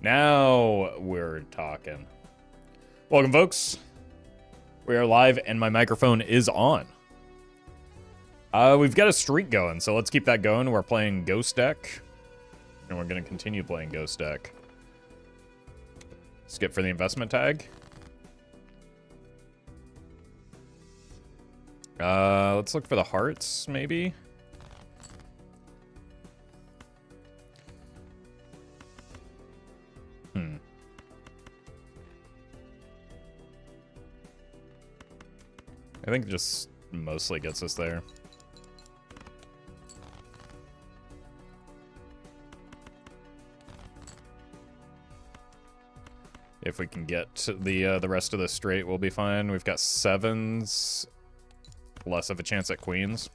Now we're talking. Welcome, folks. We are live, and my microphone is on. We've got a streak going, so let's keep that going. We're playing Ghost Deck, and we're going to continue playing Ghost Deck. Skip for the investment tag. Let's look for the hearts, maybe. I think it just mostly gets us there. If we can get the rest of the straight, we'll be fine. We've got sevens, less of a chance at queens,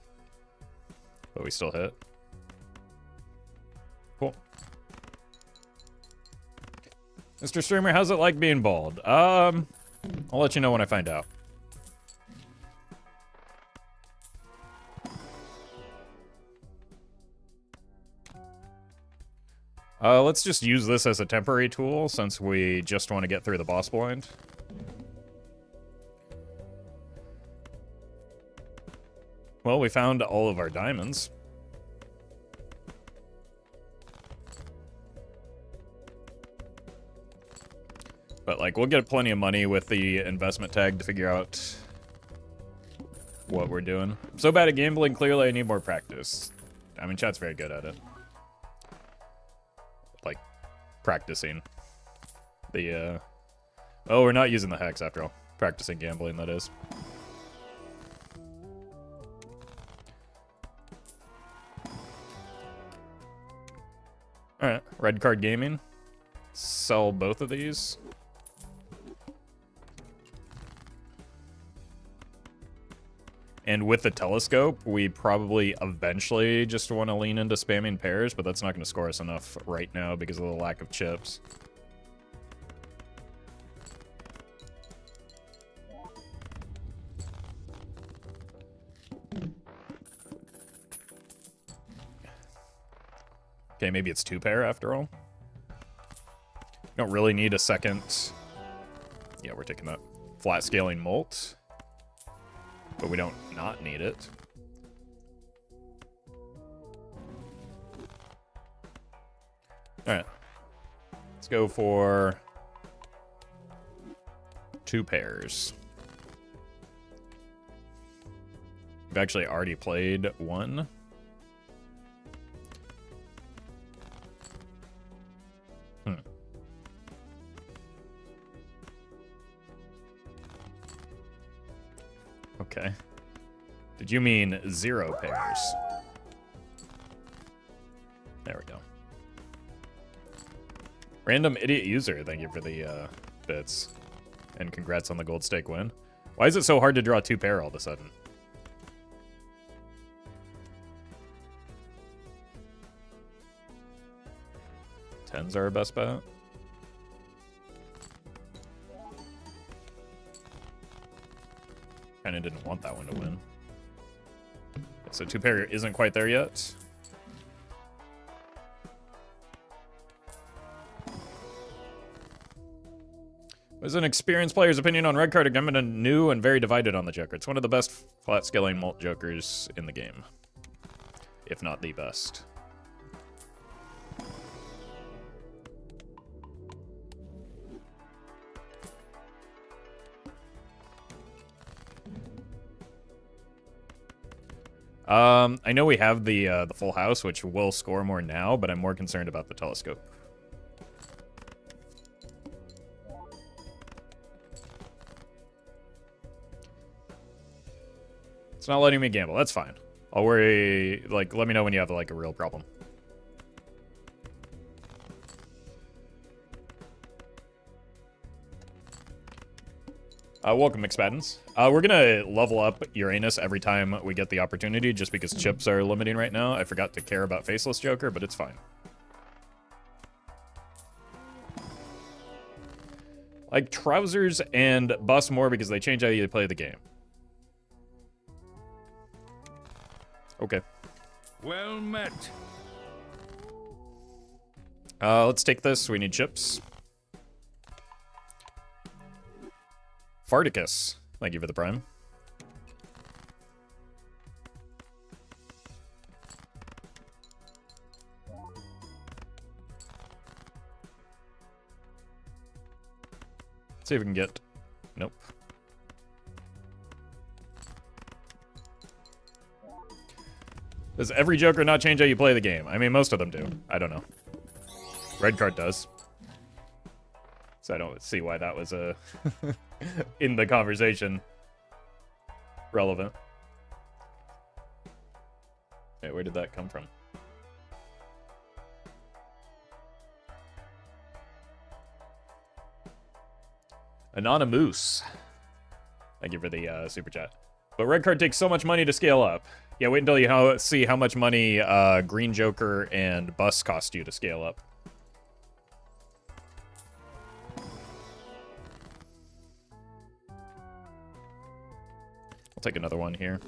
but we still hit. Cool. Mr. Streamer, how's it like being bald? I'll let you know when I find out. Let's just use this as a temporary tool since we just want to get through the boss blind. Well, we found all of our diamonds. But, like, we'll get plenty of money with the investment tag to figure out what we're doing. I'm so bad at gambling, clearly I need more practice. I mean, chat's very good at it. Like, practicing the, oh, we're not using the hex after all. Practicing gambling, that is. Alright, red card gaming. Sell both of these. And with the telescope, we probably eventually just want to lean into spamming pairs, but that's not going to score us enough right now because of the lack of chips. Okay, maybe it's two pair after all. Don't really need a second. Yeah, we're taking that flat scaling molt. But we don't not need it. Alright. Let's go for two pairs. We've actually already played one. Okay. Did you mean 0 pairs? There we go. Random idiot user, thank you for the bits. And congrats on the gold stake win. Why is it so hard to draw 2 pair all of a sudden? Tens are our best bet. Kinda didn't want that one to win. So 2 pair isn't quite there yet. What is an experienced player's opinion on red card? I'm new and very divided on the Joker. It's one of the best flat scaling mult jokers in the game, if not the best. I know we have the full house, which will score more now, but I'm more concerned about the telescope. It's not letting me gamble. That's fine. I'll worry. Like, let me know when you have like a real problem. Welcome, McSpaddens. We're gonna level up Uranus every time we get the opportunity, just because chips are limiting right now. I forgot to care about Faceless Joker, but it's fine. Like Trousers and Bust more because they change how you play the game. Okay. Well met. Let's take this. We need chips. Farticus. Thank you for the prime. Let's see if we can get... Nope. Does every Joker not change how you play the game? I mean, most of them do. I don't know. Red card does. So I don't see why that was in the conversation relevant. Wait, where did that come from? Anonymous. Thank you for the super chat. But red card takes so much money to scale up. Yeah, wait until you see how much money Green Joker and Bus cost you to scale up. I'll take another one here.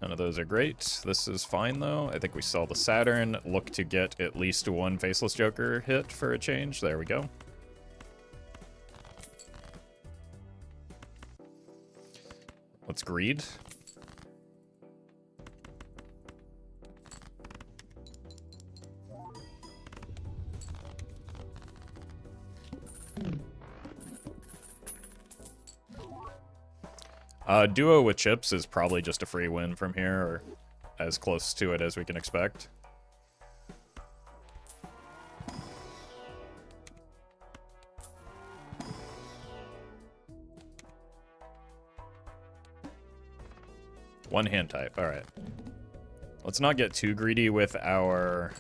None of those are great. This is fine, though. I think we sell the Saturn. Look to get at least one Faceless Joker hit for a change. There we go. Let's greed. Duo with chips is probably just a free win from here, or as close to it as we can expect. One hand type, alright. Let's not get too greedy with our...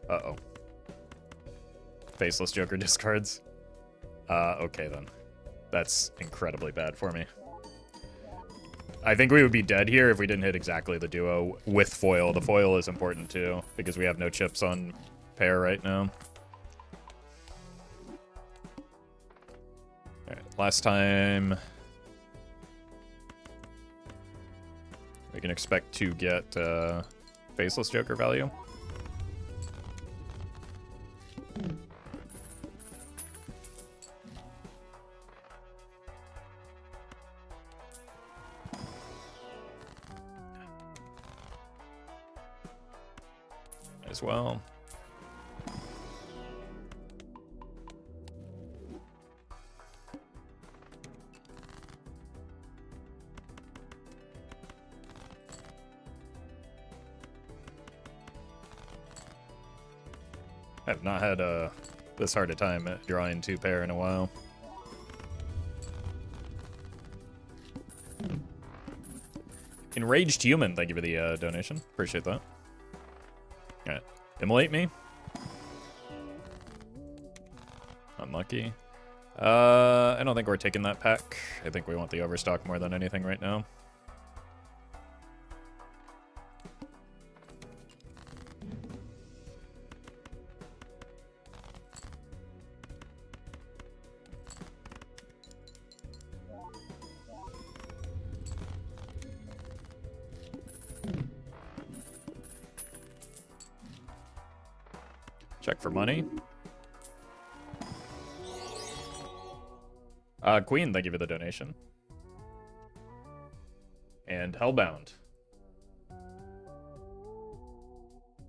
Uh-oh. Faceless Joker discards. Okay then. That's incredibly bad for me. I think we would be dead here if we didn't hit exactly the duo with foil. The foil is important too, because we have no chips on pair right now. Alright, last time... we can expect to get Faceless Joker value. As well. I've not had this hard a time at drawing two pair in a while. Enraged Human, thank you for the donation. Appreciate that. Alright. Immolate me. Unlucky. I don't think we're taking that pack. I think we want the overstock more than anything right now. Check for money. Queen, thank you for the donation. And Hellbound.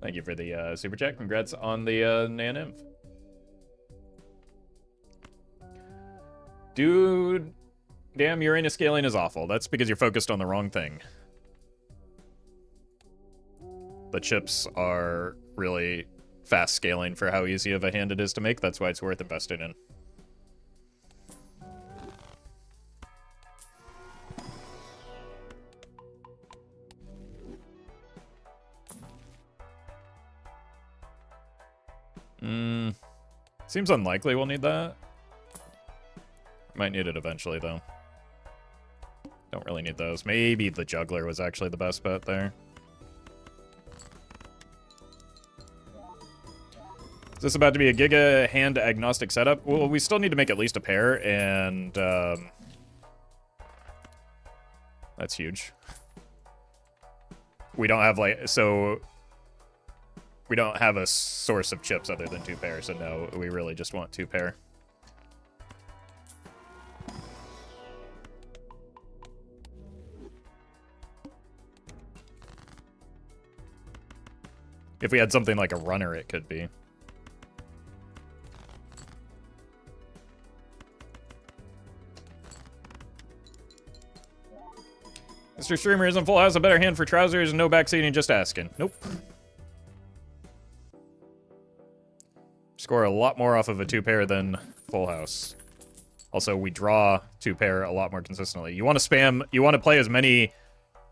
Thank you for the super chat. Congrats on the Nan-Inf. Dude, damn, Uranus scaling is awful. That's because you're focused on the wrong thing. The chips are really fast scaling for how easy of a hand it is to make. That's why it's worth investing in. Seems unlikely we'll need that. Might need it eventually, though. Don't really need those. Maybe the Juggler was actually the best bet there. Is this about to be a Giga hand agnostic setup? Well, we still need to make at least a pair, and that's huge. We don't have, like, so we don't have a source of chips other than 2 pairs, so no, we really just want 2 pair. If we had something like a runner, it could be. Mr. Streamer isn't full house, a better hand for trousers and no backseating, just asking. Nope. Score a lot more off of a 2 pair than full house. Also, we draw 2 pair a lot more consistently. You want to spam, you want to play as many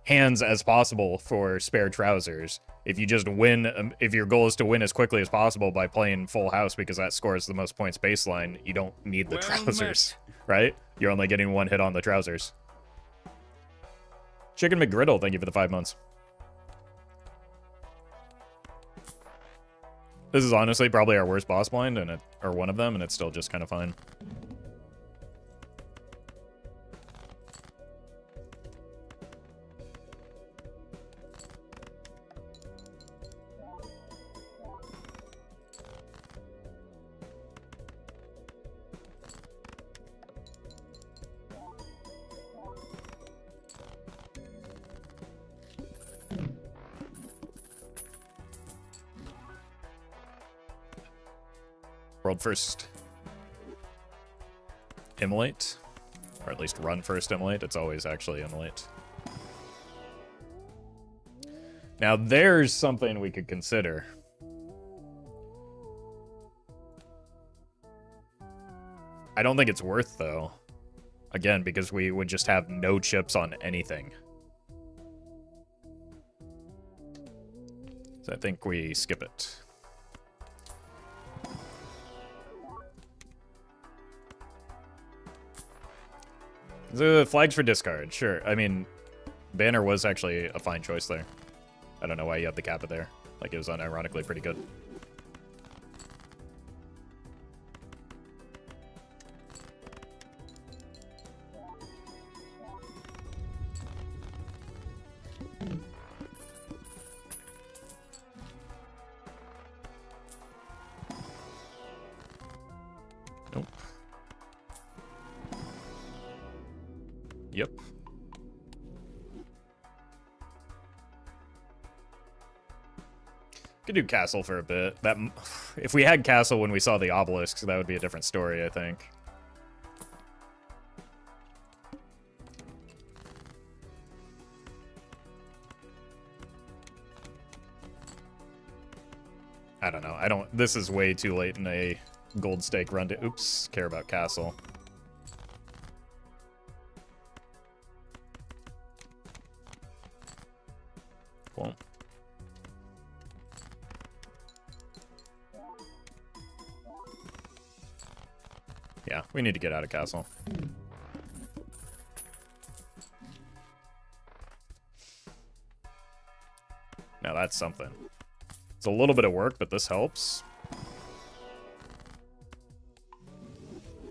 hands as possible for spare trousers. If you just win, if your goal is to win as quickly as possible by playing full house because that scores the most points baseline, you don't need the trousers, right? You're only getting 1 hit on the trousers. Chicken McGriddle, thank you for the 5 months. This is honestly probably our worst boss blind, and or one of them, and it's still just kind of fine. World first immolate, or at least run first immolate. It's always actually immolate. Now there's something we could consider. I don't think it's worth though. Again, because we would just have no chips on anything. So I think we skip it. The flags for discard, sure. I mean, banner was actually a fine choice there. I don't know why you had the kappa there. Like, it was unironically pretty good. Nope. Yep. Could do castle for a bit. That, if we had castle when we saw the obelisks, that would be a different story, I think. I don't know. This is way too late in a gold stake run to, oops, care about castle. Cool. Yeah, we need to get out of castle. Now that's something. It's a little bit of work, but this helps.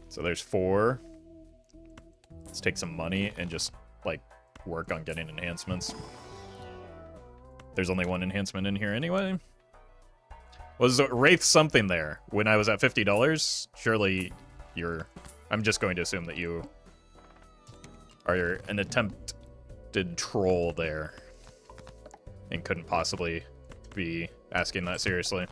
So there's 4. Let's take some money and just, like, work on getting enhancements. There's only 1 enhancement in here anyway. Was Wraith something there when I was at $50? Surely you're... I'm just going to assume that you are an attempted troll there and couldn't possibly be asking that seriously.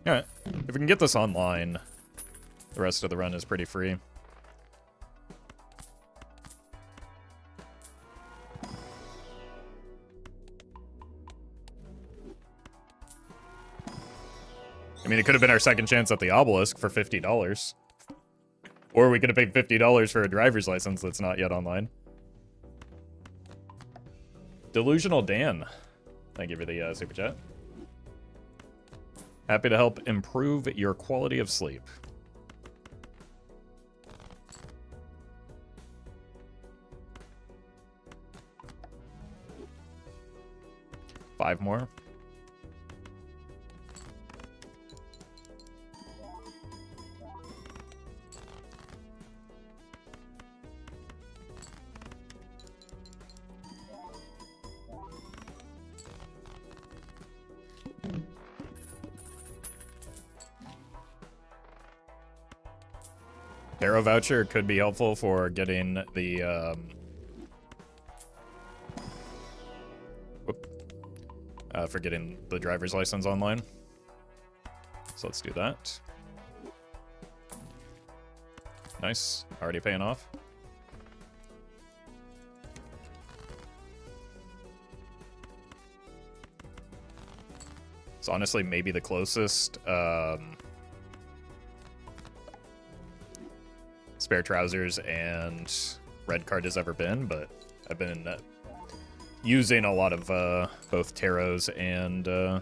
Alright, if we can get this online, the rest of the run is pretty free. I mean, it could have been our second chance at the obelisk for $50. Or we could have paid $50 for a driver's license that's not yet online. Delusional Dan. Thank you for the super chat. Happy to help improve your quality of sleep. Five more. Hero voucher could be helpful for getting the for getting the driver's license online. So let's do that. Nice, already paying off. It's honestly maybe the closest spare trousers and red card has ever been, but I've been using a lot of both tarots and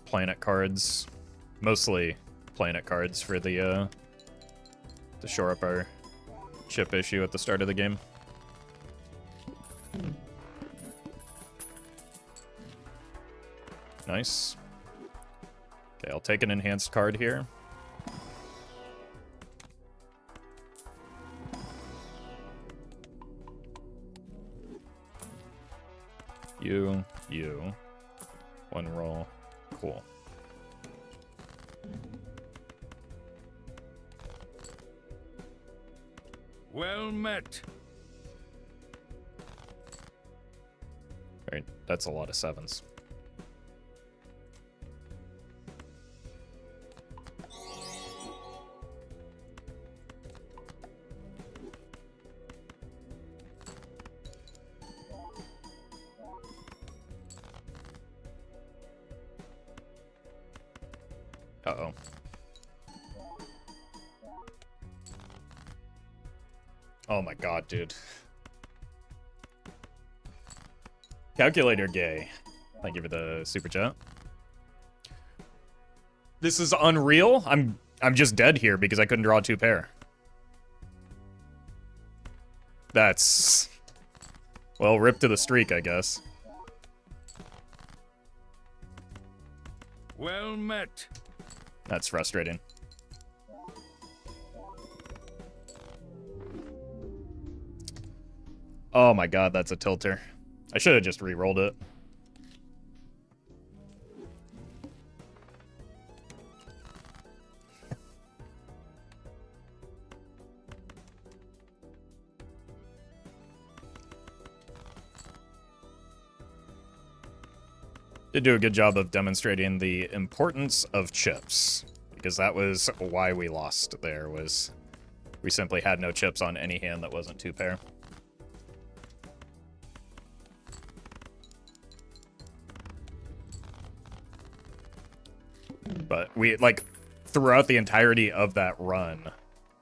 planet cards, mostly planet cards for the to shore up our chip issue at the start of the game. Nice. Okay, I'll take an enhanced card here. You. One roll. Cool. Well met. Alright, that's a lot of sevens. Uh-oh. Oh my god, dude. Calculator gay. Thank you for the super chat. This is unreal. I'm just dead here because I couldn't draw two pair. That's... well, rip to the streak, I guess. Well met. That's frustrating. Oh my god, that's a tilter. I should have just re-rolled it. Did do a good job of demonstrating the importance of chips, because that was why we lost there, was we simply had no chips on any hand that wasn't two pair. But we, like, throughout the entirety of that run,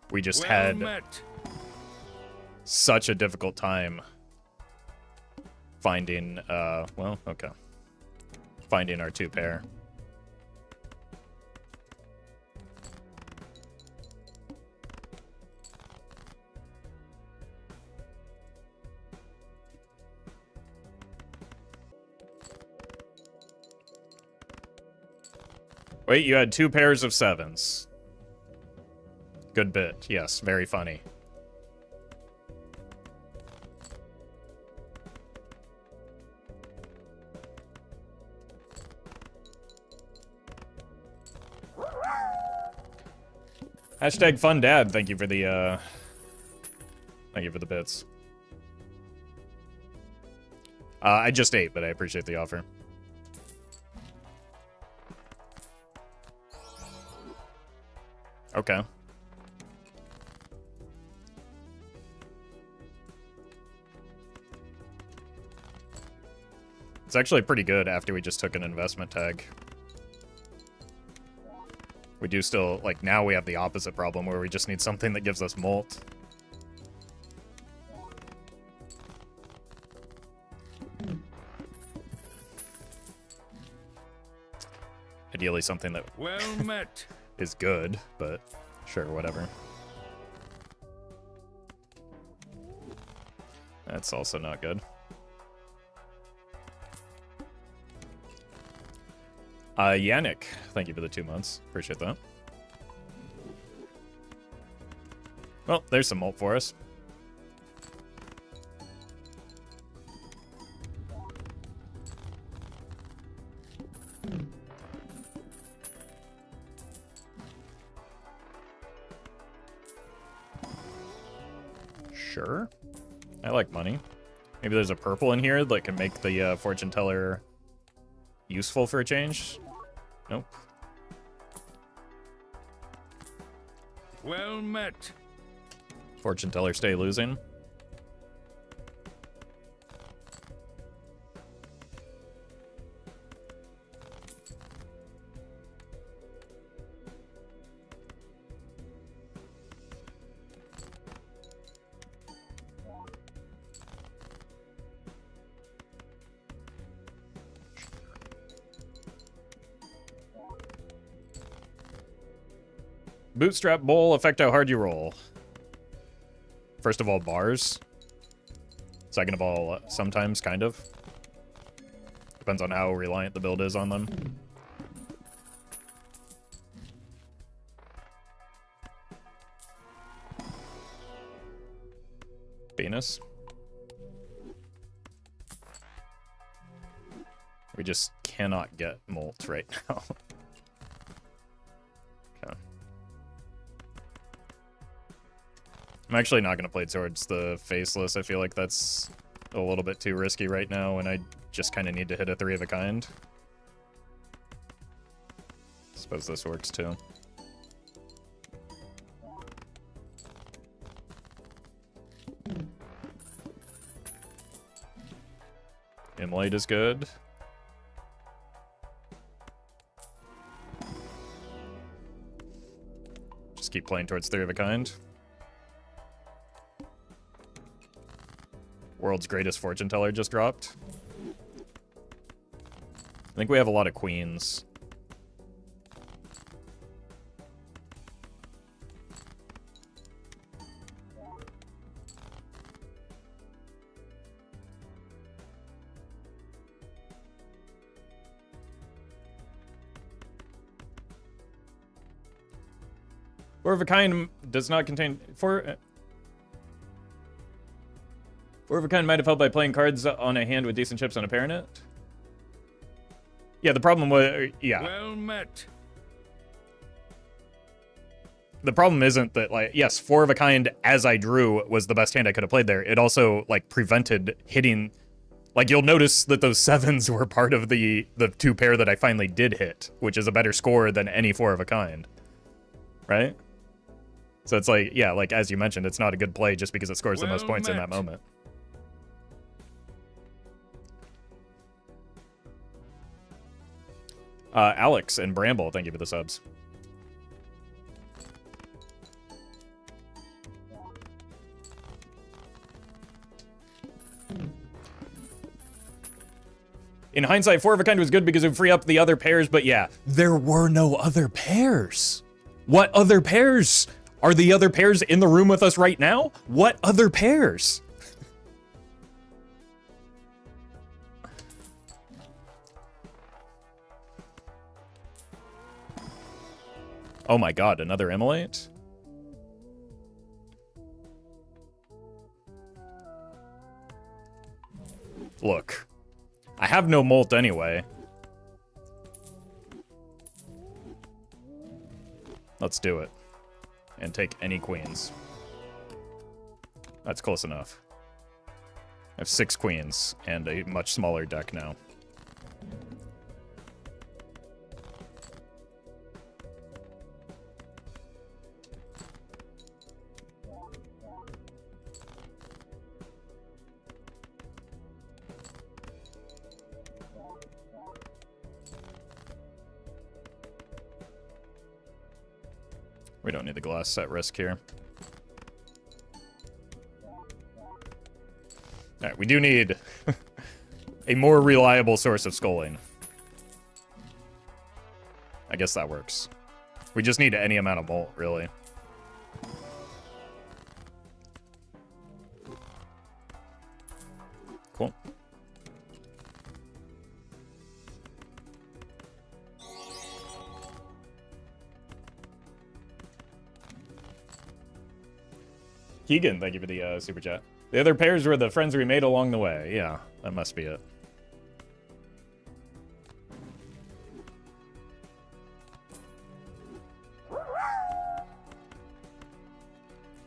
we just had such a difficult time finding, well, okay. Finding our two pair. Wait, you had two pairs of sevens. Good bit. Yes, very funny. Hashtag fun dad. Thank you for the bits. I just ate, but I appreciate the offer. Okay. It's actually pretty good after we just took an investment tag. We do still, like, now we have the opposite problem where we just need something that gives us molt. Ideally something that Well met. is good, but sure, whatever. That's also not good. Yannick, thank you for the 2 months. Appreciate that. Well, there's some malt for us. Sure. I like money. Maybe there's a purple in here that can make the fortune teller useful for a change. Nope. Well met. Fortune teller stay losing. Bootstrap bowl affect how hard you roll. First of all, bars. Second of all, sometimes, kind of. Depends on how reliant the build is on them. Venus. We just cannot get molt right now. Okay. I'm actually not going to play towards the faceless. I feel like that's a little bit too risky right now, and I just kind of need to hit a 3 of a kind. Suppose this works too. Immolate is good. Just keep playing towards 3 of a kind. World's greatest fortune teller just dropped. I think we have a lot of queens. Four of a kind does not contain... Four of a kind might have helped by playing cards on a hand with decent chips on a pair in it. Yeah, the problem was... Yeah. Well met. The problem isn't that, like, yes, 4 of a kind as I drew was the best hand I could have played there. It also, like, prevented hitting... Like, you'll notice that those 7s were part of the 2 pair that I finally did hit, which is a better score than any 4 of a kind. Right? So it's like, yeah, like, as you mentioned, it's not a good play just because it scores the most points in that moment. Alex and Bramble, thank you for the subs. In hindsight, 4 of a kind was good because it would free up the other pairs, but yeah, there were no other pairs. What other pairs? Are the other pairs in the room with us right now? What other pairs? Oh my god, another immolate? Look, I have no molt anyway. Let's do it. And take any queens. That's close enough. I have 6 queens and a much smaller deck now. We don't need the glass set risk here. Alright, we do need a more reliable source of sculling. guess that works. We just need any amount of mult, really. Cool. Keegan, thank you for the super chat. The other pairs were the friends we made along the way. Yeah, that must be it.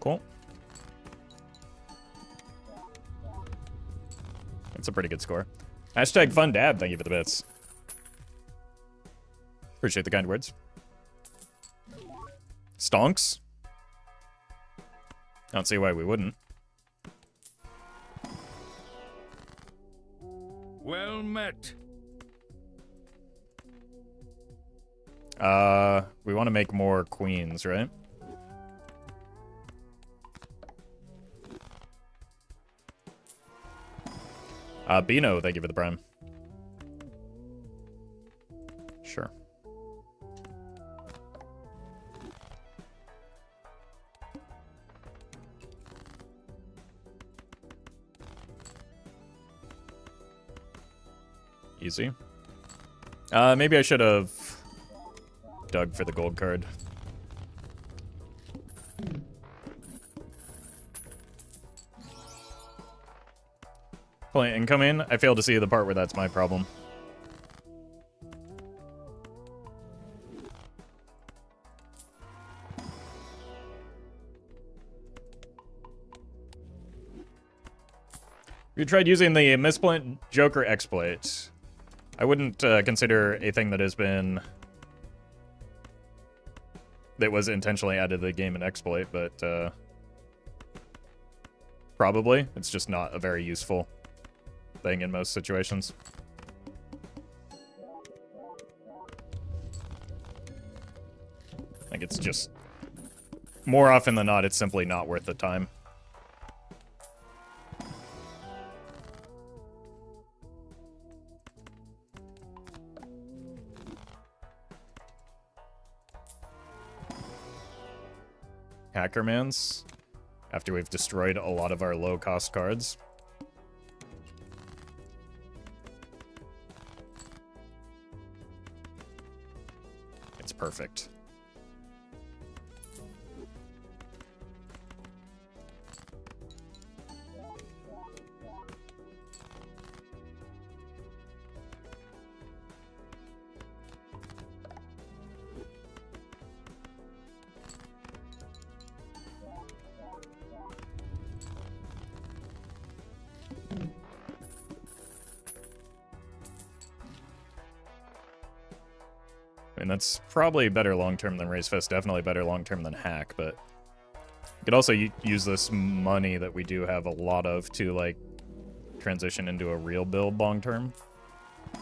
Cool. That's a pretty good score. Hashtag fun dad, thank you for the bits. Appreciate the kind words. Stonks? I don't see why we wouldn't. Well met. We want to make more queens, right? Bino, thank you for the prime. Sure. Easy. Maybe I should have dug for the gold card. Play and come in. I failed to see the part where that's my problem. You tried using the missplit Joker exploit. I wouldn't consider a thing that has been... that was intentionally added to the game an exploit, but probably. It's just not a very useful thing in most situations. Like, it's just... more often than not, it's simply not worth the time. Hackermans, after we've destroyed a lot of our low-cost cards. It's perfect. I mean, that's probably better long-term than Raise Fist, definitely better long-term than Hack, but you could also use this money that we do have a lot of to, like, transition into a real build long-term. I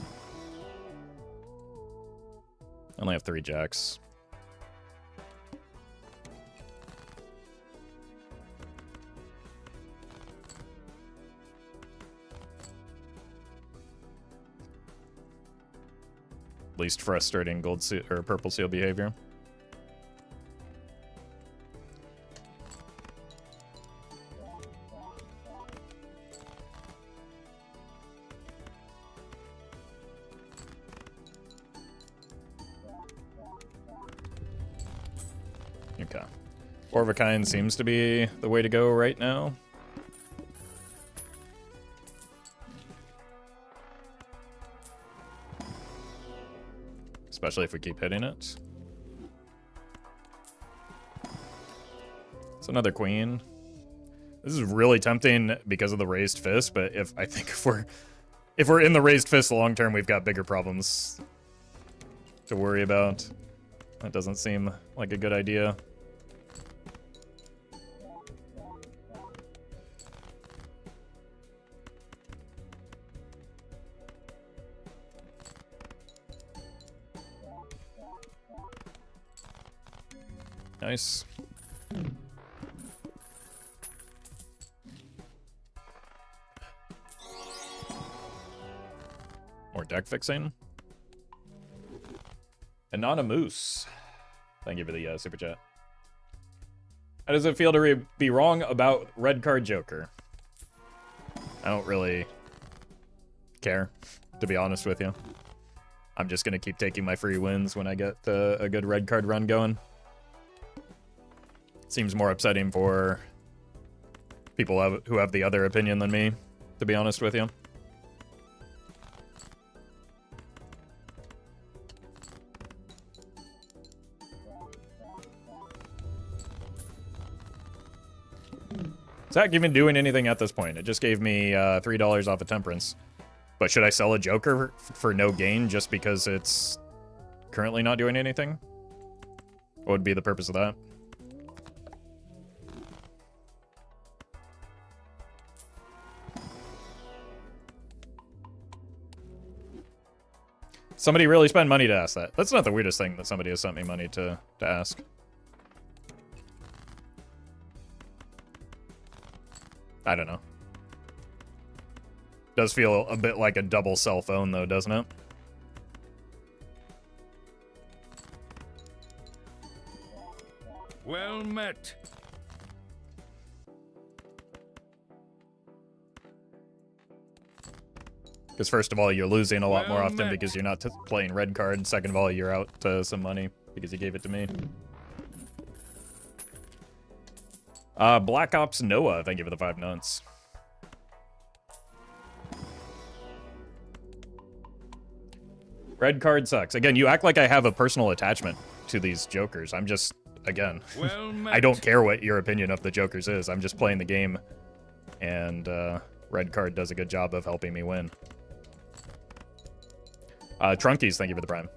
only have 3 jacks. Least frustrating gold seal or purple seal behavior. Okay. 4 of a kind seems to be the way to go right now. Especially if we keep hitting it. It's another queen. This is really tempting because of the raised fist, but I think if we're in the raised fist long term, we've got bigger problems to worry about. That doesn't seem like a good idea. Nice. More deck fixing. Anonymous. Thank you for the super chat. How does it feel to be wrong about red card Joker? I don't really care, to be honest with you. I'm just gonna keep taking my free wins when I get a good red card run going. Seems more upsetting for people who have the other opinion than me, to be honest with you. Is that even doing anything at this point? It just gave me $3 off of Temperance. But should I sell a Joker for no gain just because it's currently not doing anything? What would be the purpose of that? Somebody really spent money to ask that. That's not the weirdest thing that somebody has sent me money to ask. I don't know. Does feel a bit like a double cell phone, though, doesn't it? Well met. Because first of all, you're losing a lot more Well often met. because you're not playing red card. Second of all, you're out some money because you gave it to me. Black Ops Noah, thank you for the 5 nuts. Red card sucks. Again, you act like I have a personal attachment to these Jokers. I'm just, again, Well met. I don't care what your opinion of the Jokers is. I'm just playing the game, and red card does a good job of helping me win. Trunkies, thank you for the prime.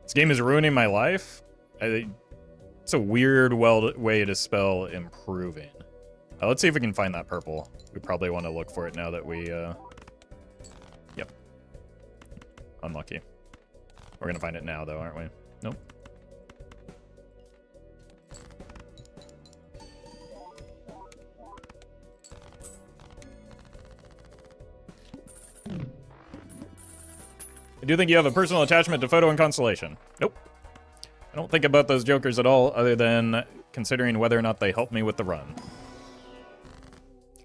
This game is ruining my life? It's a weird way to spell improving. Let's see if we can find that purple. We probably want to look for it now that we, Yep. Unlucky. We're gonna find it now, though, aren't we? Nope. I do think you have a personal attachment to Photo and Constellation. Nope. I don't think about those Jokers at all, other than considering whether or not they help me with the run.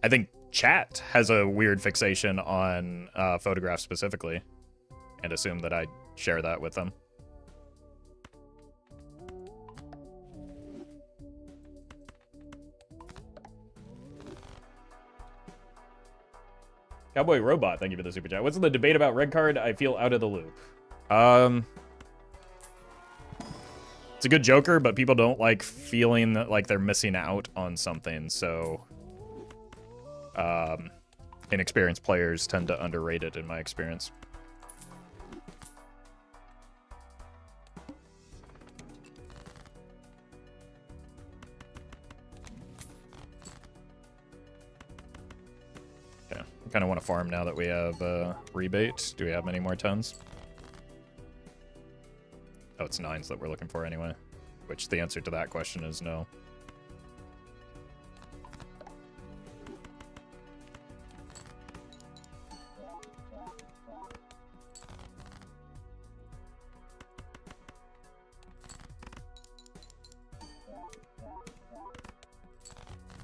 I think chat has a weird fixation on photographs specifically, and assume that I share that with them. Cowboy Robot, thank you for the super chat. What's the debate about red card? I feel out of the loop. It's a good Joker, but people don't like feeling like they're missing out on something, so inexperienced players tend to underrate it in my experience. Kind of want to farm now that we have rebate. Do we have many more tons? Oh, it's 9s that we're looking for anyway. Which the answer to that question is no.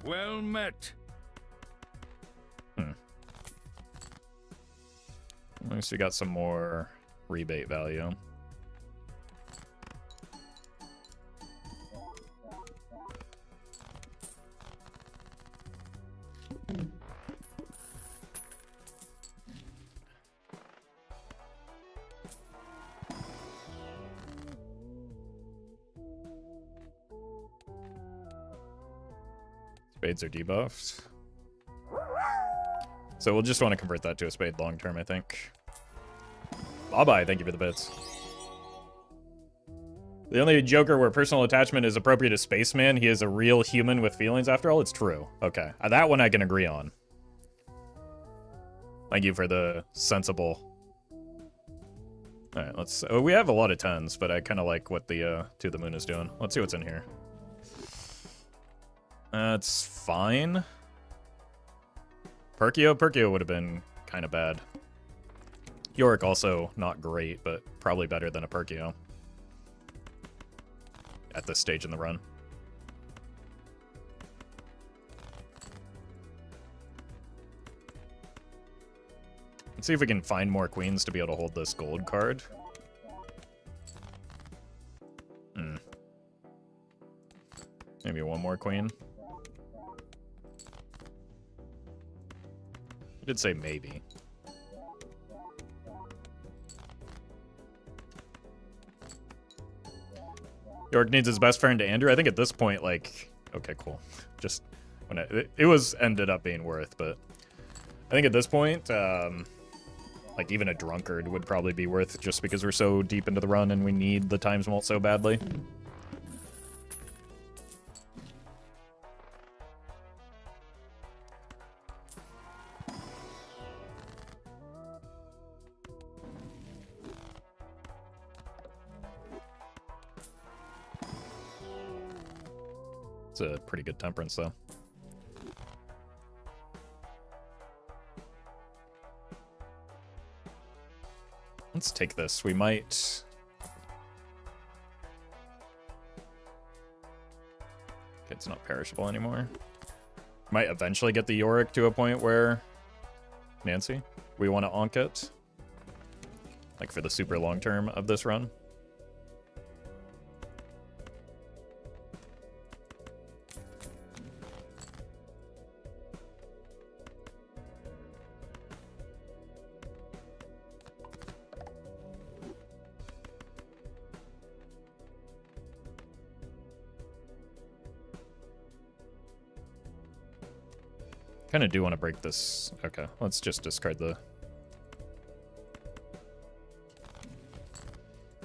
Well met. At least we got some more rebate value. Spades are debuffed. So we'll just want to convert that to a spade long term, I think. Bye-bye, thank you for the bits. The only Joker where personal attachment is appropriate is Spaceman. He is a real human with feelings, after all. It's true. Okay, that one I can agree on. Thank you for the sensible All right, let's. Oh, we have a lot of 10s, but I kind of like what the To the Moon is doing. Let's see what's in here. It's fine. Perkio would have been kind of bad. Yorick also not great, but probably better than a Perkio at this stage in the run. Let's see if we can find more queens to be able to hold this gold card. Maybe one more queen. I did say maybe. Yorick needs his best friend to Andrew. I think at this point, like, okay, cool. Just when it was ended up being worth, but I think at this point, like even a drunkard would probably be worth just because we're so deep into the run and we need the times mult so badly. It's a pretty good temperance, though. Let's take this. We might... Okay, it's not perishable anymore. Might eventually get the Yorick to a point where... Nancy? We want to onk it? Like for the super long term of this run? Kind of do want to break this. Okay, let's just discard the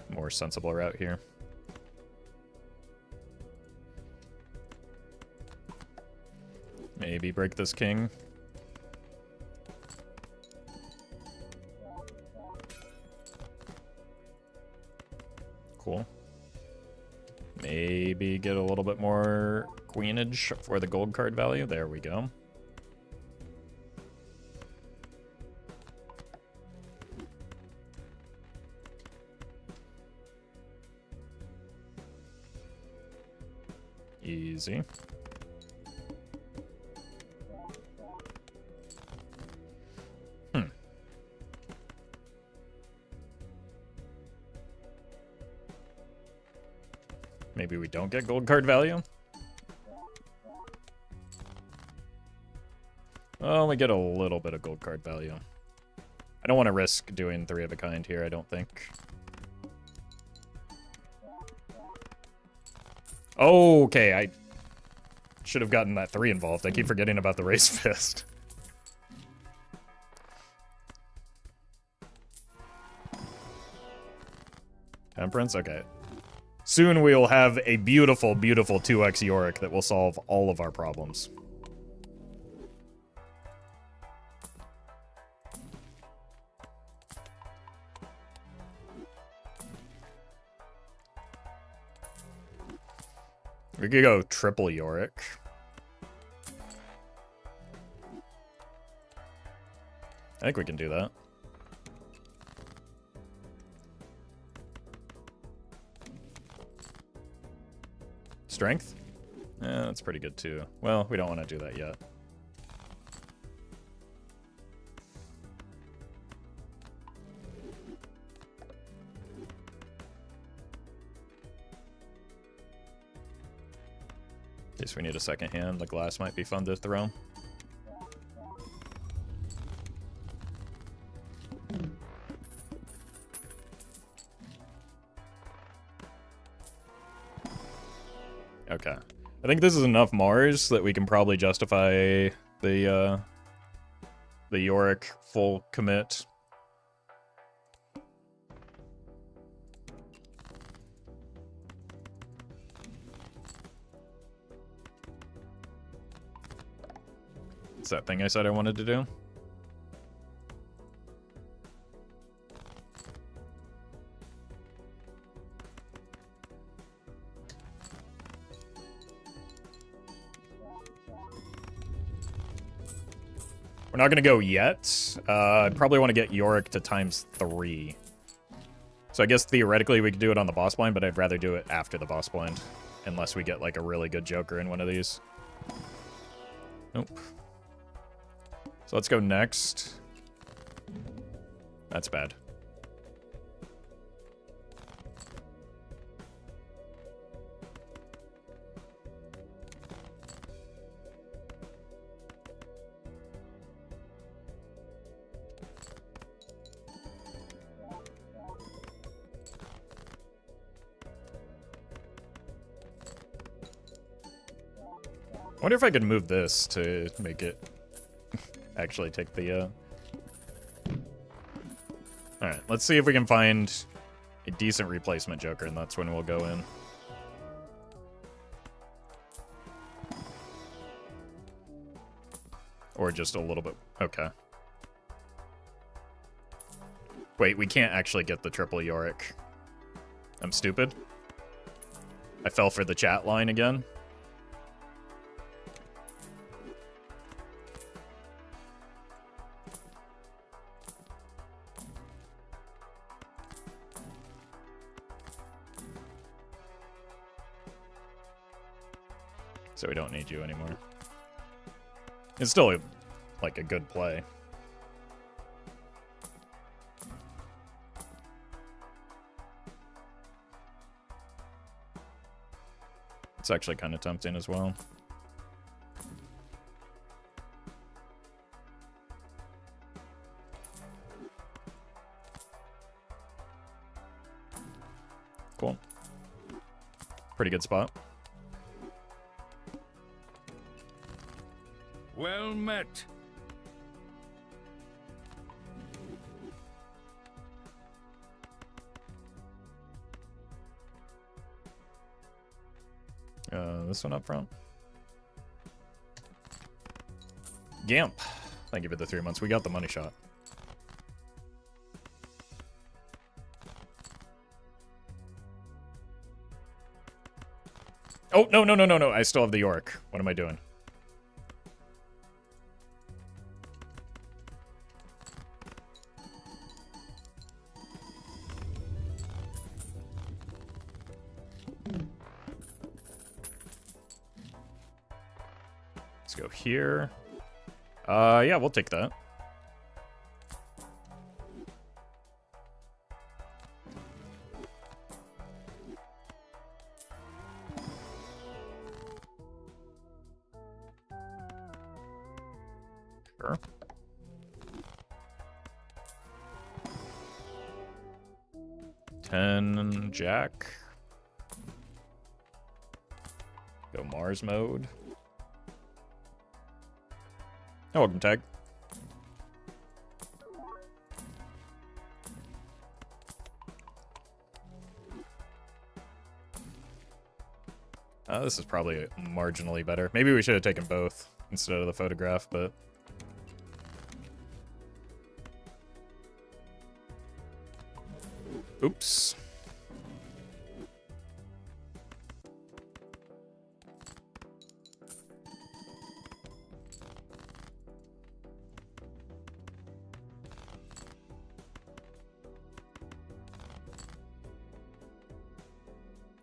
more sensible route here. Maybe break this king. Cool. Maybe get a little bit more queenage for the gold card value. There we go. Easy. Maybe we don't get gold card value. Well, we get a little bit of gold card value. I don't want to risk doing 3 of a kind here, I don't think. Okay, I should have gotten that 3 involved. I keep forgetting about the race fist. Temperance? Okay. Soon we will have a beautiful, beautiful 2x Yorick that will solve all of our problems. We could go triple Yorick. I think we can do that. Strength? Yeah, that's pretty good too. Well, we don't want to do that yet. In case we need a second hand, the glass might be fun to throw. Okay. I think this is enough Mars that we can probably justify the Yorick full commit. It's that thing I said I wanted to do. We're not going to go yet. I probably want to get Yorick to ×3. So I guess theoretically we could do it on the boss blind, but I'd rather do it after the boss blind. Unless we get like a really good Joker in one of these. Nope. So let's go next. That's bad. I wonder if I could move this to make it actually take the, Alright, let's see if we can find a decent replacement Joker, and that's when we'll go in. Or just a little bit... Okay. Wait, we can't actually get the triple Yorick. I'm stupid. I fell for the chat line again. So we don't need you anymore. It's still, like, a good play. It's actually kind of tempting as well. Cool. Pretty good spot. Well met. This one up front. Gamp. Thank you for the 3 months. We got the money shot. Oh, no, no, no, no, no. I still have the Yorick. What am I doing? Let's go here. Yeah, we'll take that. Sure. Ten Jack. Go Mars mode. Oh, welcome, Tag. This is probably marginally better. Maybe we should have taken both instead of the photograph, but... Oops.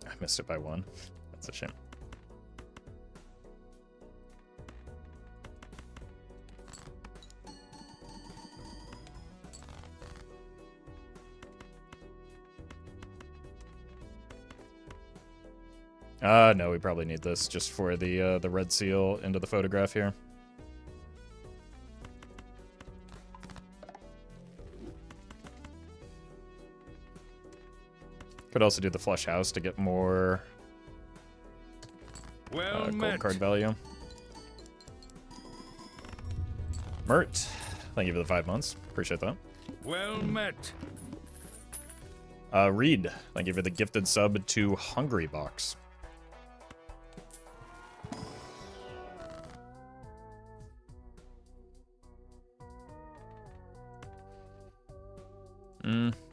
I missed it by one. That's a shame. No, we probably need this just for the red seal into the photograph here. Could also do the flush house to get more gold card value. Mert, thank you for the 5 months. Appreciate that. Well met. Reed, thank you for the gifted sub to Hungry Box.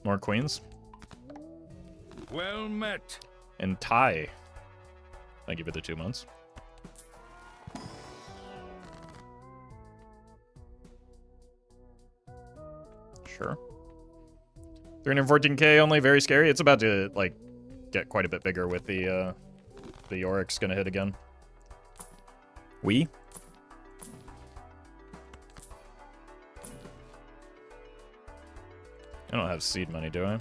More queens. Well met. And Ty, thank you for the 2 months. Sure. 314k only, very scary. It's about to, like, get quite a bit bigger with the Yorick's gonna hit again. We? I don't have seed money, do I?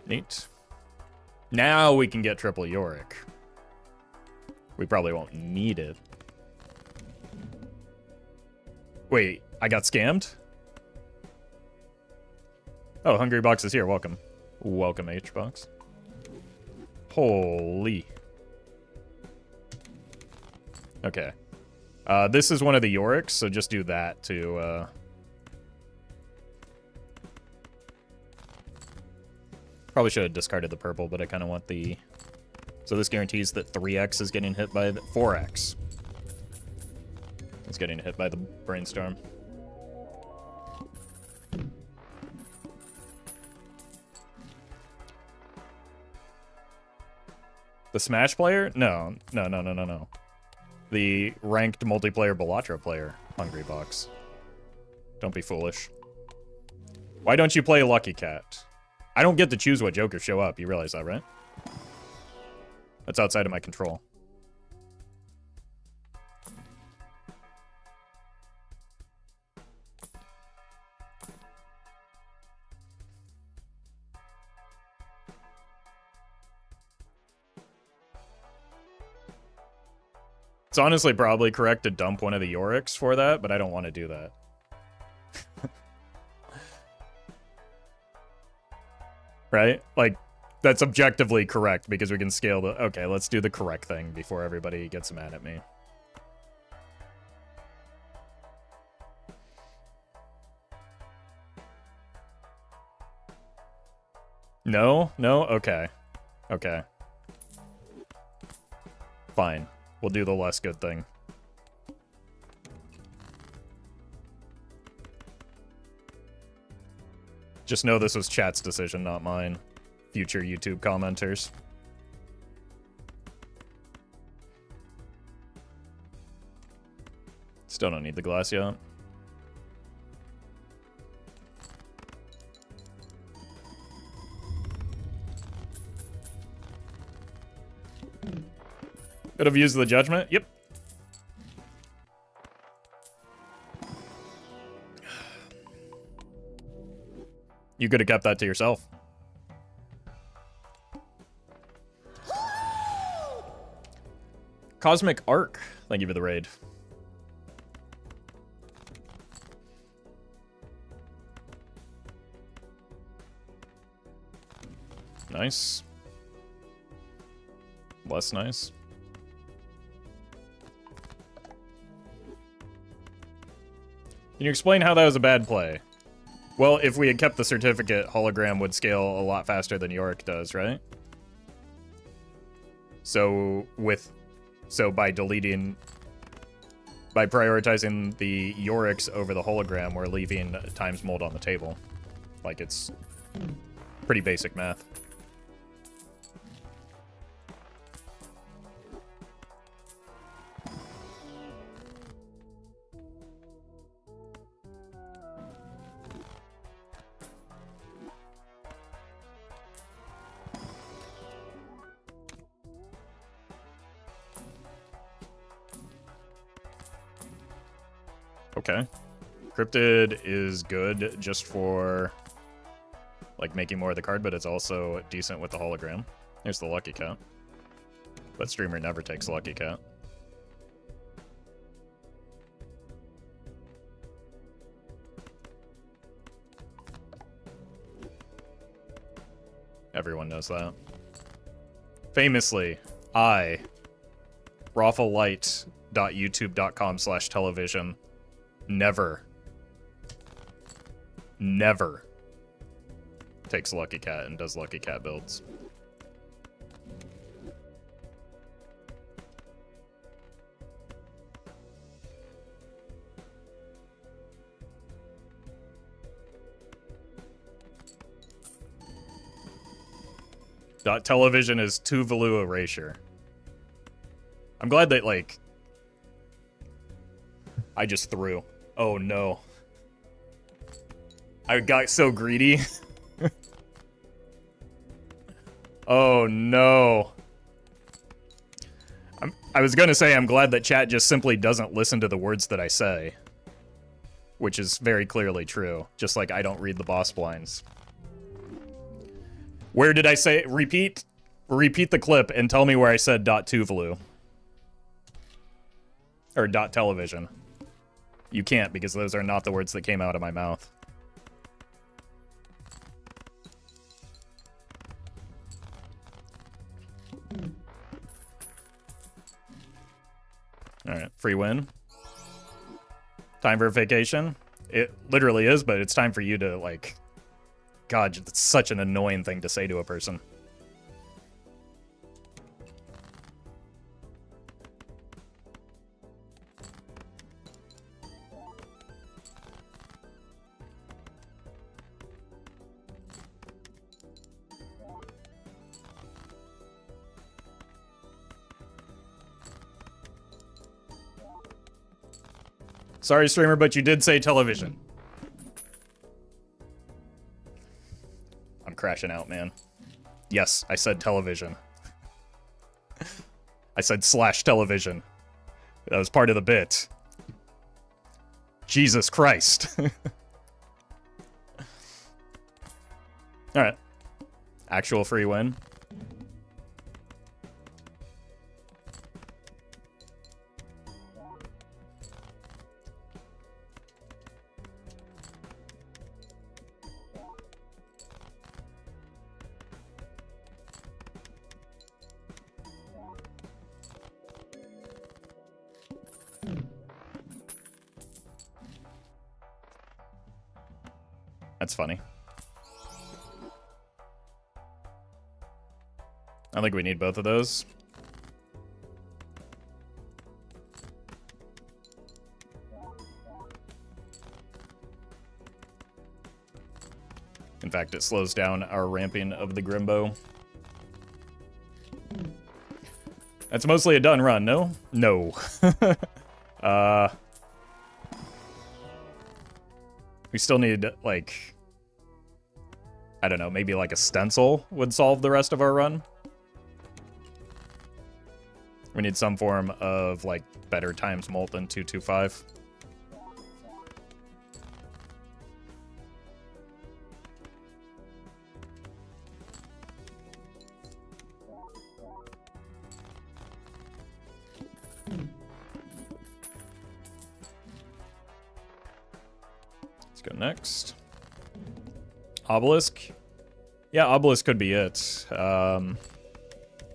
Neat. Now we can get triple Yorick. We probably won't need it. Wait, I got scammed? Oh, Hungry Box is here. Welcome. Welcome, H-Box. Holy. Okay. This is one of the Yoricks, so just do that to, Probably should have discarded the purple, but I kind of want the... So this guarantees that 3x is getting hit by the... 4x. It's getting hit by the brainstorm. The Smash player? No. No. The ranked multiplayer Bellatra player, Hungry Box. Don't be foolish. Why don't you play Lucky Cat? I don't get to choose what Jokers show up. You realize that, right? That's outside of my control. It's honestly probably correct to dump one of the Yoricks for that, but I don't want to do that. Right? Like, that's objectively correct because we can scale the... Okay, let's do the correct thing before everybody gets mad at me. No? No? Okay. Okay. Fine. We'll do the less good thing. Just know this was chat's decision, not mine. Future YouTube commenters. Still don't need the glass yet. Could have used the judgment. Yep. You could have kept that to yourself. Cosmic Arc. Thank you for the raid. Nice. Less nice. Can you explain how that was a bad play? Well, if we had kept the certificate, hologram would scale a lot faster than Yorick does, right? So by prioritizing the Yoricks over the hologram, we're leaving times mold on the table. Like, it's pretty basic math. Okay. Cryptid is good just for, like, making more of the card, but it's also decent with the hologram. Here's the Lucky Cat. But Streamer never takes Lucky Cat. Everyone knows that. Famously, I, rafflelight.youtube.com/television, never takes Lucky Cat and does Lucky Cat builds. .television is Tuvalu erasure. I'm glad that, like... I just threw. Oh no. I got so greedy. Oh no. I was gonna say I'm glad that chat just simply doesn't listen to the words that I say. Which is very clearly true. Just like I don't read the boss blinds. Where did I say? Repeat the clip and tell me where I said .tuvalu. Or .television. You can't, because those are not the words that came out of my mouth. Alright, free win. Time for a vacation. It literally is, but it's time for you to, like... God, it's such an annoying thing to say to a person. Sorry, streamer, but you did say television. I'm crashing out, man. Yes, I said television. I said / television. That was part of the bit. Jesus Christ. Alright. Actual free win. That's funny. I think we need both of those. In fact, it slows down our ramping of the Grimbo. That's mostly a done run, no? No. We still need, like... I don't know, maybe like a stencil would solve the rest of our run. We need some form of, like, better times molt than 225. Let's go next. Obelisk? Yeah, Obelisk could be it.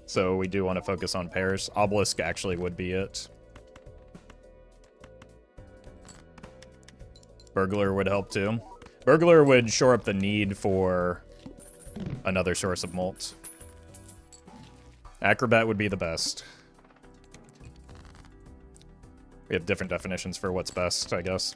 So we do want to focus on pairs. Obelisk actually would be it. Burglar would help too. Burglar would shore up the need for another source of molt. Acrobat would be the best. We have different definitions for what's best, I guess.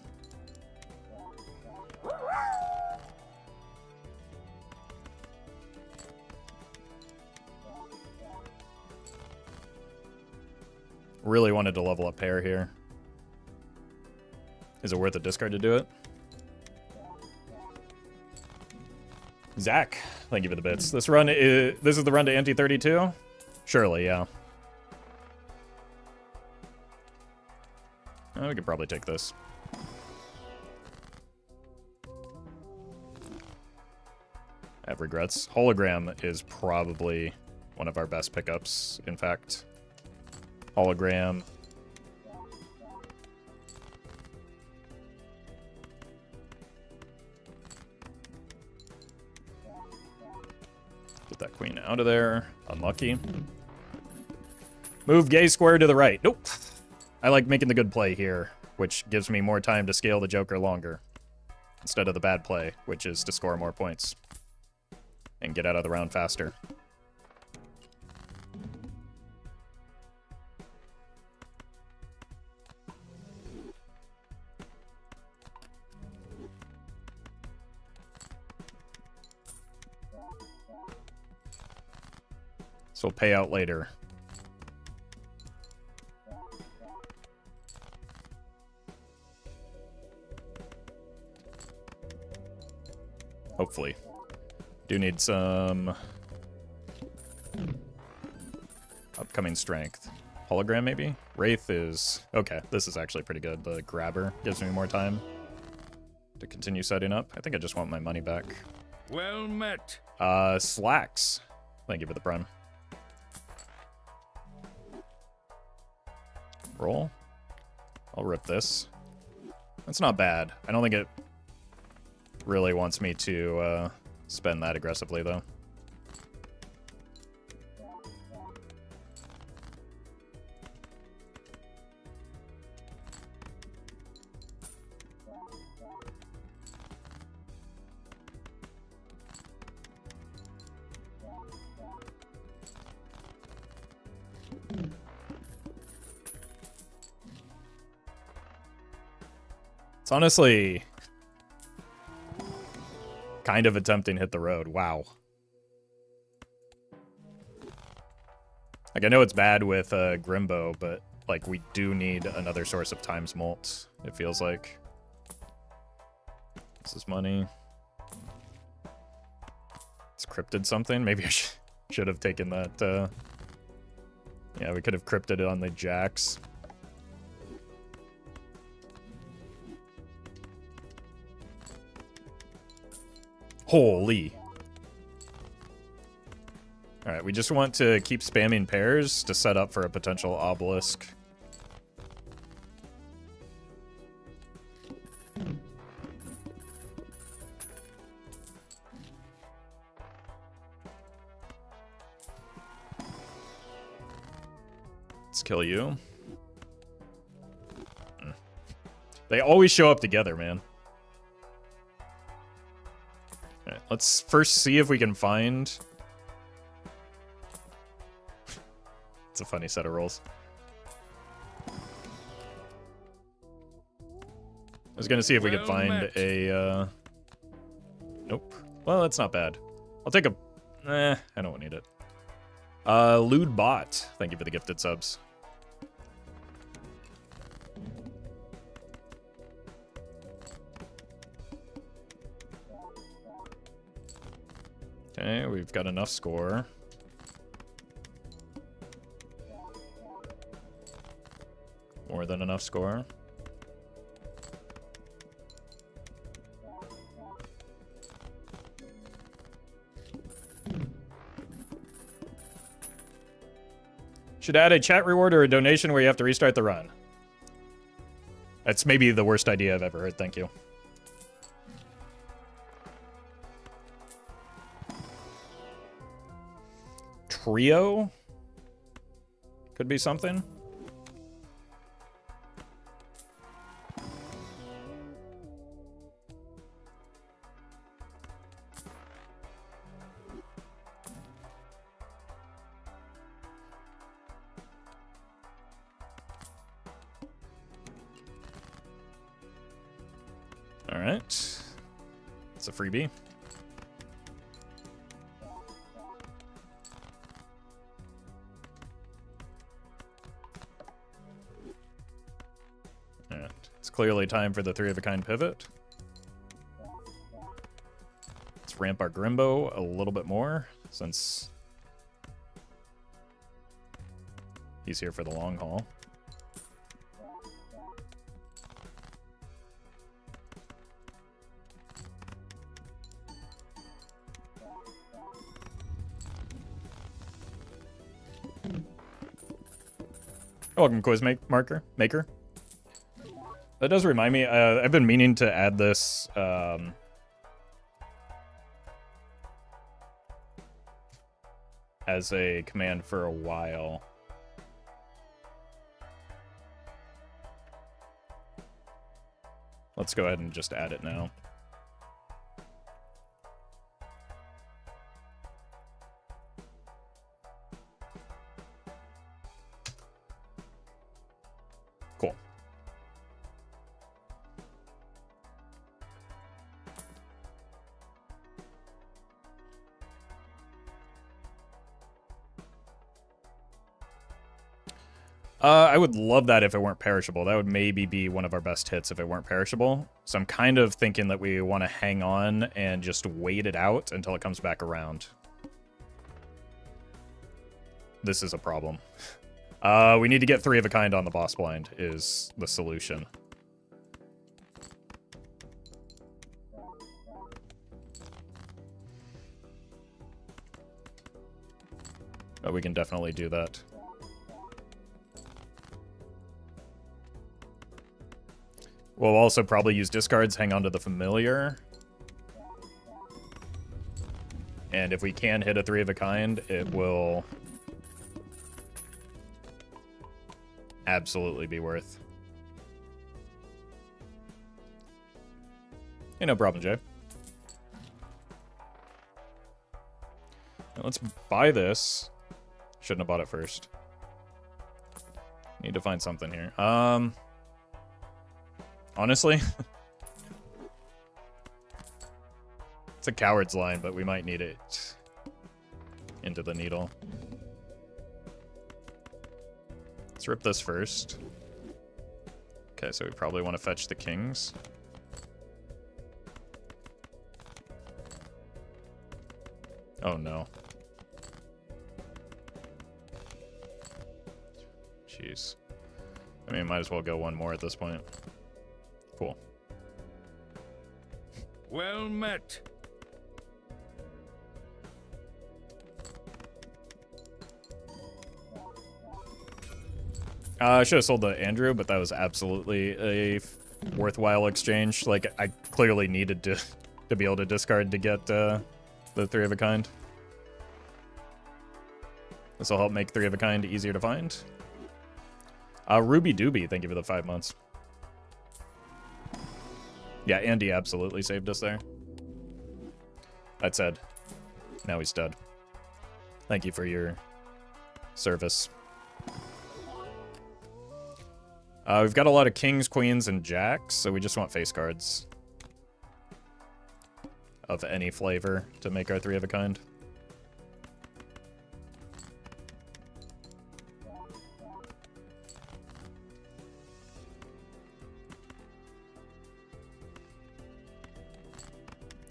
Really wanted to level up pair here. Is it worth a discard to do it? Zach, thank you for the bits. This is the run to Anti 32? Surely, yeah. Oh, we could probably take this. I have regrets. Hologram is probably one of our best pickups, in fact. Hologram. Get that queen out of there. Unlucky. Move gay square to the right. Nope. I like making the good play here, which gives me more time to scale the Joker longer. Instead of the bad play, which is to score more points. And get out of the round faster. So we'll pay out later. Hopefully. Do need some upcoming strength. Hologram, maybe? Wraith is... Okay, this is actually pretty good. The grabber gives me more time to continue setting up. I think I just want my money back. Well met. Slacks. Thank you for the prime. Roll. I'll rip this. That's not bad. I don't think it really wants me to spend that aggressively, though. It's honestly kind of attempting hit the road. Wow. Like, I know it's bad with Grimbo, but, like, we do need another source of times molt, it feels like. This is money. It's cryptid something. Maybe I should have taken that. Yeah, we could have cryptid it on the jacks. Holy. Alright, we just want to keep spamming pairs to set up for a potential obelisk. Let's kill you. They always show up together, man. Alright, let's first see if we can find... It's a funny set of rolls. I was gonna see if we could find a... Nope. Well, that's not bad. I'll take a... I don't need it. Lewd Bot. Thank you for the gifted subs. Okay, we've got enough score. More than enough score. Should add a chat reward or a donation where you have to restart the run. That's maybe the worst idea I've ever heard, thank you. Trio? Could be something. All right. It's a freebie. It's clearly time for the 3-of-a-kind pivot. Let's ramp our Grimbo a little bit more, since he's here for the long haul. Welcome, quiz maker. That does remind me, I've been meaning to add this, as a command for a while. Let's go ahead and just add it now. Cool. I would love that if it weren't perishable. That would maybe be one of our best hits if it weren't perishable. So I'm kind of thinking that we want to hang on and just wait it out until it comes back around. This is a problem. We need to get 3 of a kind on the boss blind is the solution. But we can definitely do that. We'll also probably use discards, hang on to the familiar. And if we can hit a 3 of a kind, it will absolutely be worth. Hey, no problem, Jay. Now let's buy this. Shouldn't have bought it first. Need to find something here. Honestly, it's a coward's line, but we might need it into the needle. Let's rip this first. Okay, so we probably want to fetch the kings. Oh no. Jeez. I mean, might as well go one more at this point. Cool. Well met. I should have sold to Andrew, but that was absolutely a worthwhile exchange. Like, I clearly needed to be able to discard to get the 3 of a kind. This will help make 3 of a kind easier to find. Ruby Doobie, thank you for the 5 months. Yeah, Andy absolutely saved us there. That said, now he's dead. Thank you for your service. We've got a lot of kings, queens, and jacks, so we just want face cards of any flavor to make our 3 of a kind.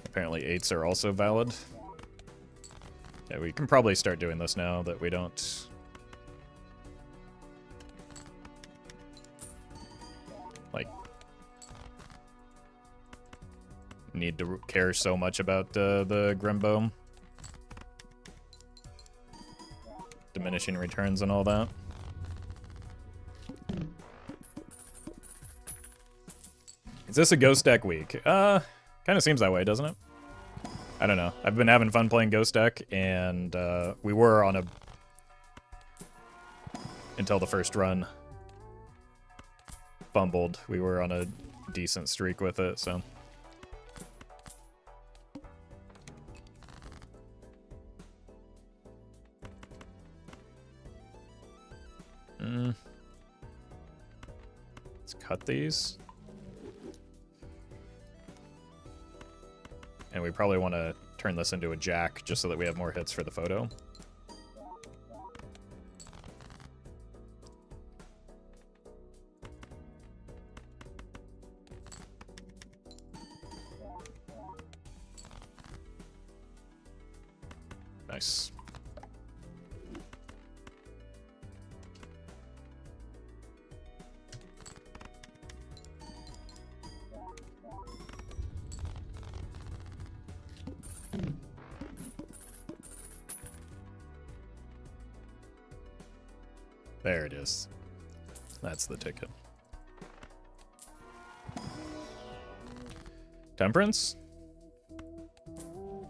Apparently 8s are also valid. Yeah, we can probably start doing this now that we don't... like... need to care so much about the Grimbo. Diminishing returns and all that. Is this a ghost deck week? Kind of seems that way, doesn't it? I don't know. I've been having fun playing Ghost Deck, and we were on a... until the first run fumbled. We were on a decent streak with it, so... Let's cut these. And we probably want to turn this into a jack just so that we have more hits for the photo. Nice. There it is. That's the ticket. Temperance?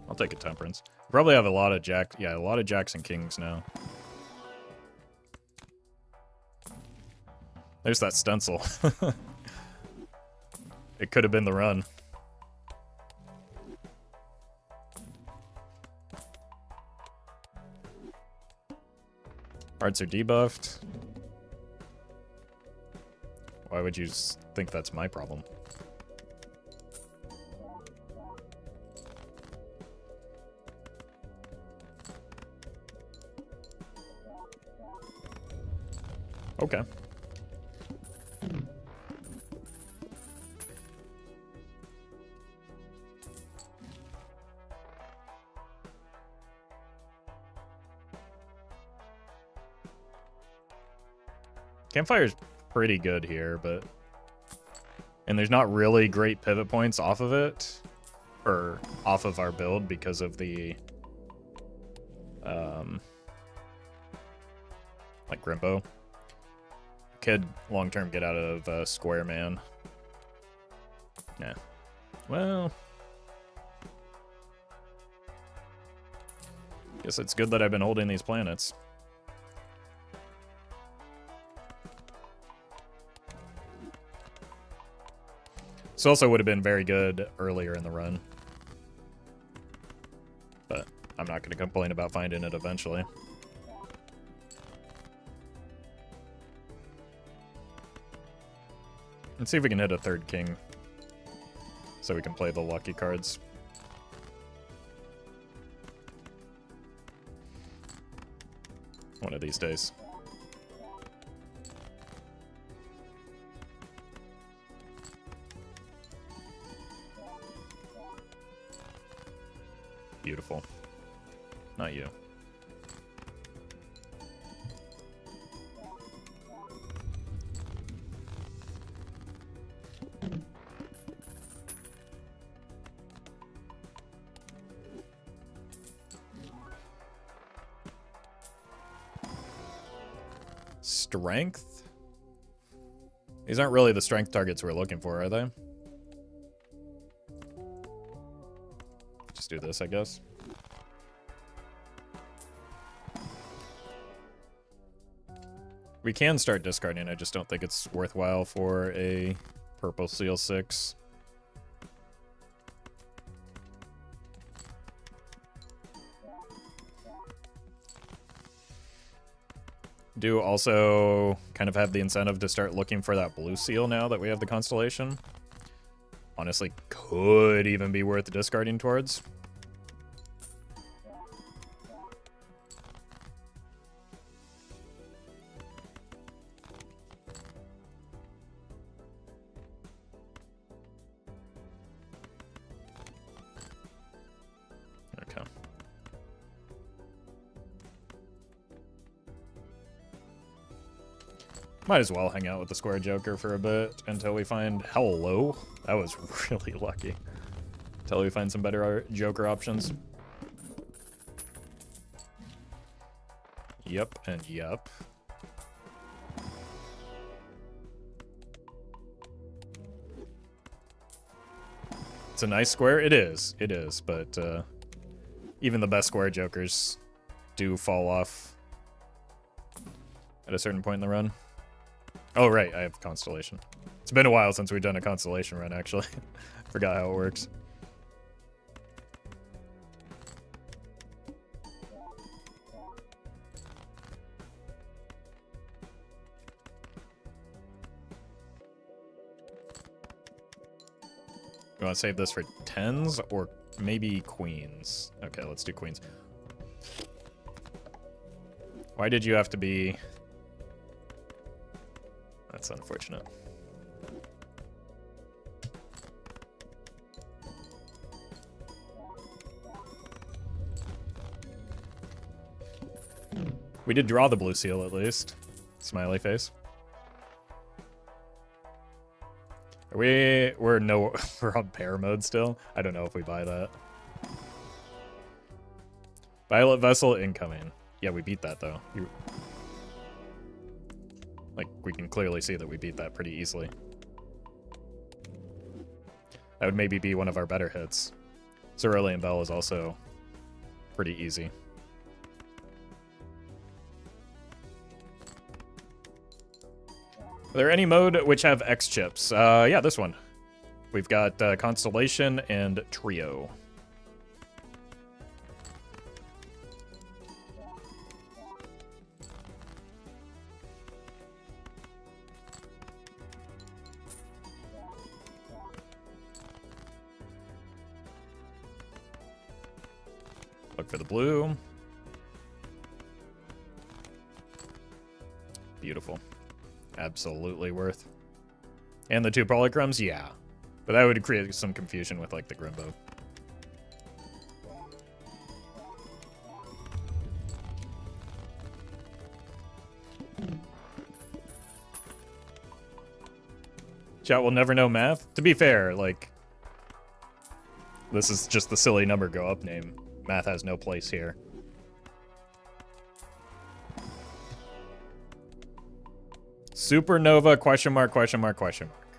I'll take a temperance. Probably have a lot of a lot of jacks and kings now. There's that stencil. It could have been the run. Hearts are debuffed. Why would you think that's my problem? Oh. okay. Campfire's pretty good here, but... And there's not really great pivot points off of it. Or off of our build because of the... like Grimbo. Could long-term get out of Square Man. Nah. Well... Guess it's good that I've been holding these planets. This also would have been very good earlier in the run. But I'm not going to complain about finding it eventually. Let's see if we can hit a third king. So we can play the lucky cards. One of these days. Beautiful. Not you. Strength? These aren't really the strength targets we're looking for, are they? Just do this, I guess. We can start discarding, I just don't think it's worthwhile for a purple seal 6. Do also kind of have the incentive to start looking for that blue seal now that we have the constellation. Honestly, could even be worth discarding towards. Okay. Might as well hang out with the square joker for a bit until we find... Hello? That was really lucky. Until we find some better joker options. Yep, and yep. It's a nice square? It is, but even the best square jokers do fall off at a certain point in the run. Oh, right, I have Constellation. It's been a while since we've done a Constellation run, actually. Forgot how it works. You want to save this for 10s or maybe queens? Okay, let's do queens. Why did you have to be... That's unfortunate. We did draw the blue seal at least. Smiley face. We're on pair mode still. I don't know if we buy that. Violet Vessel incoming. Yeah, we beat that though. Like, we can clearly see that we beat that pretty easily. That would maybe be one of our better hits. Cerulean Bell is also pretty easy. Are there any mode which have X chips? Yeah, this one. We've got Constellation and Trio. Look for the blue. Beautiful. absolutely worth. And the 2 polychromes, yeah. But that would create some confusion with, like, the Grimbo. Chat will never know math. To be fair, like, this is just the silly number go up name. Math has no place here. Supernova, question mark, question mark, question mark.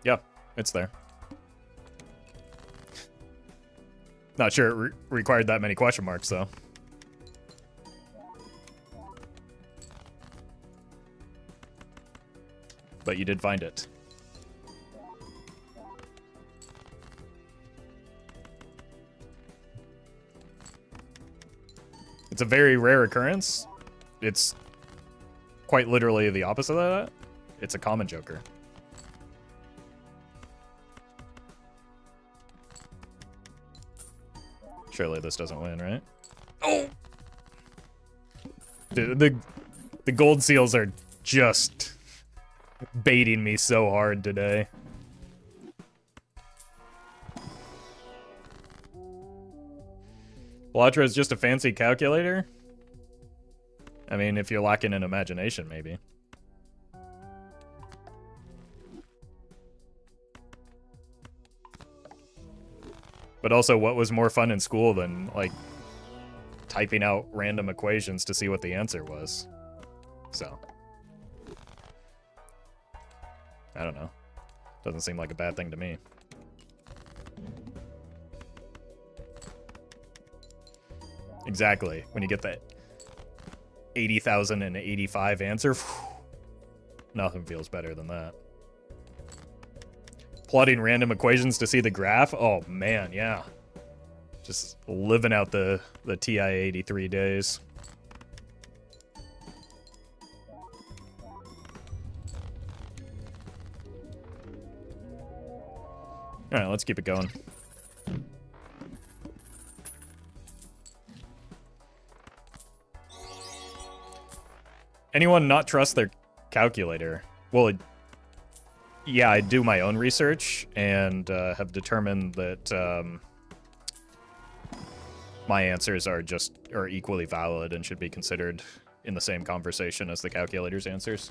Yep, it's there. Not sure it required that many question marks, though. But you did find it. It's a very rare occurrence. It's quite literally the opposite of that. It's a common joker. Surely this doesn't win, right? Oh! The gold seals are just baiting me so hard today. Elattra is just a fancy calculator? I mean, if you're lacking in imagination, maybe. But also, what was more fun in school than, like, typing out random equations to see what the answer was? So. I don't know. Doesn't seem like a bad thing to me. Exactly. When you get that 80,085 answer, nothing feels better than that. Plotting random equations to see the graph? Oh, man, yeah. Just living out the TI-83 days. Alright, let's keep it going. Anyone not trust their calculator? Well, yeah, I do my own research and have determined that my answers are equally valid and should be considered in the same conversation as the calculator's answers.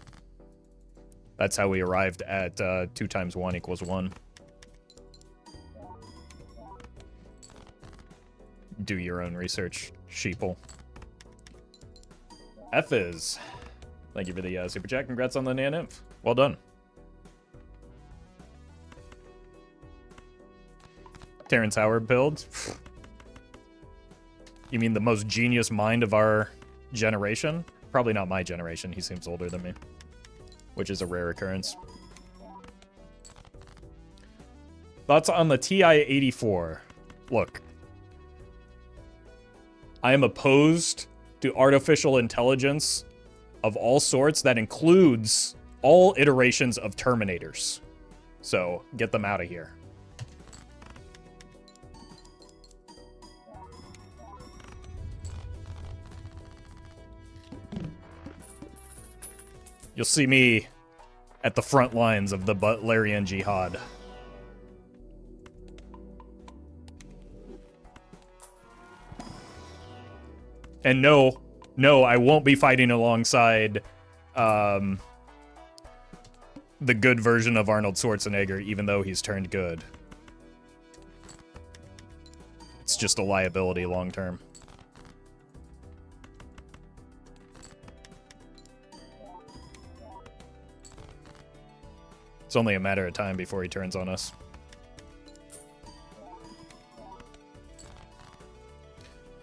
That's how we arrived at 2 times 1 equals 1. Do your own research, sheeple. F is. Thank you for the super chat. Congrats on the Nan-Inf. Well done. Terrence Howard build. You mean the most genius mind of our generation? Probably not my generation. He seems older than me, which is a rare occurrence. Thoughts on the TI-84? Look. I am opposed to artificial intelligence of all sorts. That includes all iterations of Terminators. So, get them out of here. You'll see me at the front lines of the Butlerian Jihad. And no, I won't be fighting alongside the good version of Arnold Schwarzenegger, even though he's turned good. It's just a liability long term. It's only a matter of time before he turns on us.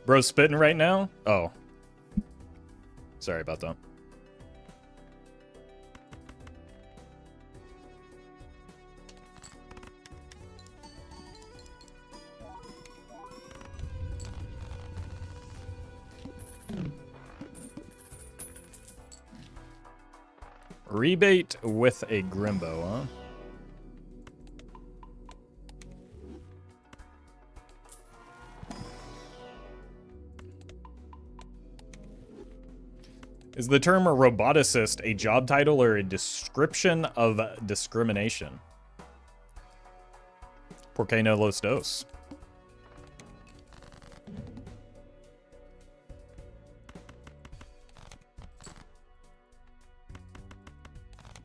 Bro's spitting right now? Oh. Sorry about that. Rebate with a Grimbo, huh? Is the term a roboticist a job title or a description of discrimination? Por qué no los dos?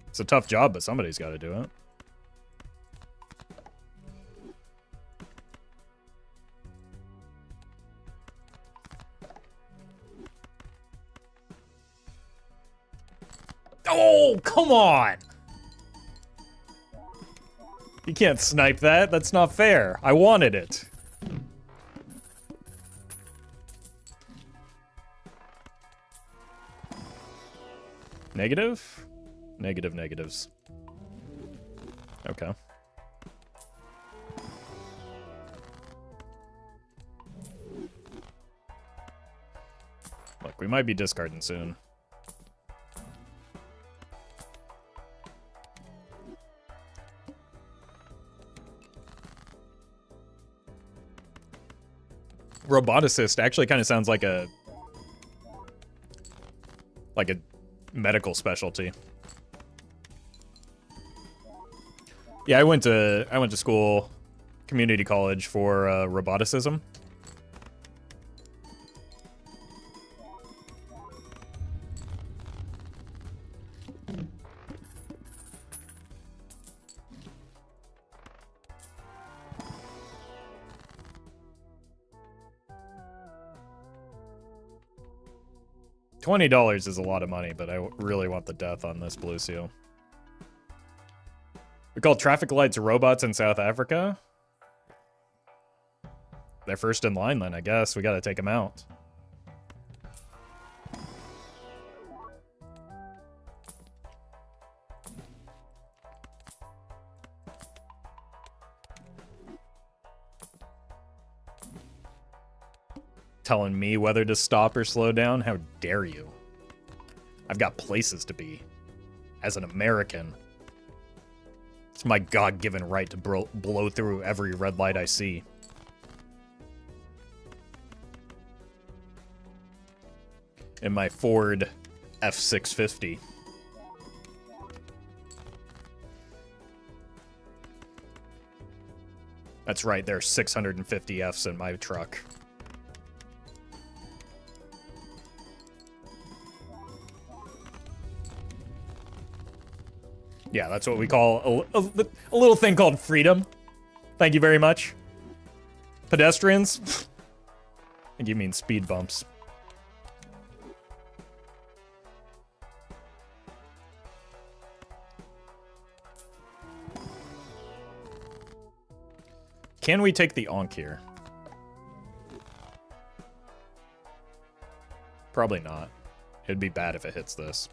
It's a tough job, but somebody's got to do it. Oh, come on! You can't snipe that. That's not fair. I wanted it. Negative? Negative negatives. Okay. Look, we might be discarding soon. Roboticist actually kind of sounds like a medical specialty. Yeah, I went to school, community college for roboticism. $20 is a lot of money, but I really want the death on this blue seal. We call traffic lights robots in South Africa. They're first in line then, I guess. We gotta take them out. Telling me whether to stop or slow down? How dare you? I've got places to be. As an American. It's my God-given right to blow through every red light I see. In my Ford F650. That's right, there are 650 Fs in my truck. Yeah, that's what we call a little thing called freedom. Thank you very much. Pedestrians? I think you mean speed bumps. Can we take the Onk here? Probably not. It'd be bad if it hits this.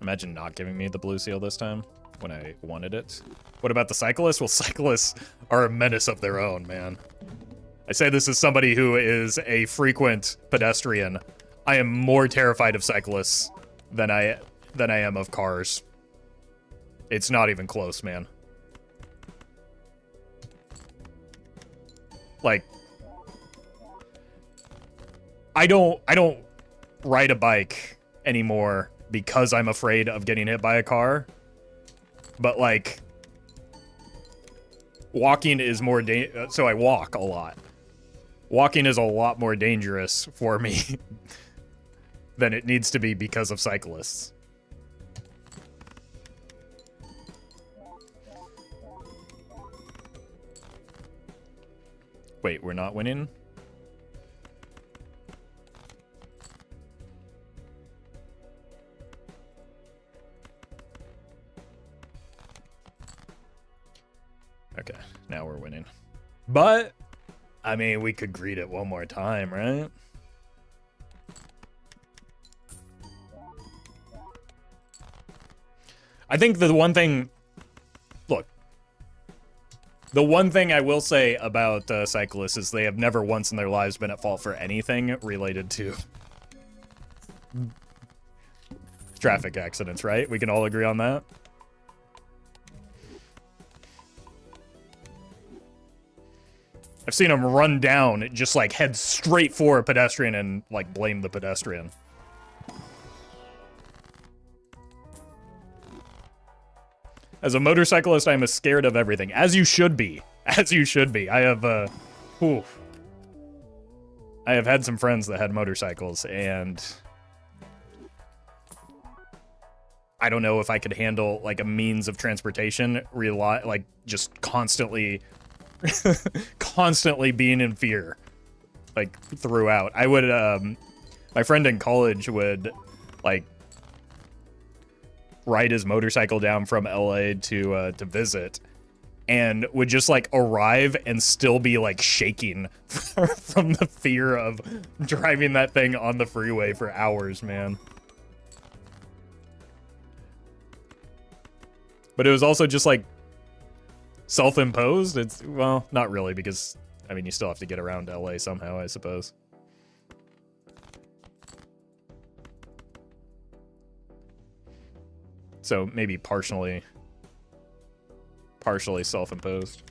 Imagine not giving me the blue seal this time when I wanted it. What about the cyclists? Well, cyclists are a menace of their own, man. I say this as somebody who is a frequent pedestrian. I am more terrified of cyclists than I am of cars. It's not even close, man. Like, I don't ride a bike anymore because I'm afraid of getting hit by a car. But, like, walking is more so I walk a lot. Walking is a lot more dangerous for me than it needs to be because of cyclists. Wait, we're not winning? Okay, now we're winning. But, I mean, we could greet it one more time, right? I think the one thing... Look. The one thing I will say about cyclists is they have never once in their lives been at fault for anything related to traffic accidents, right? We can all agree on that? I've I've seen them run down, just like head straight for a pedestrian and like blame the pedestrian. As a motorcyclist, I'm scared of everything. As you should be. As you should be. I have had some friends that had motorcycles, and I don't know if I could handle like a means of transportation like just constantly constantly being in fear like throughout. I would my friend in college would like ride his motorcycle down from LA to visit, and would just like arrive and still be like shaking from the fear of driving that thing on the freeway for hours, man. But it was also just like self-imposed. It's, well, not really, because I mean, you still have to get around LA somehow, I suppose. So maybe partially self-imposed.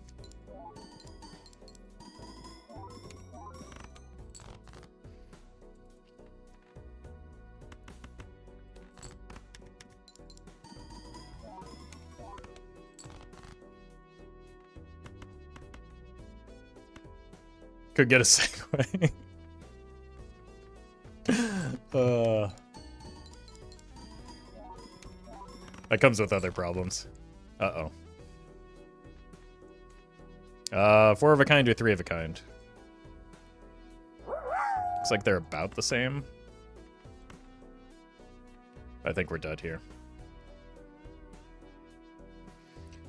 Could get a segue. That comes with other problems. Uh-oh. 4 of a kind or 3 of a kind? Looks like they're about the same. I think we're dead here.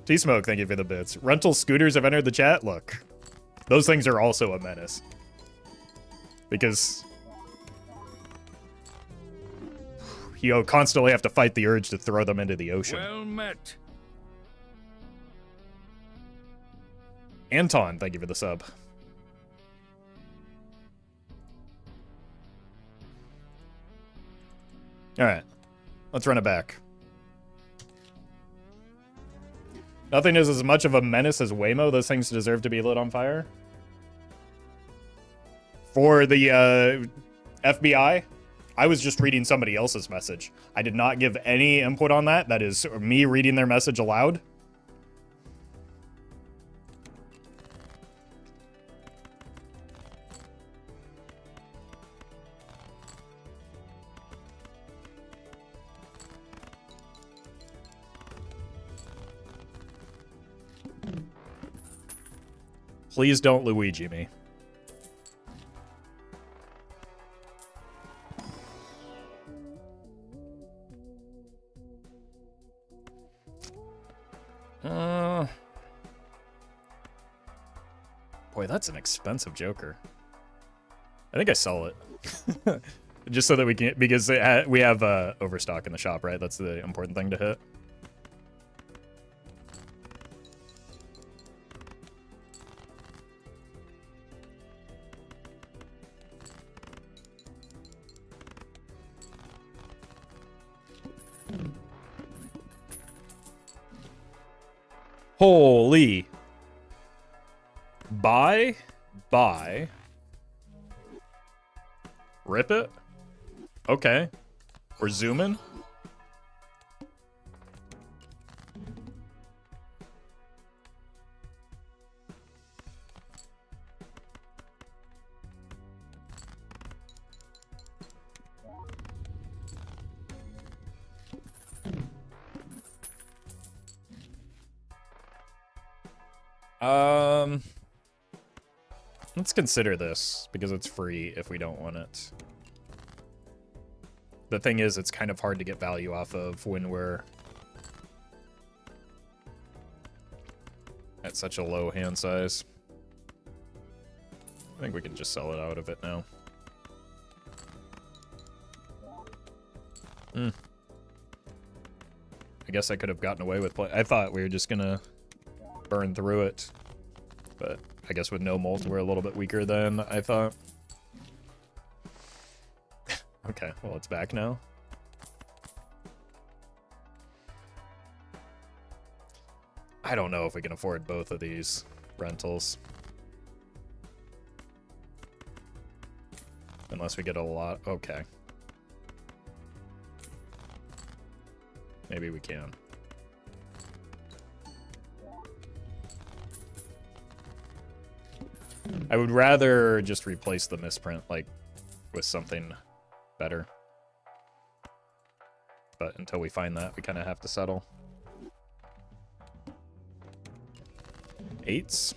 T-Smoke, thank you for the bits. Rental scooters have entered the chat. Look, those things are also a menace. Because you constantly have to fight the urge to throw them into the ocean. Well met. Anton, thank you for the sub. Alright. Let's run it back. Nothing is as much of a menace as Waymo. Those things deserve to be lit on fire. For the FBI, I was just reading somebody else's message. I did not give any input on that. That is me reading their message aloud. Please don't Luigi me. Boy, that's an expensive Joker. I think I sell it. Just so that we can, because we have overstock in the shop, right? That's the important thing to hit. Holy. Buy. Rip it? Okay. We're zooming. Let's consider this, because it's free if we don't want it. The thing is, it's kind of hard to get value off of when we're at such a low hand size. I think we can just sell it out of it now. I guess I could have gotten away with I thought we were just gonna burn through it, but I guess with no molt, we're a little bit weaker than I thought. Okay, well, it's back now. I don't know if we can afford both of these rentals. Unless we get a lot. Okay. Maybe we can. I would rather just replace the misprint, like, with something better. But until we find that, we kind of have to settle. 8s.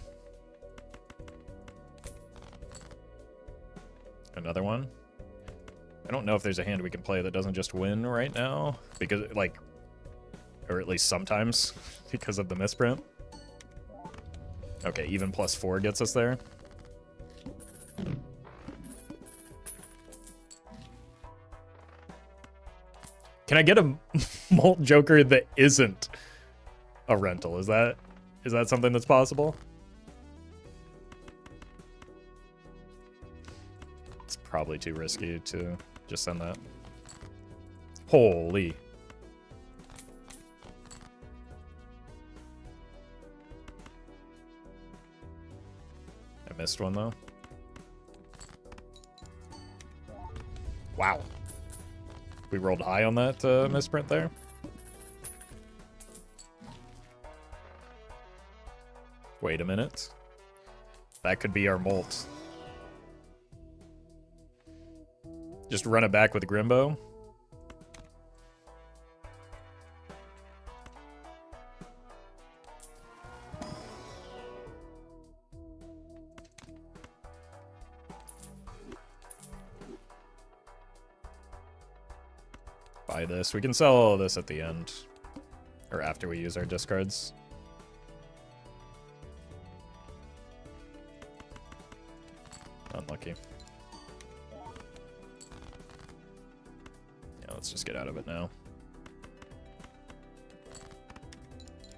Another one. I don't know if there's a hand we can play that doesn't just win right now. Because, like, or at least sometimes, because of the misprint. Okay, even +4 gets us there. Can I get a Molt Joker that isn't a rental? Is that something that's possible? It's probably too risky to just send that. Holy. I missed one though. Wow. We rolled high on that misprint there. Wait a minute. That could be our Molt. Just run it back with Grimbo. Buy this. We can sell all this at the end. Or after we use our discards. Unlucky. Yeah, let's just get out of it now.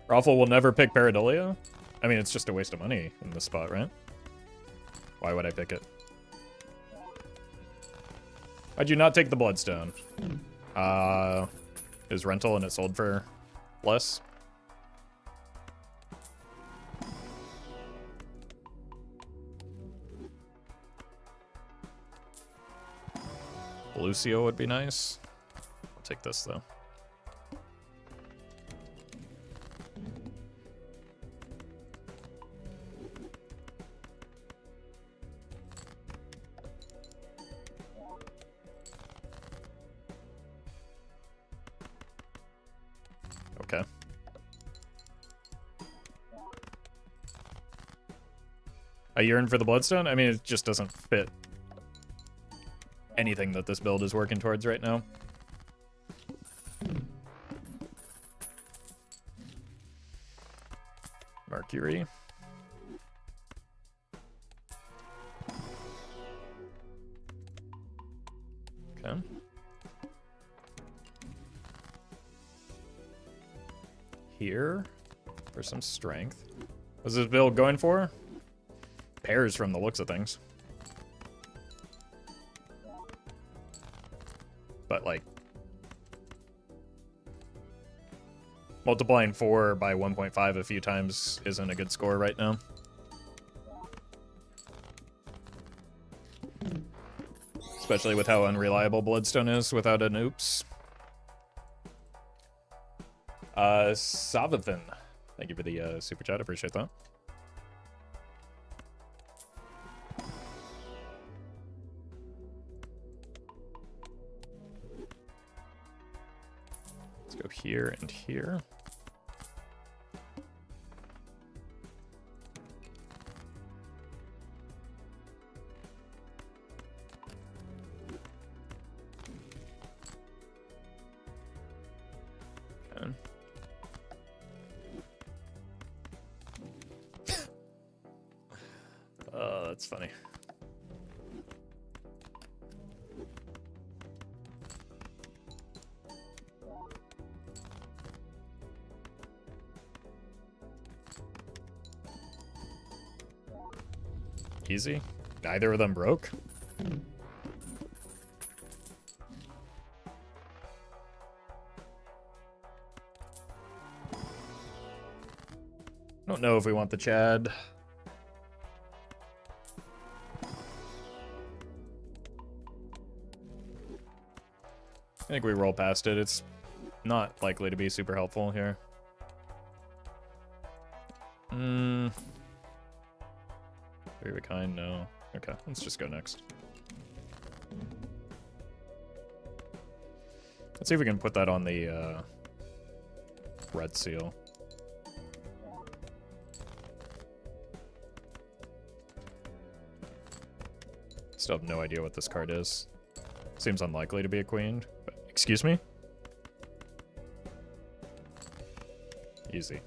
Roffle will never pick Pareidolia? I mean, it's just a waste of money in this spot, right? Why would I pick it? Why'd you not take the Bloodstone? It was rental and it sold for less. Lucio would be nice. I'll take this though. Okay. A yearn for the Bloodstone? I mean, it just doesn't fit anything that this build is working towards right now. Mercury. Okay. Here for some strength. What's this build going for? Pairs from the looks of things. But like multiplying 4 by 1.5 a few times isn't a good score right now. Especially with how unreliable Bloodstone is without an oops. Savathan, thank you for the super chat. Appreciate that. Let's go here and here. Okay. Oh, that's funny. Easy. Neither of them broke. Don't know if we want the Chad. think we roll past it. It's not likely to be super helpful here. Three of a kind, no. Okay, let's just go next. Let's see if we can put that on the red seal. Still have no idea what this card is. Seems unlikely to be a queen. But, excuse me? Easy.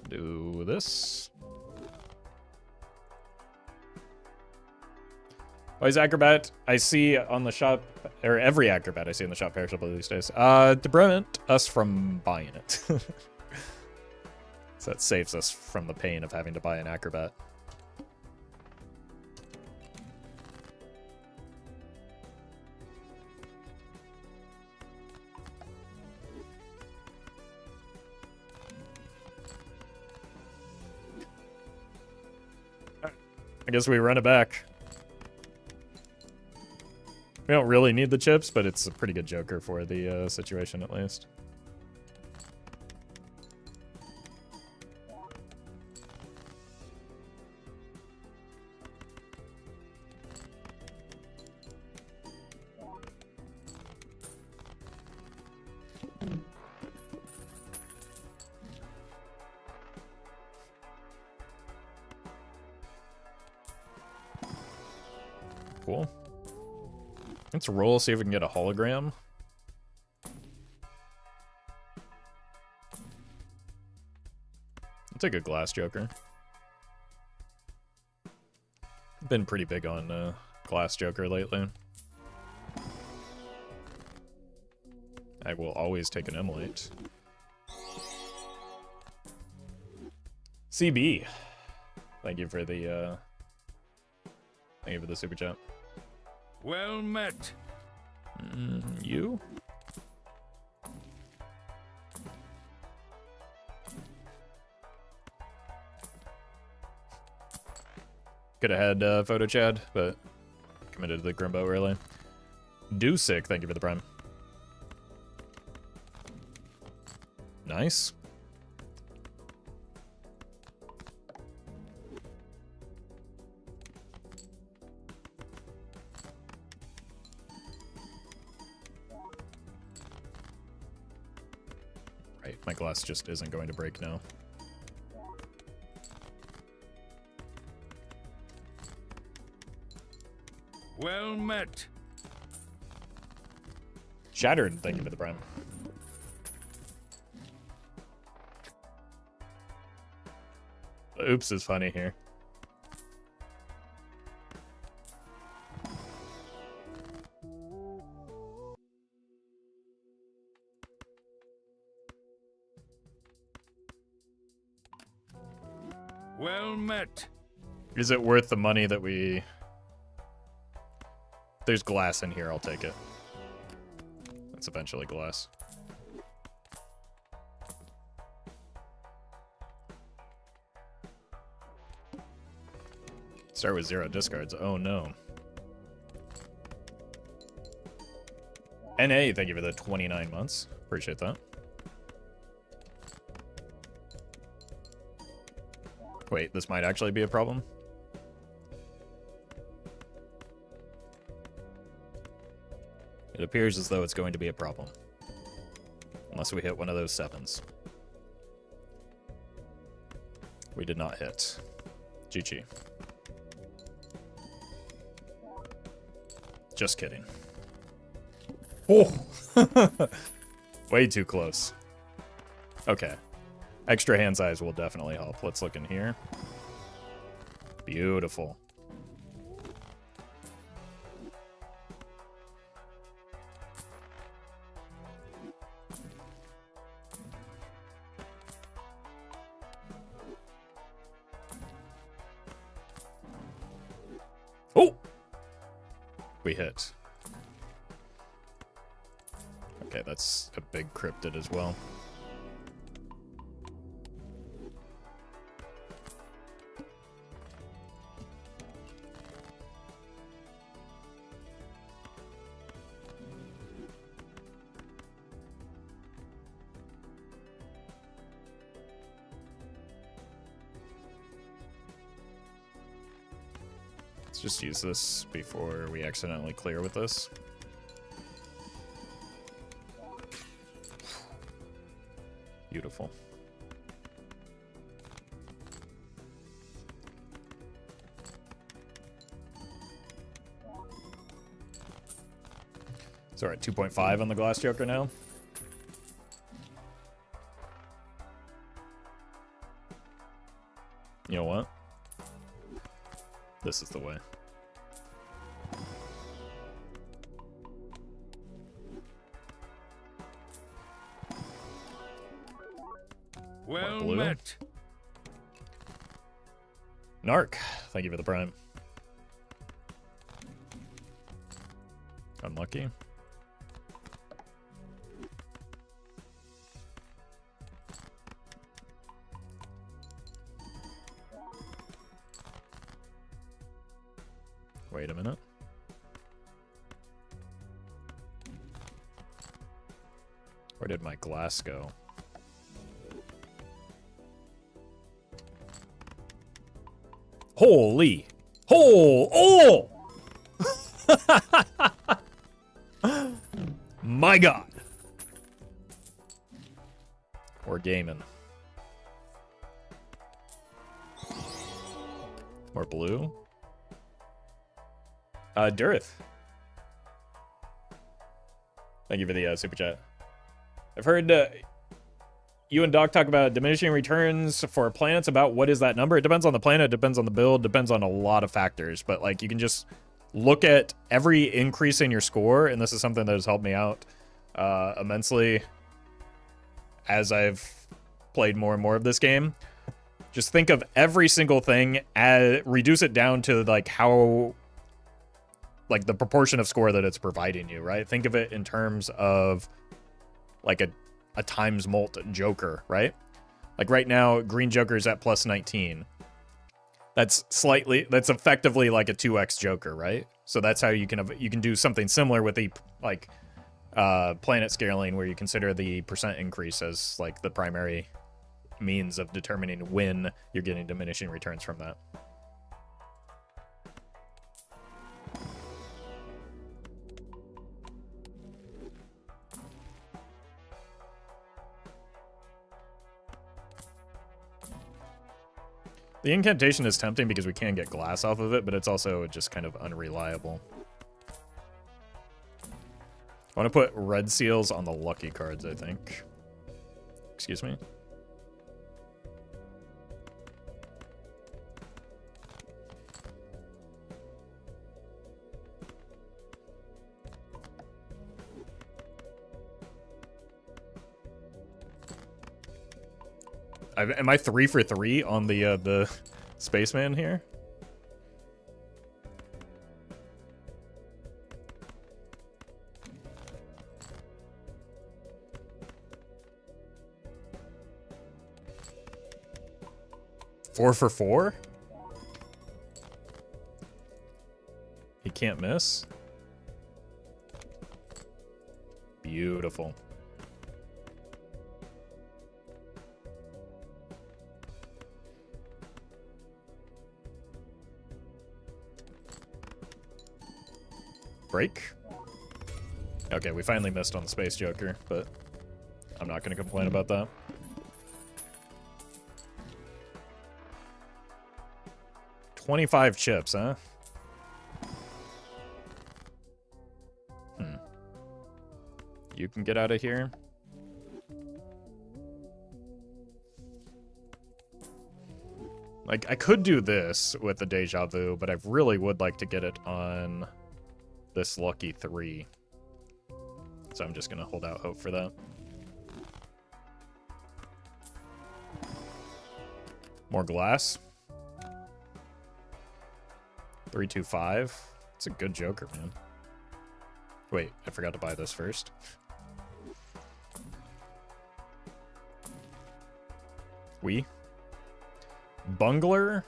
Do this. Why is Acrobat I see on the shop, or every Acrobat I see in the shop perishable these days? To prevent us from buying it. So that saves us from the pain of having to buy an Acrobat. I guess we run it back. We don't really need the chips, but it's a pretty good joker for the situation at least. Cool. Let's roll, see if we can get a hologram. I'll take a glass joker. Been pretty big on glass joker lately. I will always take an emulate. CB. Thank you for the super chat. Well met. You? Could have had Photo Chad, but committed to the Grimbo early. Sick, thank you for the prime. Nice. Right, my glass just isn't going to break now. Well met. Shattered, thank you for the prime. The oops is funny here. Well met. Is it worth the money that we... There's glass in here, I'll take it. It's eventually glass. Start with 0 discards. Oh no. NA, thank you for the 29 months. Appreciate that. Wait, this might actually be a problem. It appears as though it's going to be a problem. Unless we hit one of those 7s. We did not hit. GG. Just kidding. Oh! Way too close. Okay. Extra hand size will definitely help. Let's look in here. Beautiful. Oh! We hit. Okay, that's a big cryptid as well. Let's just use this before we accidentally clear with this. Beautiful. So we're at 2.5 on the Glass Joker now. You know what? This is the way. Well blue. met. Narc, thank you for the prime. Unlucky. Wait a minute. Where did my glass go? Holy! Oh! My God! We're gaming. More blue. Durith. Thank you for the super chat. I've heard you and Doc talk about diminishing returns for planets. About what is that number? It depends on the planet, it depends on the build, depends on a lot of factors. But like, you can just look at every increase in your score, and this is something that has helped me out immensely as I've played more and more of this game. Just think of every single thing as reduce it down to like how, like the proportion of score that it's providing you, right? Think of it in terms of like a times mult Joker, right? Like right now, green Joker's at plus 19. That's effectively like a 2x Joker, right? So that's how you can do something similar with the like planet scaling, where you consider the percent increase as like the primary means of determining when you're getting diminishing returns from that. The incantation is tempting because we can get glass off of it, but it's also just kind of unreliable. I want to put red seals on the lucky cards, I think. Excuse me? Am I 3 for 3 on the spaceman here? Four for 4? He can't miss. Beautiful. Break. Okay, we finally missed on the Space Joker, but I'm not going to complain about that. $25 chips, huh? You can get out of here. Like, I could do this with the Deja Vu, but I really would like to get it on this lucky 3. So I'm just going to hold out hope for that. More glass. 325. It's a good Joker, man. Wait, I forgot to buy this first. Bungler?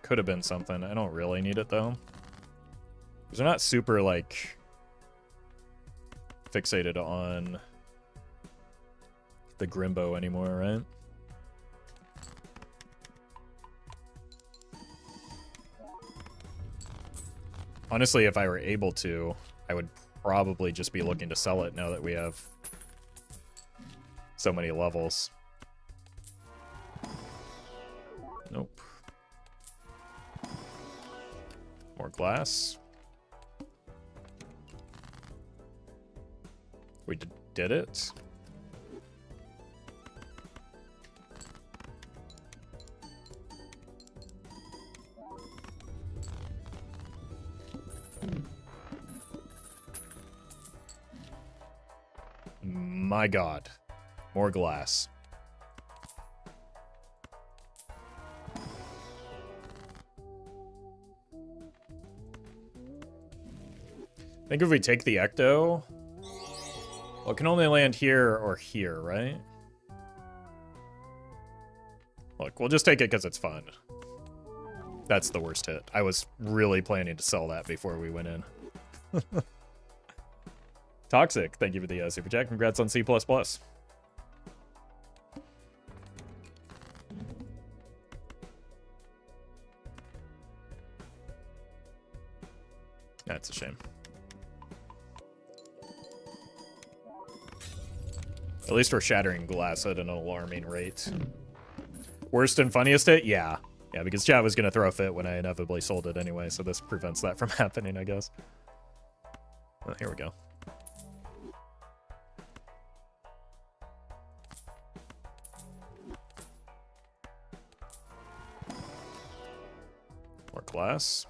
Could have been something. I don't really need it, though. Because they're not super, like, fixated on the Grimbo anymore, right? Honestly, if I were able to, I would probably just be looking to sell it now that we have so many levels. Nope. More glass. We did it. My God. More glass. I think if we take the Ecto... Well, it can only land here or here, right? Look, we'll just take it because it's fun. That's the worst hit. I was really planning to sell that before we went in. Toxic, thank you for the super chat. Congrats on C++. That's a shame. At least we're shattering glass at an alarming rate. Worst and funniest hit? Yeah. Yeah, because chat was going to throw a fit when I inevitably sold it anyway, so this prevents that from happening, I guess. Oh, here we go. More glass.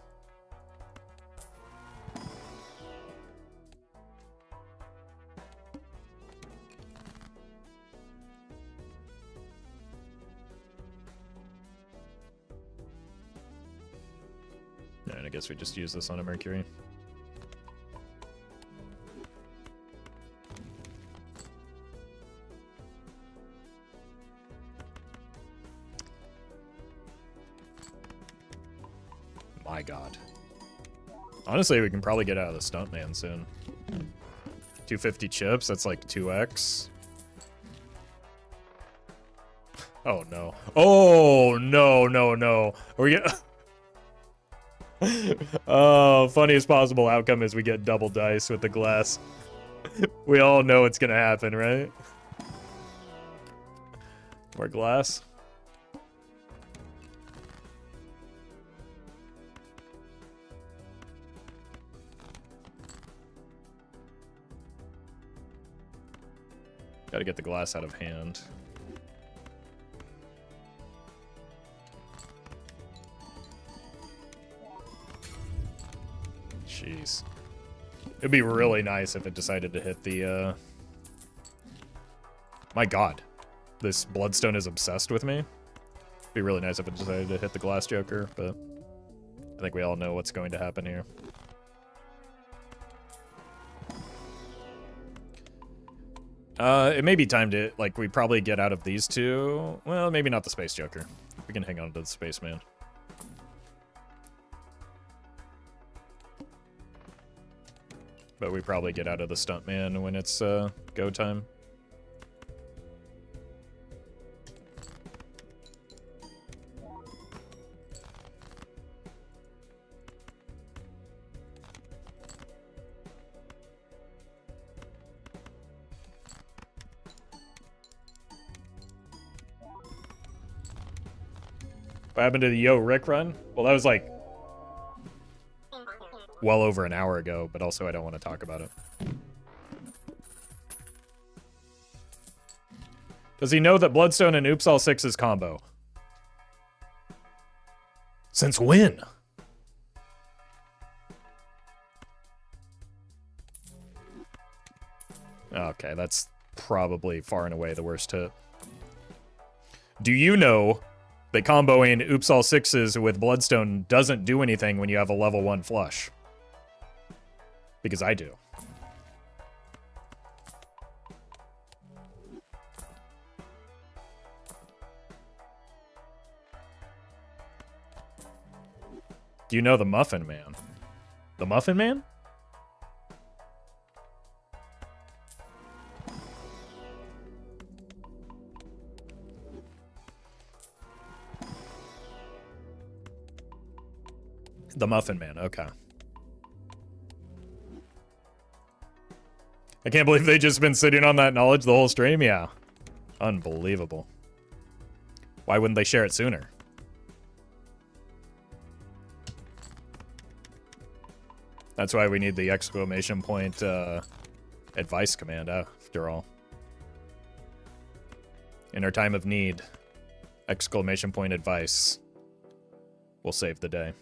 And I guess we just use this on a Mercury. My God. Honestly, we can probably get out of the Stuntman soon. 250 chips, that's like 2x. Oh no. Oh no, no, no. Are we get Oh, funniest possible outcome is we get double dice with the glass. We all know it's gonna happen, right? More glass. Gotta get the glass out of hand. Jeez. It'd be really nice if it decided to hit the, My God. This Bloodstone is obsessed with me. It'd be really nice if it decided to hit the Glass Joker, but I think we all know what's going to happen here. It may be time to, like, we probably get out of these two. Well, maybe not the Space Joker. We can hang on to the Spaceman. But we probably get out of the Stuntman when it's go time. What happened to the Yorick run? Well, that was like well over an hour ago, but also I don't want to talk about it. Does he know that Bloodstone and Oops All Six is combo? Since when? Okay, that's probably far and away the worst hit. Do you know that comboing Oops All Sixes with Bloodstone doesn't do anything when you have a level 1 flush? Because I do. Do you know the Muffin Man? The Muffin Man? The Muffin Man, okay. I can't believe they just been sitting on that knowledge the whole stream. Yeah. Unbelievable. Why wouldn't they share it sooner? That's why we need the exclamation point advice command after all. In our time of need, exclamation point advice will save the day.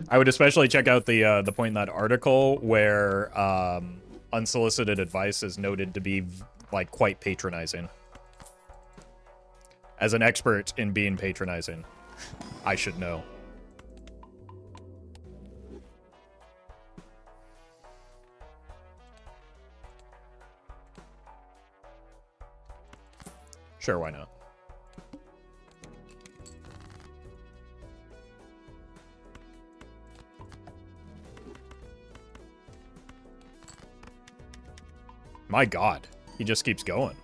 I would especially check out the point in that article where unsolicited advice is noted to be like quite patronizing. As an expert in being patronizing, I should know. Sure, why not? My God, he just keeps going.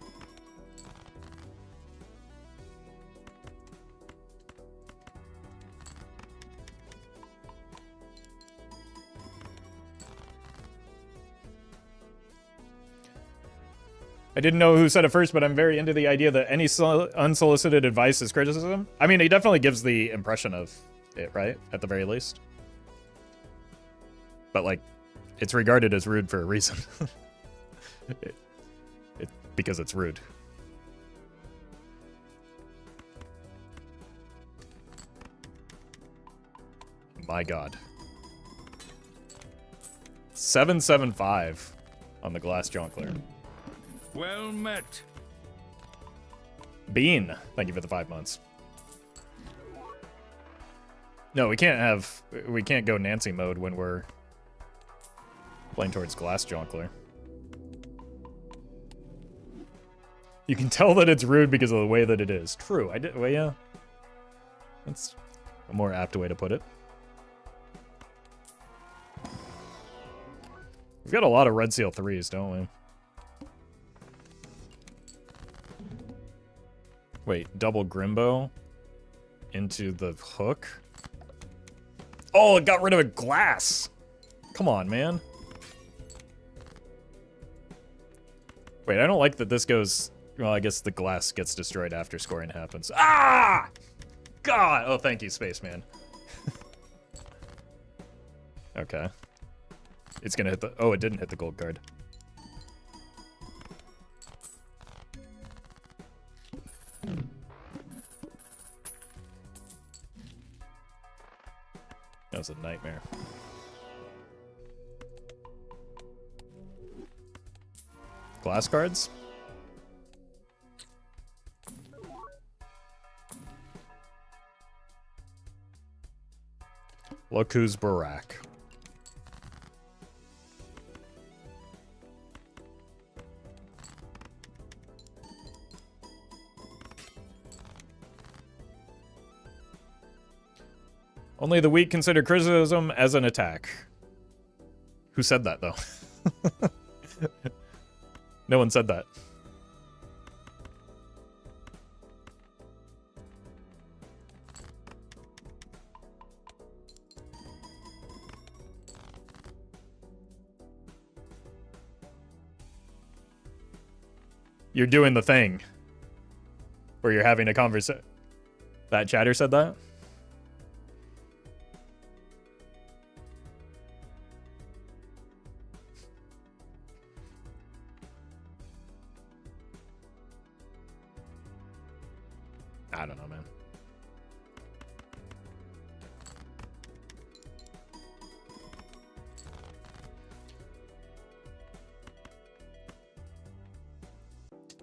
I didn't know who said it first, but I'm very into the idea that any unsolicited advice is criticism. I mean, he definitely gives the impression of it, right? At the very least. But, like, it's regarded as rude for a reason. Because it's rude. My God. 775 on the glass jongleur. Well met. Bean, thank you for the 5 months. No, we can't go Nancy mode when we're playing towards glass jongleur. You can tell that it's rude because of the way that it is. True, well, yeah. That's a more apt way to put it. We've got a lot of Red Seal 3s, don't we? Wait, double Grimbo into the hook? Oh, it got rid of a glass! Come on, man. Wait, I don't like that this goes... Well, I guess the glass gets destroyed after scoring happens. Ah! God! Oh, thank you, Spaceman. Okay. It's gonna hit the... Oh, it didn't hit the gold card. That was a nightmare. Glass cards? Look who's Barack. Only the weak consider criticism as an attack. Who said that, though? No one said that. You're doing the thing where you're having a conversation. That chatter said that? I don't know, man.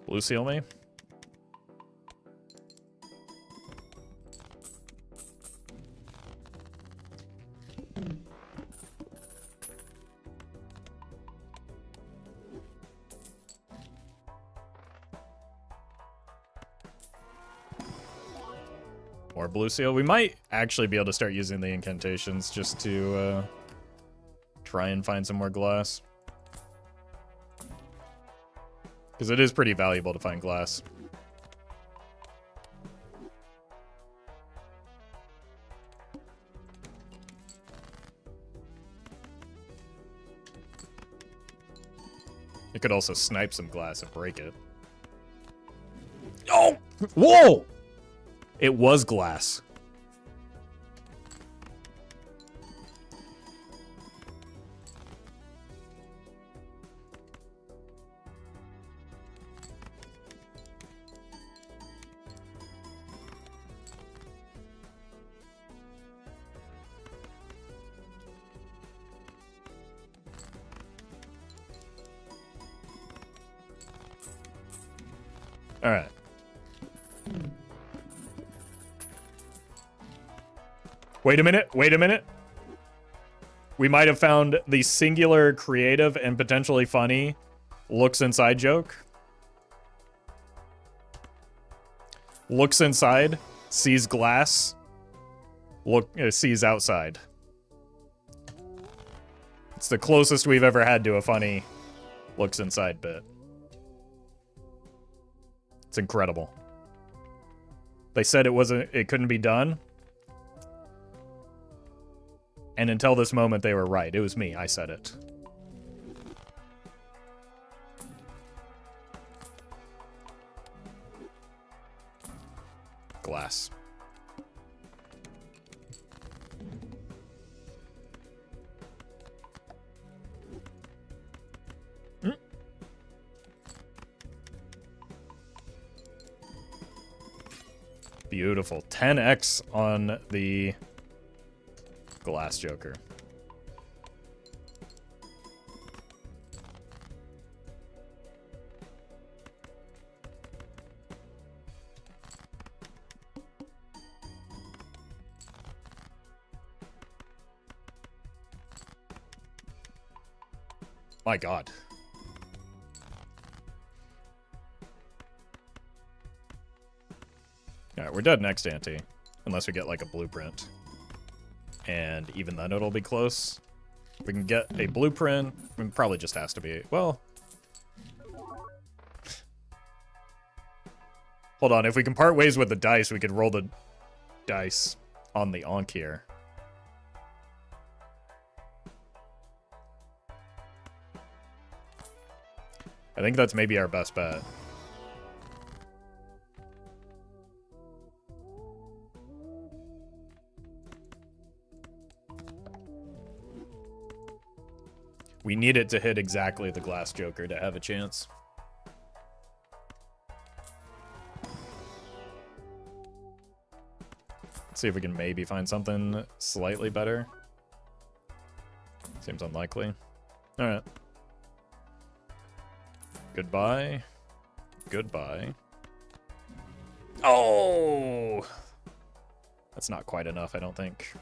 Blue seal me? More blue seal. We might actually be able to start using the incantations just to try and find some more glass. Because it is pretty valuable to find glass. You could also snipe some glass and break it. Oh! Whoa! It was glass. All right. Wait a minute. Wait a minute. We might have found the singular creative and potentially funny looks inside joke. Looks inside, sees glass, sees outside. It's the closest we've ever had to a funny looks inside bit. It's incredible. They said it couldn't be done. And until this moment, they were right. It was me. I said it. Glass. Beautiful. 10x on the glass joker. My God. Alright, we're dead next ante. Unless we get like a blueprint. And even then it'll be close. We can get a blueprint. It probably just has to be... Well... Hold on, if we can part ways with the dice, we could roll the dice on the Ankh here. I think that's maybe our best bet. We need it to hit exactly the glass joker to have a chance. Let's see if we can maybe find something slightly better. Seems unlikely. Alright. Goodbye. Goodbye. Oh! That's not quite enough, I don't think.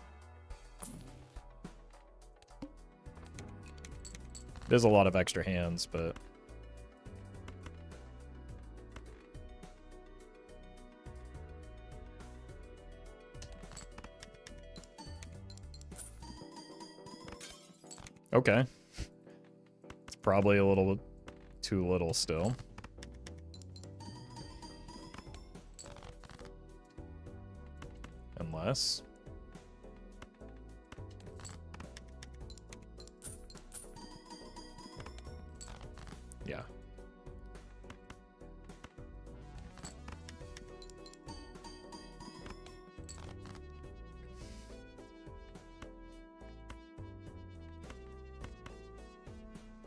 There's a lot of extra hands, but... Okay. It's probably a little too little still. Unless... Yeah.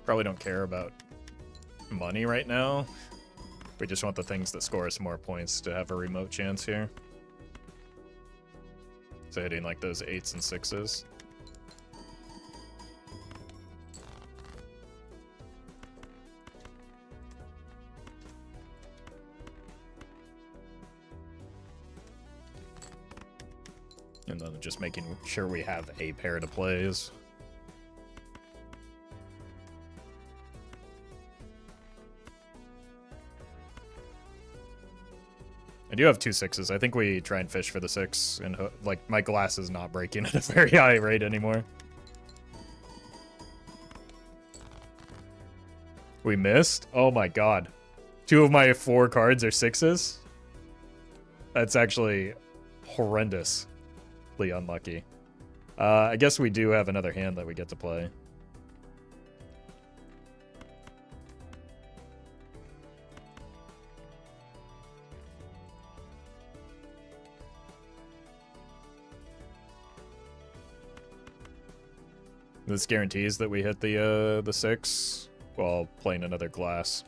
Probably don't care about money right now. We just want the things that score us more points to have a remote chance here. So hitting like those 8s and 6s. And then just making sure we have a pair to plays. I do have 2 6s. I think we try and fish for the 6, and like my glass is not breaking at a very high rate anymore. We missed? Oh my god. 2 of my 4 cards are 6s? That's actually horrendously unlucky. I guess we do have another hand that we get to play. This guarantees that we hit the 6 while playing another glass.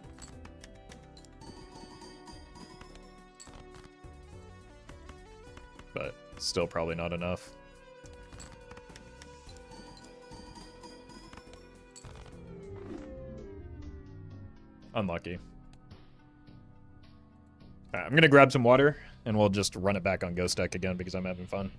But still probably not enough. Unlucky. Alright, I'm gonna grab some water, and we'll just run it back on Ghost Deck again because I'm having fun.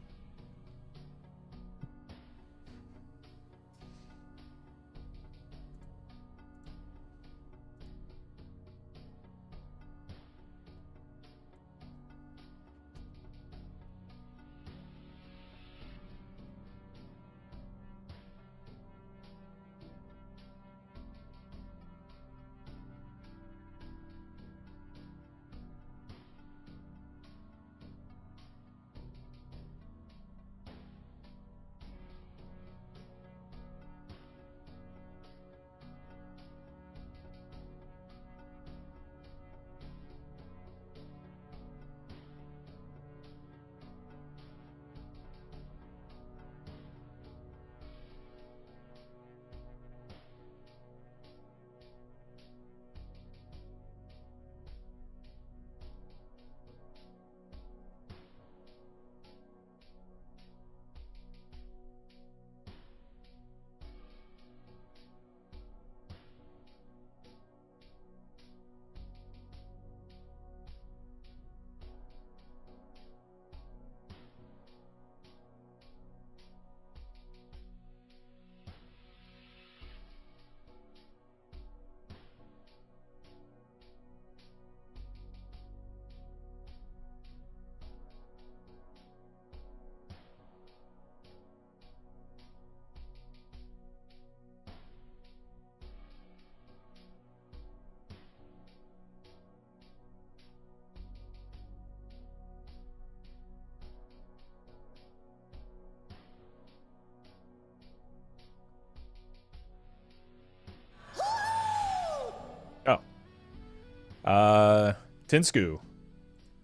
Tinsku.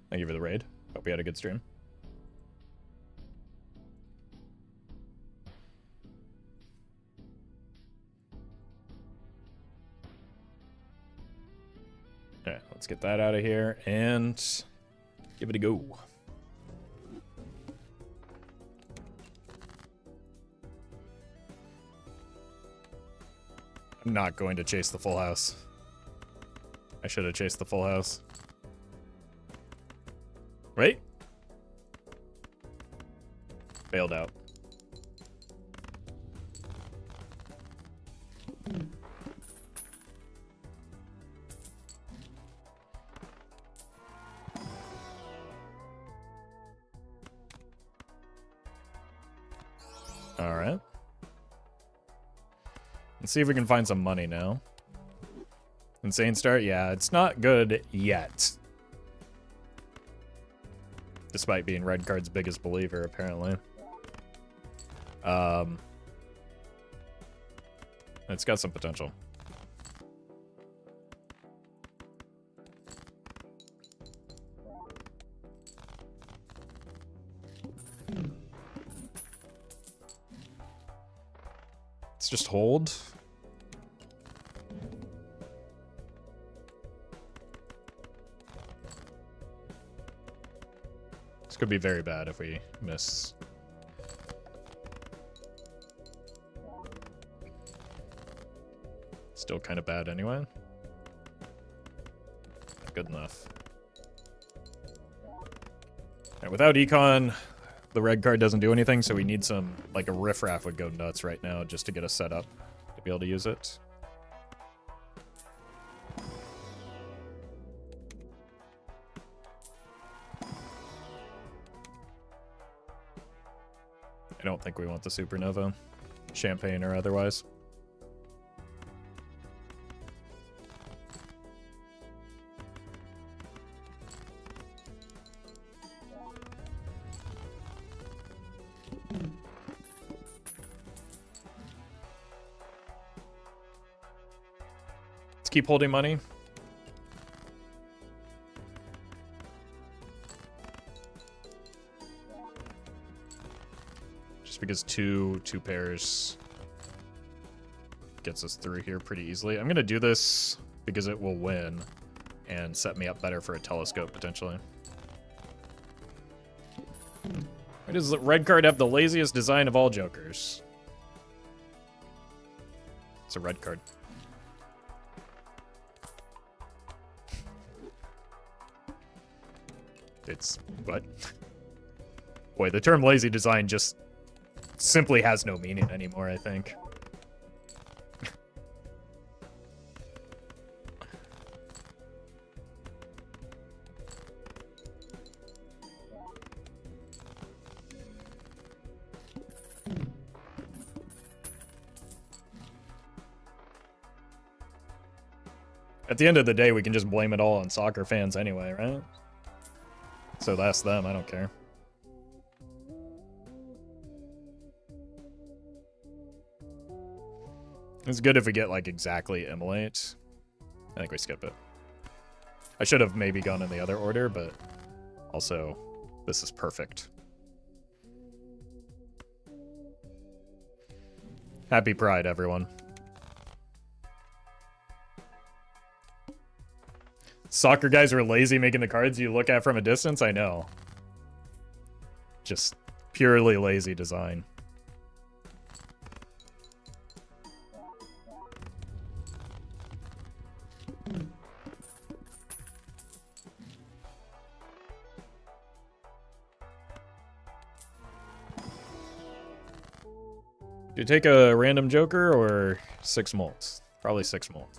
Thank you for the raid. Hope you had a good stream. Alright, let's get that out of here and give it a go. I'm not going to chase the full house. I should have chased the full house. Wait. Bailed out. All right. Let's see if we can find some money now. Insane start? Yeah, it's not good yet. Despite being red card's biggest believer, apparently. It's got some potential. Let's just hold. This could be very bad if we miss. Still kind of bad anyway. Not good enough. Right, without econ, the red card doesn't do anything, so we need some, like a riffraff would go nuts right now just to get us set up to be able to use it. I don't think we want the supernova. Champagne or otherwise. Let's keep holding money. Because two pairs gets us through here pretty easily. I'm gonna do this because it will win and set me up better for a telescope potentially. Why does the red card have the laziest design of all jokers? It's a red card. It's what? Boy, the term lazy design just simply has no meaning anymore, I think. At the end of the day, we can just blame it all on soccer fans anyway, right? So that's them, I don't care. It's good if we get, like, exactly immolate. I think we skip it. I should have maybe gone in the other order, but also, this is perfect. Happy Pride, everyone. Soccer guys were lazy making the cards you look at from a distance? I know. Just purely lazy design. Do you take a random joker or 6 molts? Probably 6 molts.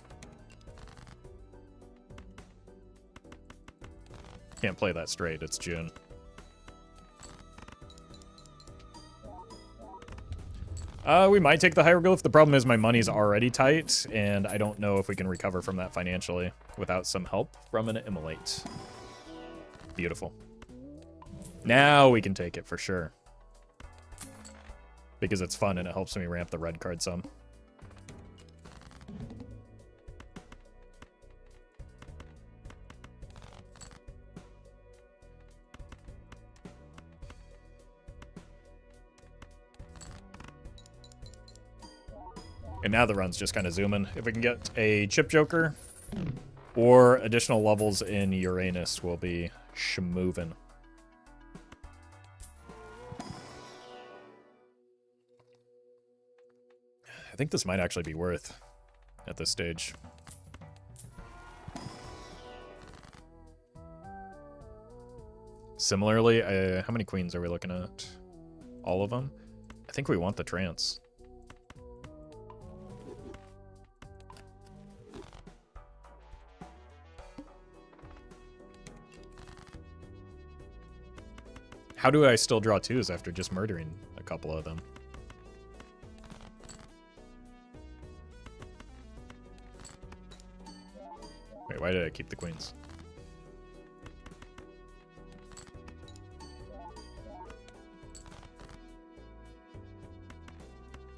Can't play that straight, it's June. We might take the hieroglyph. The problem is my money's already tight, and I don't know if we can recover from that financially without some help from an immolate. Beautiful. Now we can take it for sure. Because it's fun and it helps me ramp the red card some. And now the run's just kind of zooming. If we can get a chip joker or additional levels in Uranus, we'll be schmoovin'. I think this might actually be worth at this stage. Similarly, how many queens are we looking at? All of them? I think we want the trance. How do I still draw 2s after just murdering a couple of them? Wait, why did I keep the queens?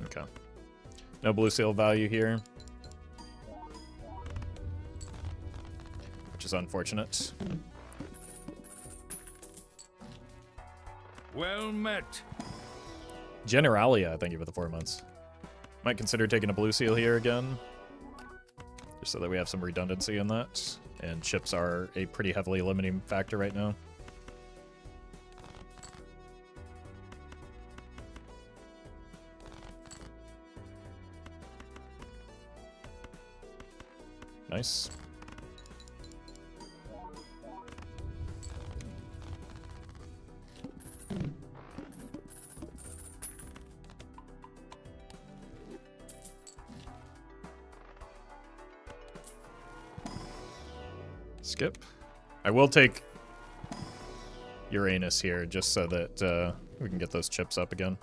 Okay. No blue seal value here. Which is unfortunate. Well met. Generalia, thank you for the 4 months. Might consider taking a blue seal here again. Just so that we have some redundancy in that. And chips are a pretty heavily limiting factor right now. Nice. Skip. I will take Uranus here just so that we can get those chips up again.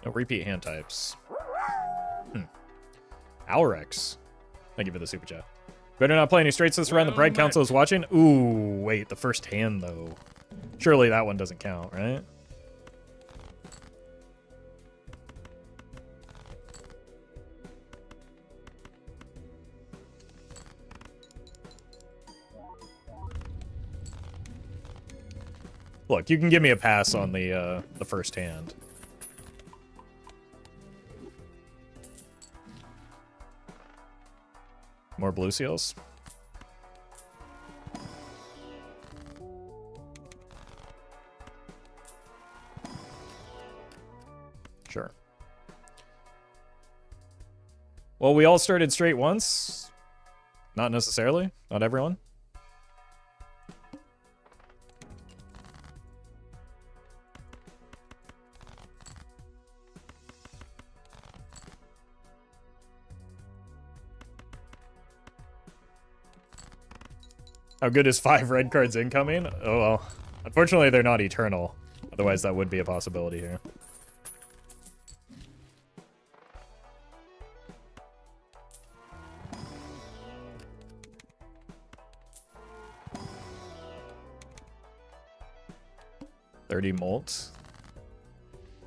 No repeat hand types. Alrex. Thank you for the super chat. Better not play any straights this round. The Pride Council is watching. Ooh, wait, the first hand though. Surely that one doesn't count, right? Look, you can give me a pass on the first hand. More blue seals. Sure. Well, we all started straight once. Not necessarily. Not everyone. How good is 5 red cards incoming? Oh well. Unfortunately, they're not eternal. Otherwise, that would be a possibility here. $30 molt.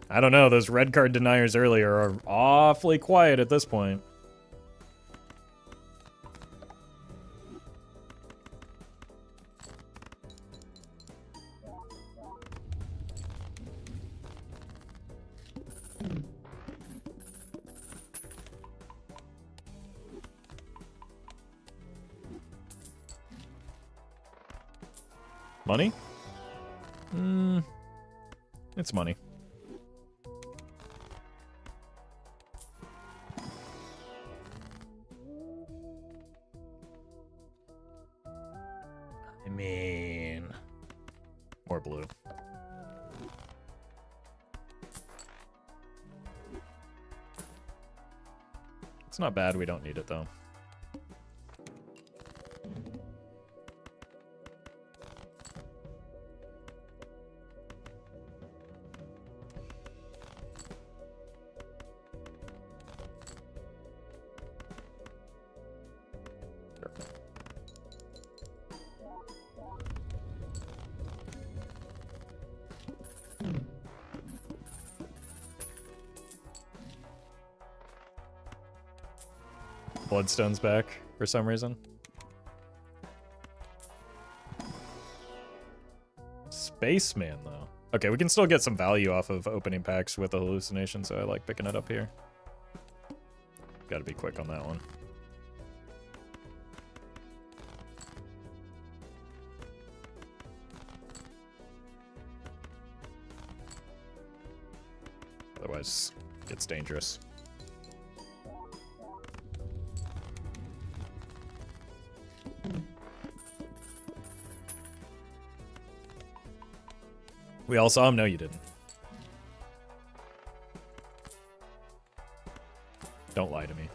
I don't know. Those red card deniers earlier are awfully quiet at this point. Money? It's money. I mean, more blue. It's not bad, we don't need it though. Bloodstone's back for some reason. Spaceman, though. Okay, we can still get some value off of opening packs with the hallucination, so I like picking it up here. Gotta be quick on that one. Otherwise, it gets dangerous. We all saw him? No, you didn't. Don't lie to me.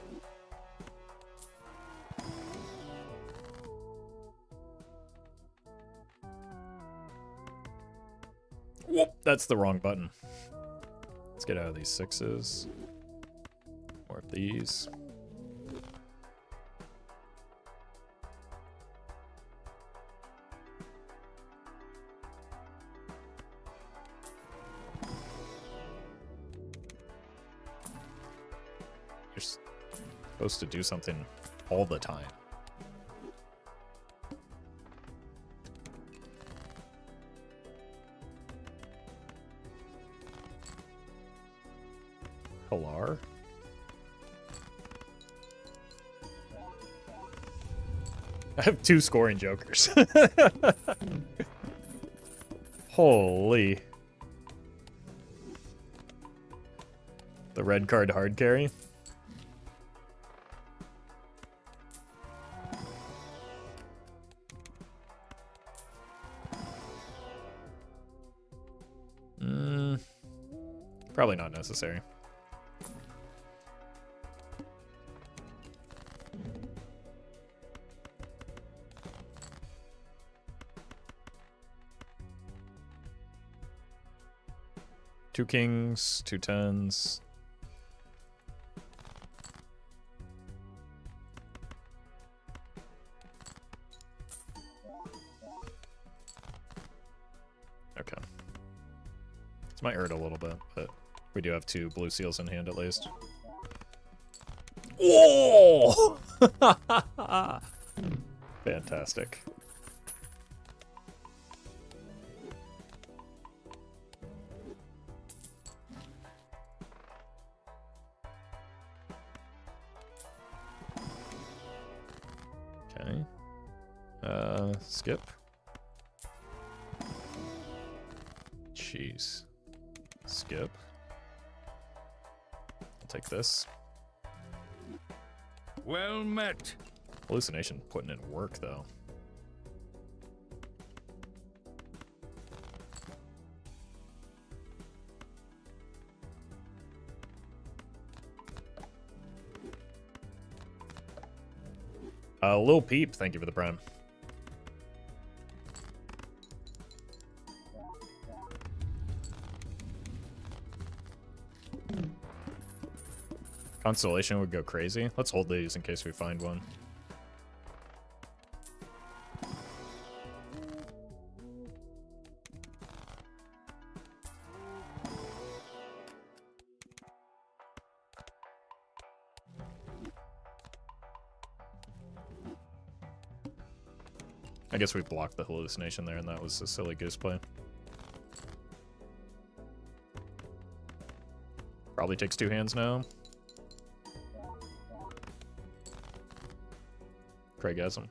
Whoop, that's the wrong button. Let's get out of these 6s. More of these. You're supposed to do something all the time. Pilar? I have 2 scoring jokers. Holy. The red card hard carry. Probably not necessary. 2 kings, 2 tens. Okay. This might hurt a little bit, but we do have 2 blue seals in hand at least. Oh! Fantastic. Okay. Skip. Jeez. Skip. I'll take this. Well met. Hallucination putting in work, though. Lil Peep, thank you for the prime. Constellation would go crazy. Let's hold these in case we find one. I guess we blocked the hallucination there, and that was a silly goose play. Probably takes 2 hands now. Craig has him.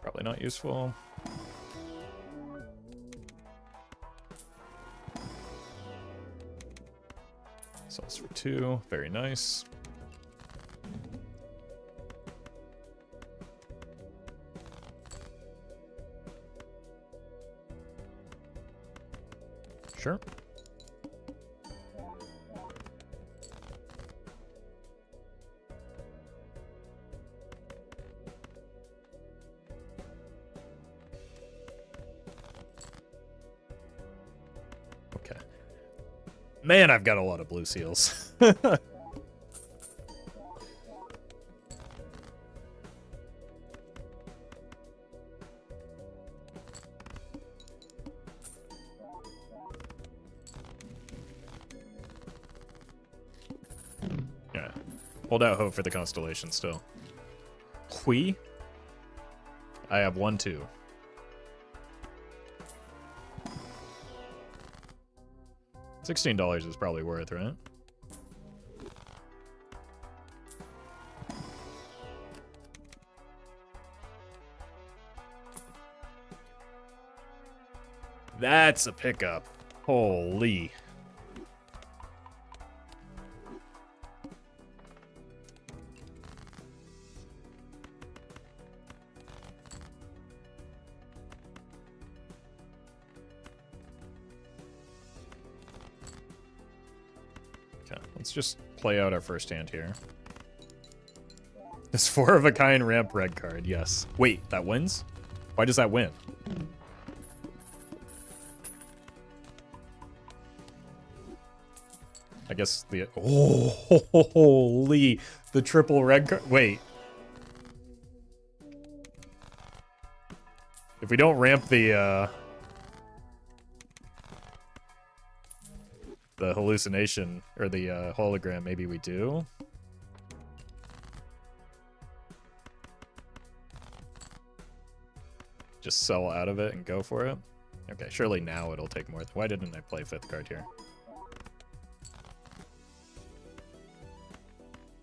Probably not useful. Sells for 2. Very nice. Sure. Okay. Man, I've got a lot of blue seals. Yeah. Hold out hope for the constellation still. Hui? I have 1, 2. $16 is probably worth, right? That's a pickup. Holy. Okay, let's just play out our first hand here. This 4 of a kind ramp red card, yes. Wait, that wins? Why does that win? I guess the... Oh, holy! The triple red card... Wait. If we don't ramp the hallucination, or the hologram, maybe we do? Just sell out of it and go for it? Okay, surely now it'll take more... Why didn't I play 5th card here?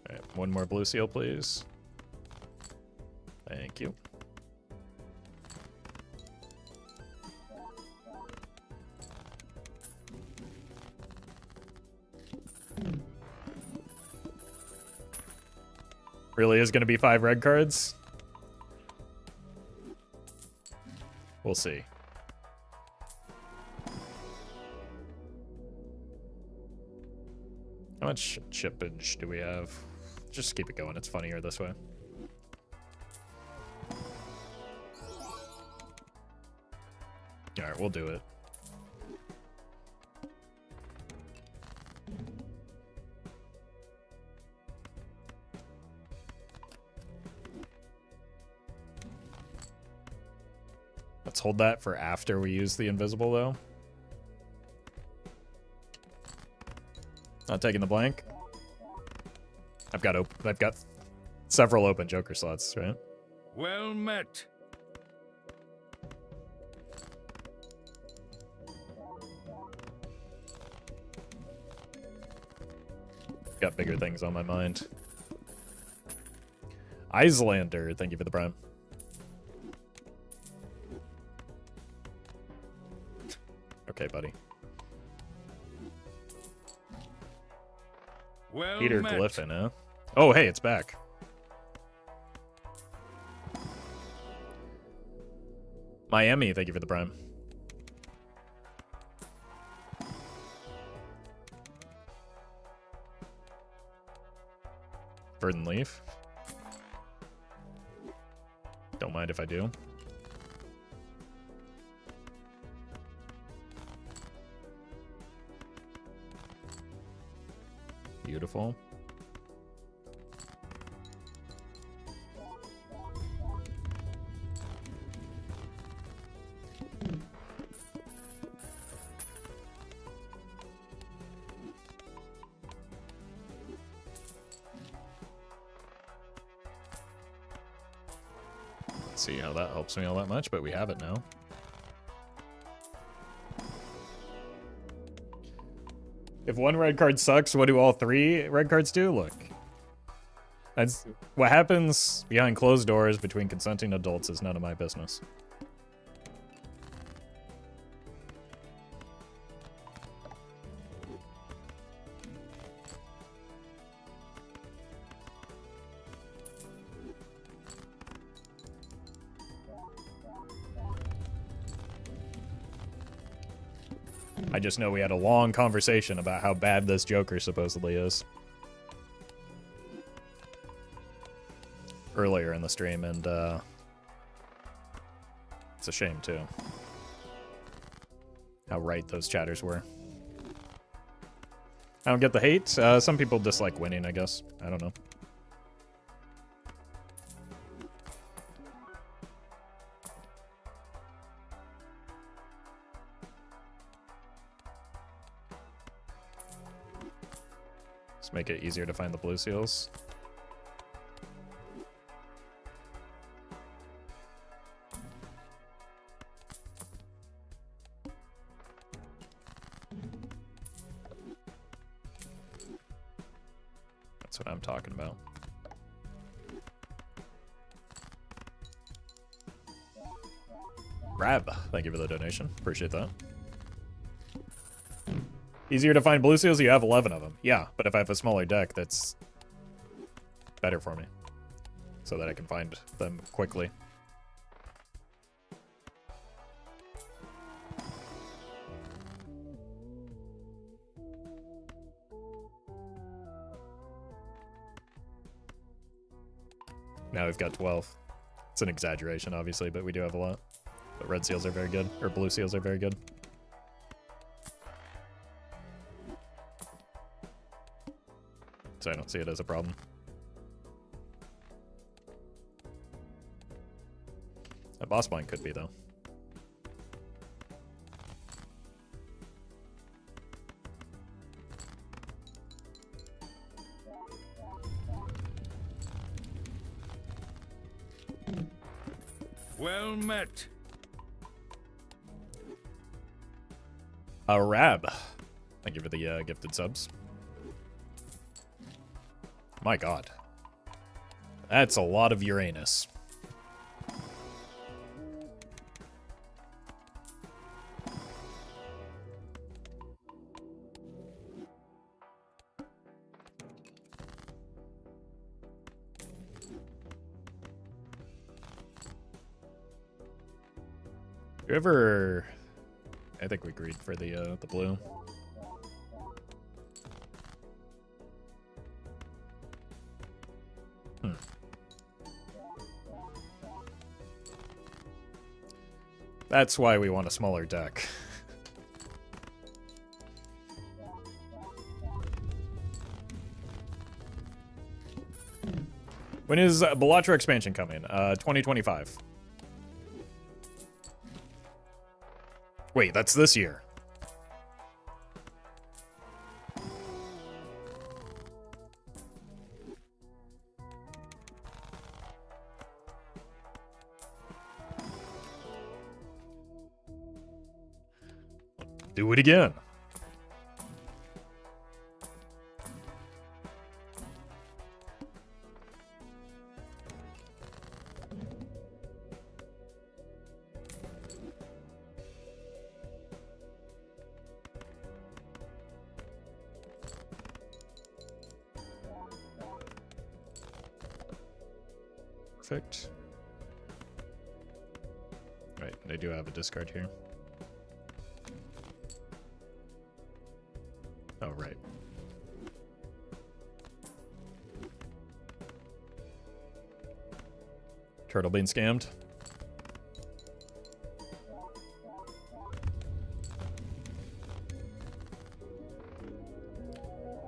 Alright, 1 more blue seal, please. Thank you. Really is going to be 5 red cards? We'll see. How much chippage do we have? Just keep it going. It's funnier this way. Alright, we'll do it. Let's hold that for after we use the invisible, though. Not taking the blank. I've got several open Joker slots, right? Well met. Got bigger things on my mind. Islander, thank you for the prime. Okay, buddy. Well Peter met. Gliffin, huh? Oh, hey, it's back. Miami, thank you for the prime. Verdant Leaf. Don't mind if I do. Beautiful. Let's see how that helps me all that much, but we have it now. If one red card sucks, what do all three red cards do? Look. That's what happens behind closed doors between consenting adults is none of my business. I just know we had a long conversation about how bad this Joker supposedly is earlier in the stream, and it's a shame too how right those chatters were. I don't get the hate. Some people dislike winning, I guess. I don't know. Make it easier to find the blue seals. That's what I'm talking about. Rab, thank you for the donation. Appreciate that. Easier to find blue seals? You have 11 of them. Yeah, but if I have a smaller deck, that's better for me. So that I can find them quickly. Now we've got 12. It's an exaggeration, obviously, but we do have a lot. But red seals are very good, or blue seals are very good. So I don't see it as a problem. A boss blind could be, though. Well met. Rab. Thank you for the gifted subs. My god. That's a lot of Uranus. You ever... I think we agreed for the blue. That's why we want a smaller deck. When is Bellatra expansion coming? 2025. Wait, that's this year. Do it again. Perfect. Right, they do have a discard here. Oh, right. Turtle being scammed.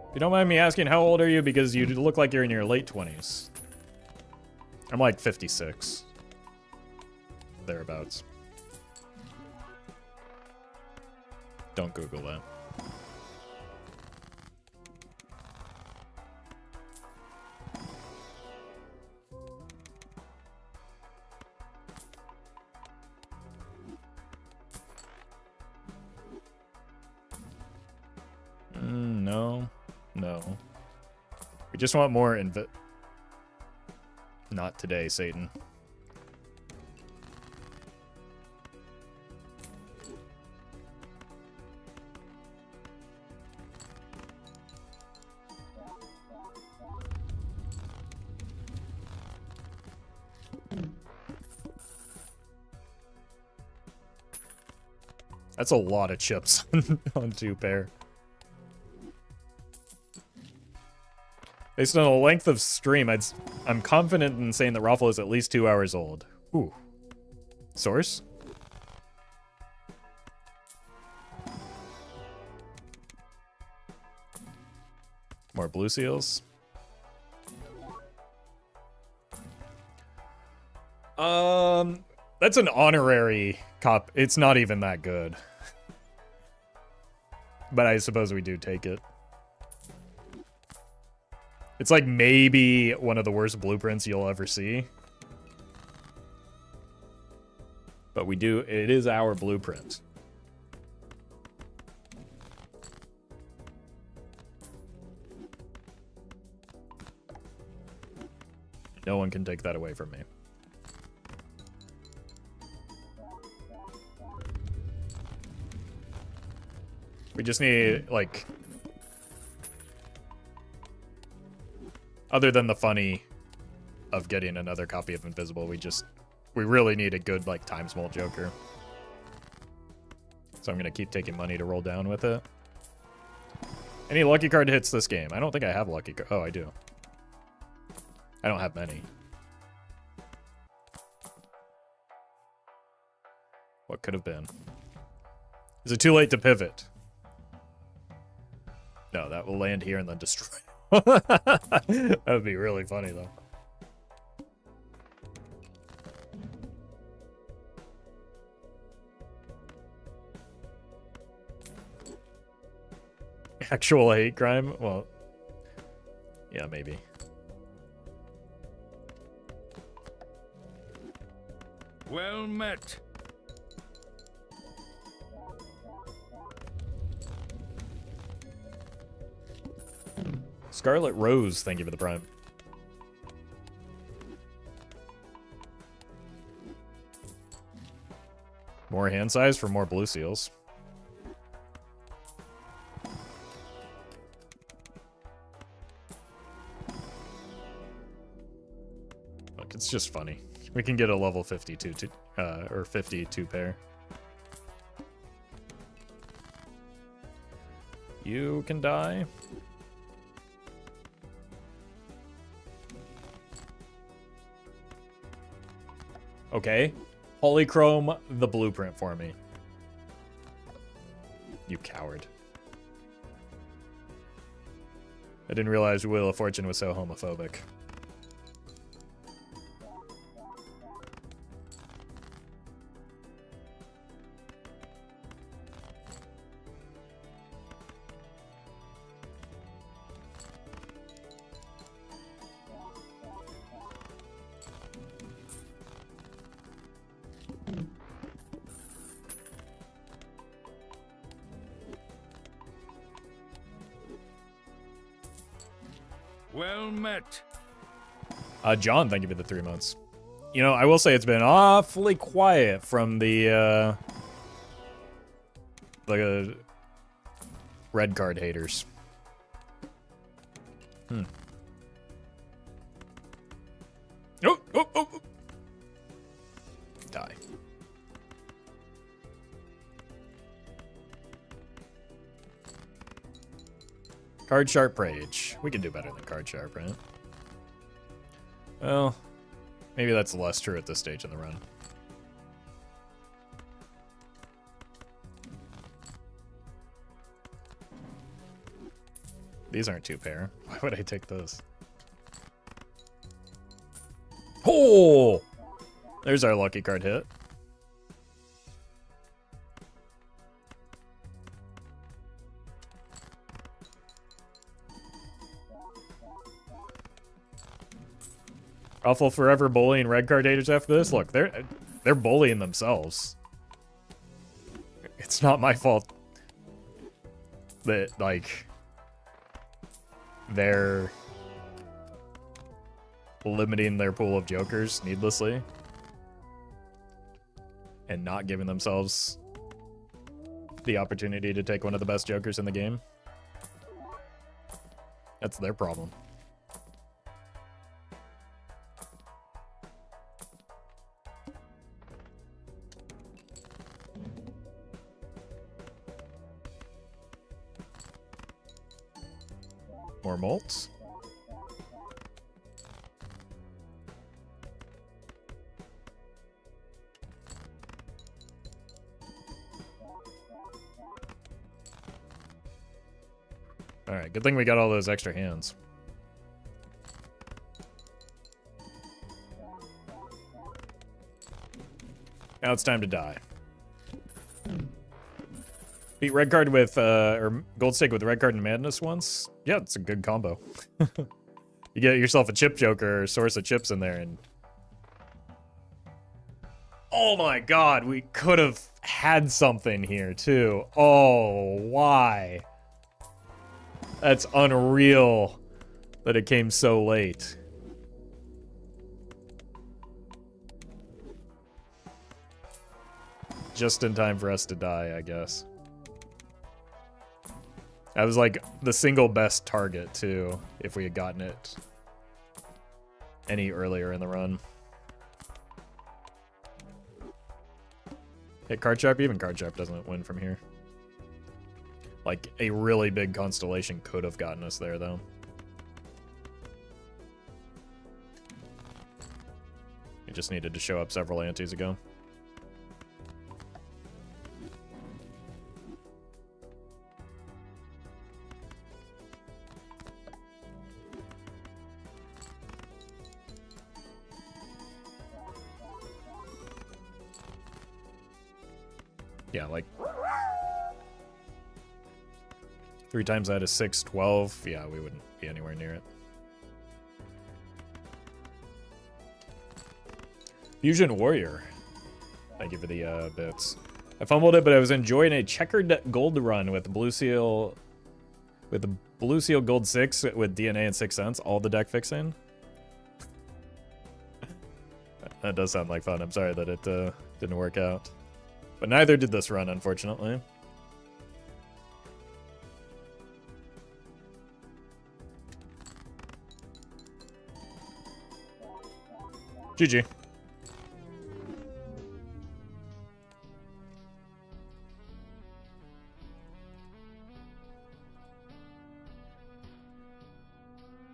If you don't mind me asking, how old are you? Because you look like you're in your late 20s. I'm like 56. Thereabouts. Don't Google that. No. No. We just want more Not today, Satan. That's a lot of chips on 2 pair. Based on the length of stream, I'm confident in saying that Roffle is at least 2 hours old. Ooh. Source? More blue seals. That's an honorary cop. It's not even that good. But I suppose we do take it. It's like maybe one of the worst blueprints you'll ever see. But we do, it is our blueprint. No one can take that away from me. We just need, like... Other than the funny of getting another copy of Invisible, we really need a good, like, time small Joker. So I'm gonna keep taking money to roll down with it. Any lucky card hits this game? I don't think I have lucky card. Oh, I do. I don't have many. What could have been? Is it too late to pivot? No, that will land here and then destroy. That would be really funny, though. Actual hate crime? Well, yeah, maybe. Well met. Scarlet Rose, thank you for the prime. More hand size for more blue seals. Look, it's just funny. We can get a level 52 or 52 pair. You can die. Okay. Polychrome the blueprint for me. You coward. I didn't realize Wheel of Fortune was so homophobic. Well met. John, thank you for the 3 months. You know, I will say it's been awfully quiet from the red card haters. Oh, oh, oh, oh. Die. Card Sharp Rage. We can do better than Card Sharp, right? Well, maybe that's less true at this stage in the run. These aren't 2-pair. Why would I take those? Oh! There's our lucky card hit. Roffle forever bullying red card haters after this. Look, they're bullying themselves. It's not my fault that, like, they're limiting their pool of jokers needlessly and not giving themselves the opportunity to take one of the best jokers in the game. That's their problem. More molts. Alright, good thing we got all those extra hands. Now it's time to die. Beat red card with, or gold stake with red card and madness once. Yeah, it's a good combo. You get yourself a chip joker or source of chips in there and... Oh my god, we could have had something here too. Oh, why? That's unreal that it came so late. Just in time for us to die, I guess. That was like the single best target too, if we had gotten it any earlier in the run. Hit card sharp, even card sharp doesn't win from here. Like a really big constellation could have gotten us there though. It just needed to show up several antes ago. Yeah, like 3 times that is 6, 12. Yeah, we wouldn't be anywhere near it. Fusion Warrior. Thank you for the bits. I fumbled it, but I was enjoying a checkered gold run with Blue Seal, with the Blue Seal Gold 6 with DNA and 6 cents. All the deck fixing. That does sound like fun. I'm sorry that it didn't work out. But neither did this run, unfortunately. GG.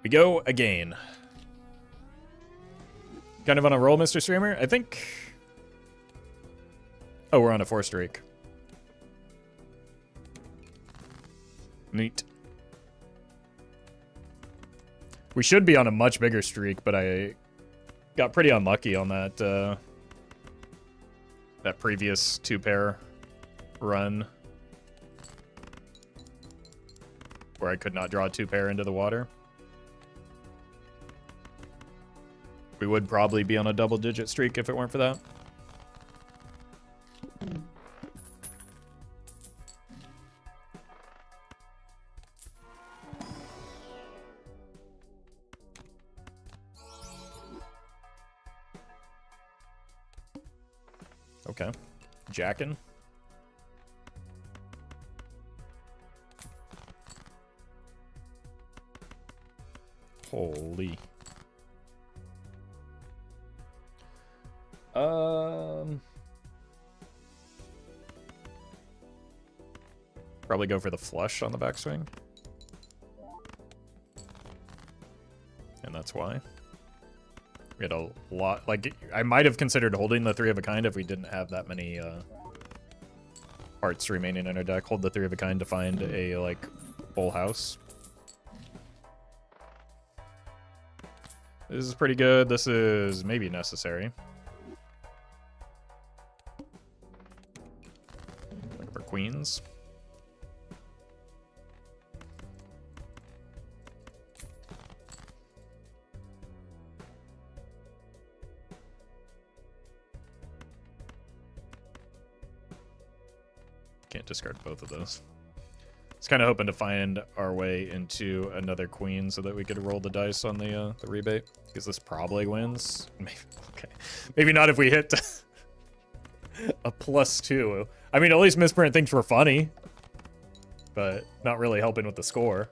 We go again. Kind of on a roll, Mr. Streamer. I think Oh, we're on a 4 streak. Neat. We should be on a much bigger streak, but I got pretty unlucky on that that previous 2-pair run where I could not draw a 2-pair into the water. We would probably be on a double-digit streak if it weren't for that. Okay. Jackin'. Holy. Probably go for the flush on the backswing. And that's why. We had a lot, like, I might have considered holding the 3 of a kind if we didn't have that many hearts remaining in our deck. Hold the 3 of a kind to find a, like, full house. This is pretty good. This is maybe necessary. Looking for queens. Can't discard both of those. I was kind of hoping to find our way into another queen so that we could roll the dice on the rebate, because this probably wins. Maybe, okay, maybe not if we hit a +2. I mean, at least Misprint thinks we're funny, but not really helping with the score.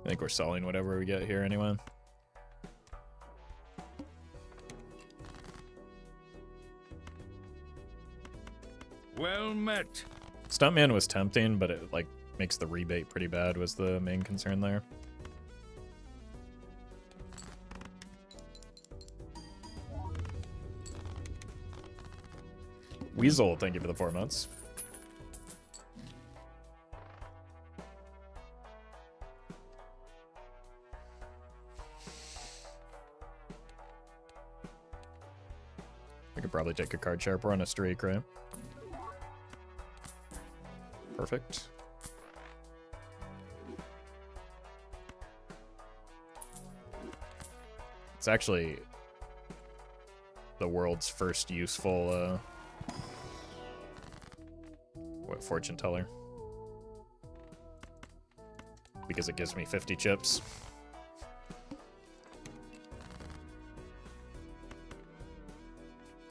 I think we're selling whatever we get here anyway. Well met. Stuntman was tempting, but it like makes the rebate pretty bad was the main concern there. Weasel, thank you for the 4 months. We could probably take a card sharp. We're on a streak, right? Perfect. It's actually the world's first useful fortune teller, because it gives me 50 chips.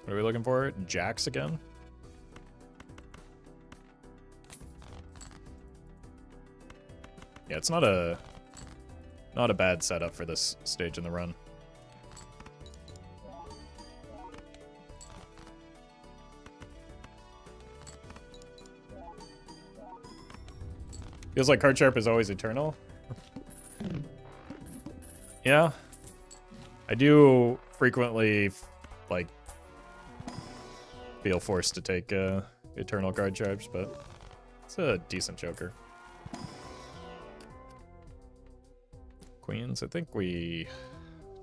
What are we looking for? Jacks again? Yeah, it's not a bad setup for this stage in the run. Feels like card sharp is always eternal. Yeah. I do frequently, like, feel forced to take eternal card sharps, but it's a decent joker. Queens, I think we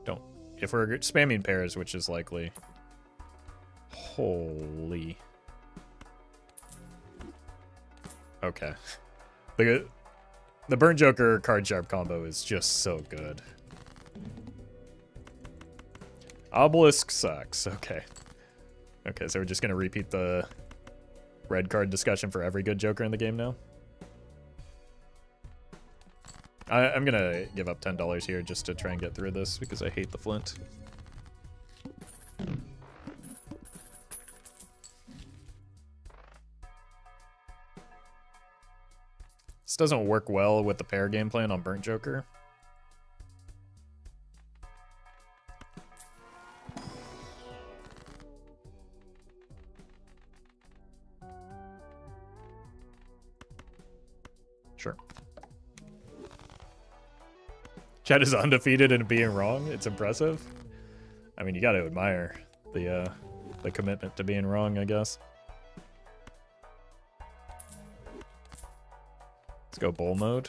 don't... If we're spamming pairs, which is likely... Holy... Okay. The Burnt Joker card sharp combo is just so good. Obelisk sucks. Okay. Okay, so we're just gonna repeat the red card discussion for every good Joker in the game now? I'm gonna give up $10 here just to try and get through this because I hate the flint. This doesn't work well with the pair game plan on Burnt Joker. Sure. Chad is undefeated in being wrong. It's impressive. I mean, you got to admire the commitment to being wrong, I guess. Let's go bull mode.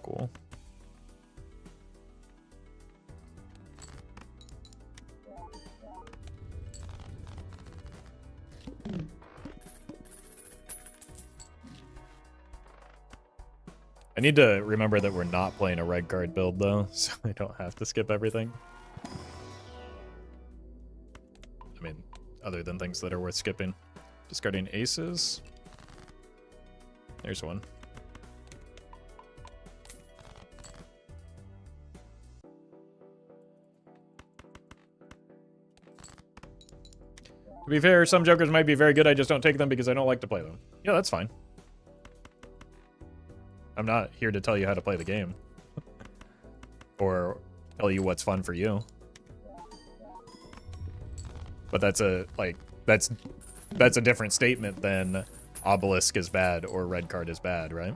Cool. I need to remember that we're not playing a red card build, though, so I don't have to skip everything. I mean, other than things that are worth skipping. Discarding aces. There's one. To be fair, some jokers might be very good, I just don't take them because I don't like to play them. Yeah, that's fine. I'm not here to tell you how to play the game. Or tell you what's fun for you. But that's a, like, that's a different statement than obelisk is bad or red card is bad, right?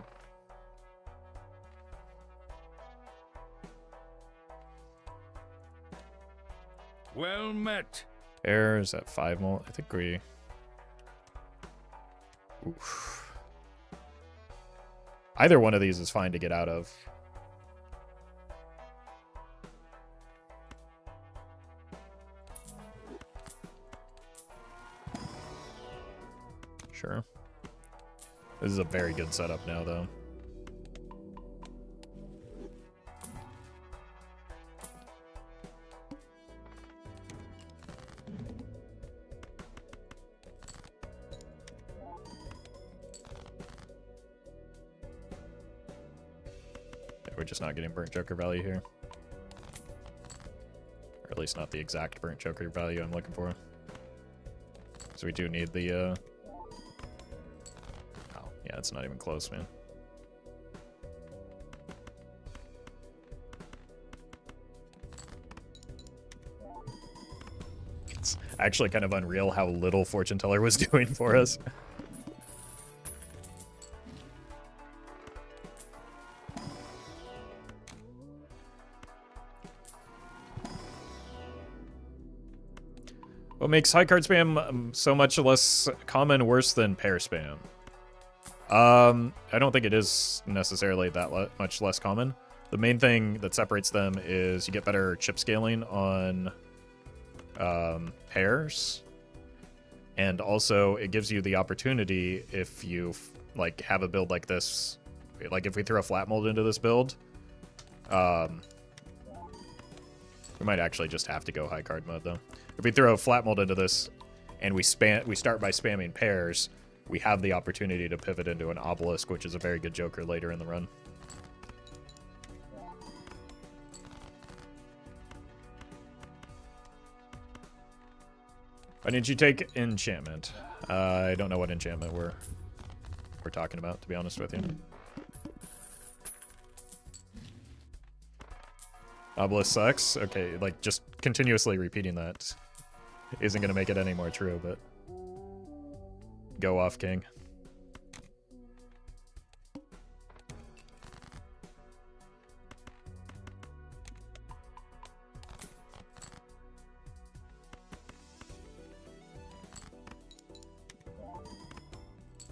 Well met. Errors at 5 mil. I think we... Oof. Either one of these is fine to get out of. Sure. This is a very good setup now, though. We're just not getting burnt joker value here. Or at least not the exact burnt joker value I'm looking for. So we do need the, Oh, yeah, it's not even close, man. It's actually kind of unreal how little Fortune Teller was doing for us. What makes high card spam so much less common, worse than pair spam? I don't think it is necessarily that much less common. The main thing that separates them is you get better chip scaling on pairs, and also it gives you the opportunity if you like have a build like this, like if we throw a flat mold into this build, we might actually just have to go high card mode though. If we throw a flat mold into this and we start by spamming pairs, we have the opportunity to pivot into an obelisk, which is a very good joker later in the run. Why didn't you take enchantment? I don't know what enchantment we're talking about, to be honest with you. Obelisk sucks? Okay, like, just continuously repeating that isn't going to make it any more true, but... Go off, king.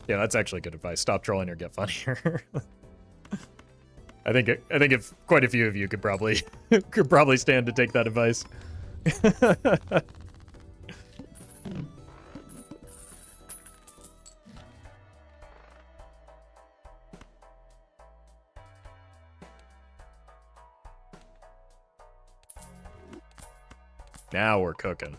Yeah, that's actually good advice. Stop trolling or get funnier. I think if quite a few of you could probably stand to take that advice. Now we're cooking.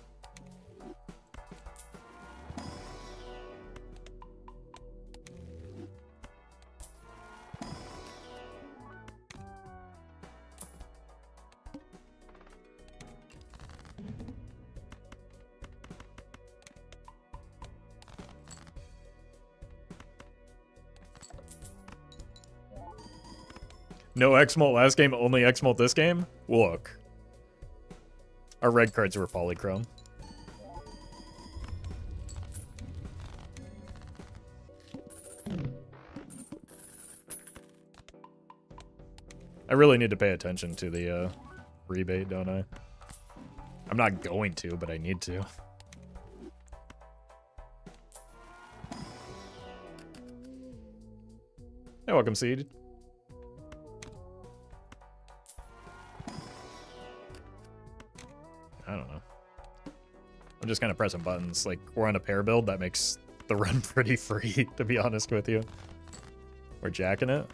No X-Molt last game, only X-Molt this game? Look. Our red cards were polychrome. I really need to pay attention to the rebate, don't I? I'm not going to, but I need to. Hey, welcome, Seed. I don't know. I'm just kind of pressing buttons. Like, we're on a pair build. That makes the run pretty free, to be honest with you. We're jacking it.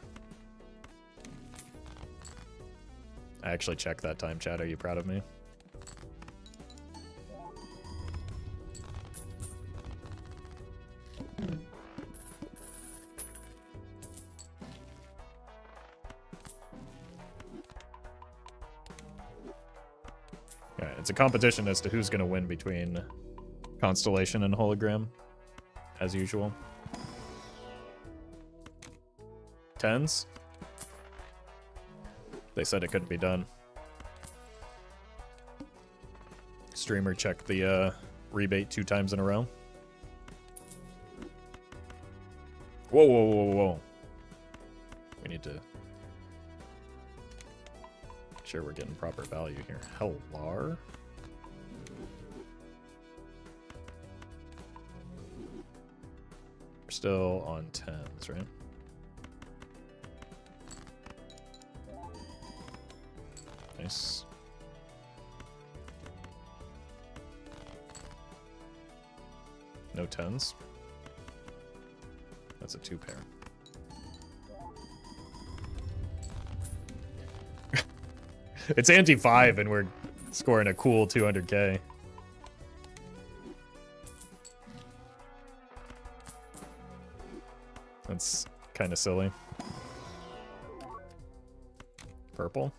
I actually checked that time, chat. Are you proud of me? Yeah, it's a competition as to who's going to win between Constellation and Hologram, as usual. Tens? They said it couldn't be done. Streamer checked the rebate 2 times in a row. Whoa, whoa, whoa, whoa. We need to make sure we're getting proper value here. Hellar? We're still on 10s, right? Nice. No 10s. That's a 2 pair. It's anti-5 and we're scoring a cool 200k. That's kind of silly. Purple.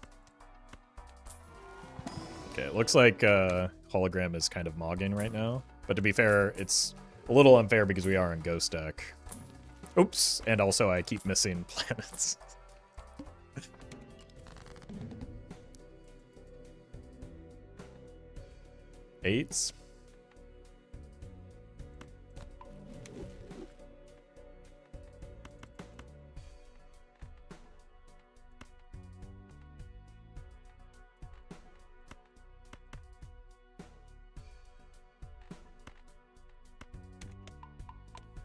Okay, it looks like Hologram is kind of mogging right now. But to be fair, it's a little unfair because we are in Ghost deck. Oops, and also I keep missing planets. Eights.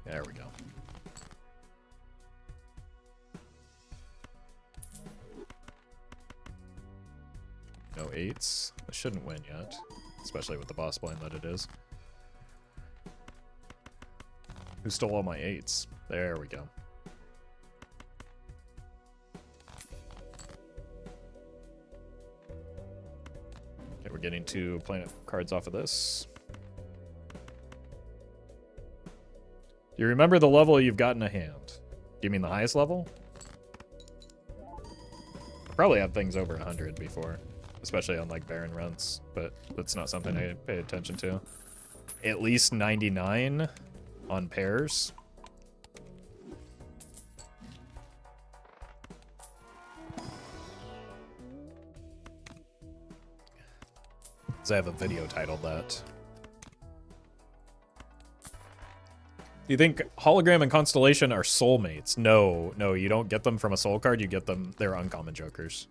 There we go. No 8s. I shouldn't win yet, especially with the boss blind that it is. Who stole all my 8s? There we go. Okay, we're getting 2 planet cards off of this. Do you remember the level you've got in a hand? Do you mean the highest level? I probably had things over 100 before, especially on like Baron runs, but that's not something I pay attention to. At least 99 on pairs. Because I have a video titled that. Do you think Hologram and Constellation are soulmates? No, no, you don't get them from a soul card, you get them, they're uncommon jokers.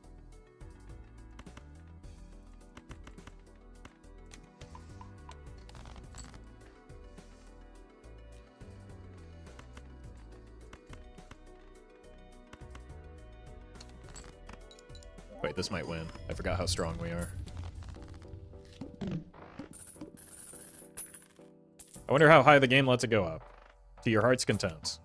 Wait, this might win. I forgot how strong we are. I wonder how high the game lets it go up. To your heart's content.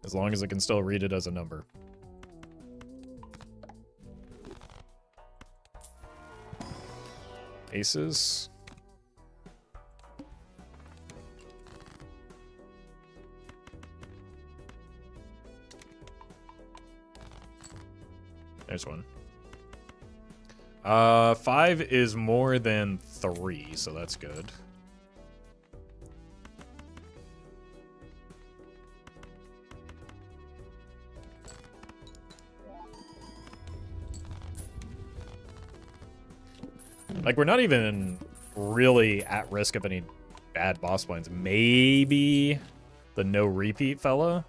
As long as it can still read it as a number. Aces. There's one. 5 is more than 3, so that's good. Like, we're not even really at risk of any bad boss plans. Maybe the no repeat fella.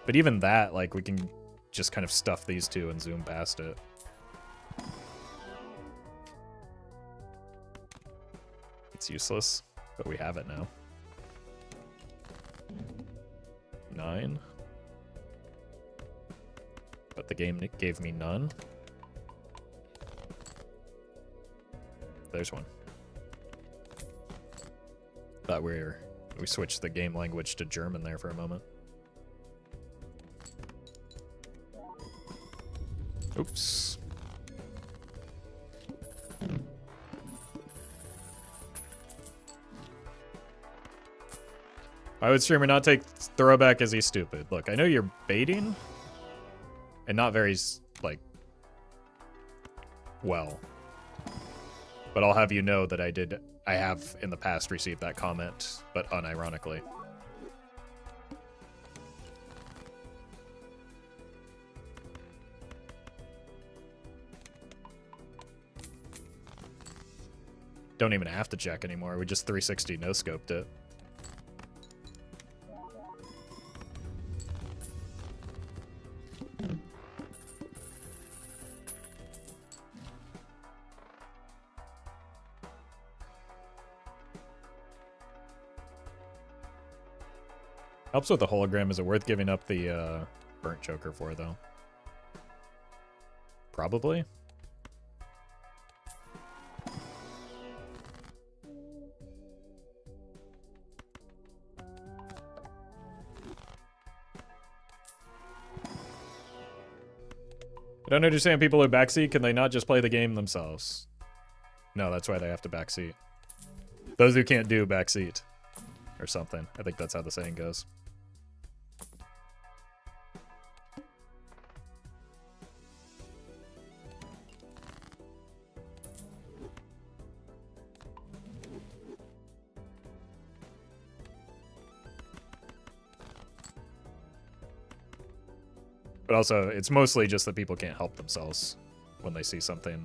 But even that, like, we can just kind of stuff these two and zoom past it. It's useless, but we have it now. 9. But the game gave me none. There's one. Thought we switched the game language to German there for a moment. Oops. Why would streamer not take throwback as he's stupid? Look, I know you're baiting. And not very, like, well. But I'll have you know that I have in the past received that comment, but unironically. Don't even have to check anymore. We just 360 no-scoped it. Helps with the hologram. Is it worth giving up the burnt choker for, though? Probably. I don't understand people who backseat. Can they not just play the game themselves? No, that's why they have to backseat. Those who can't do backseat. Or something. I think that's how the saying goes. But also, it's mostly just that people can't help themselves when they see something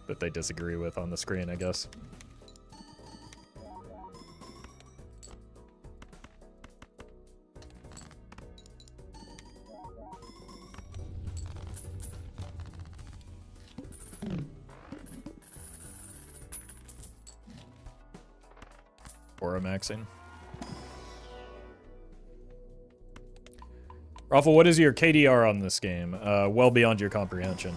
that they disagree with on the screen, I guess. Aura maxing. Roffle, what is your KDR on this game? Well beyond your comprehension.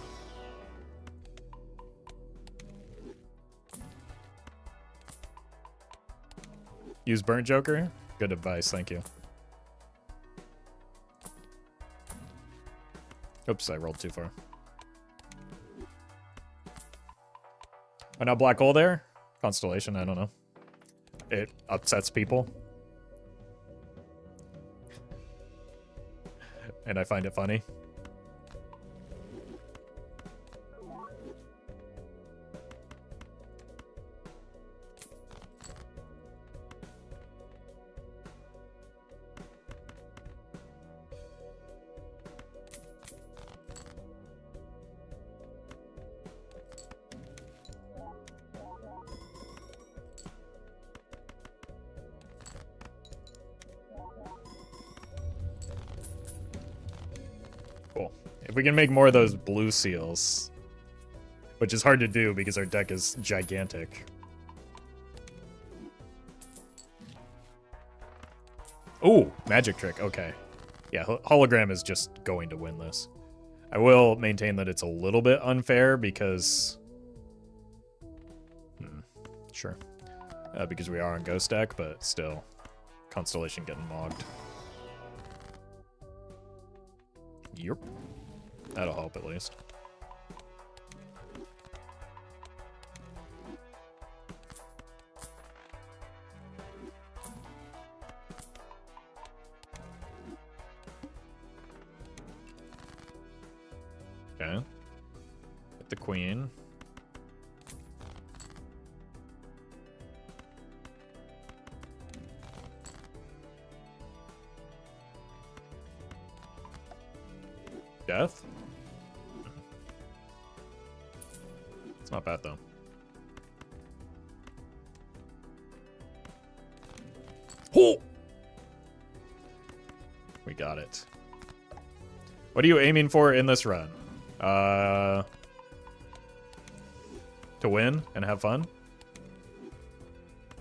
Use Burnt Joker? Good advice, thank you. Oops, I rolled too far. Oh, now Black Hole there? Constellation, I don't know. It upsets people. And I find it funny. If we can make more of those blue seals, which is hard to do because our deck is gigantic. Ooh, magic trick. Okay. Yeah, hologram is just going to win this. I will maintain that it's a little bit unfair because... sure. Because we are on Ghost deck, but still. Constellation getting mogged. Yep. That'll help at least. Okay. Hit the queen. Death? It's not bad, though. Oh! We got it. What are you aiming for in this run? To win and have fun?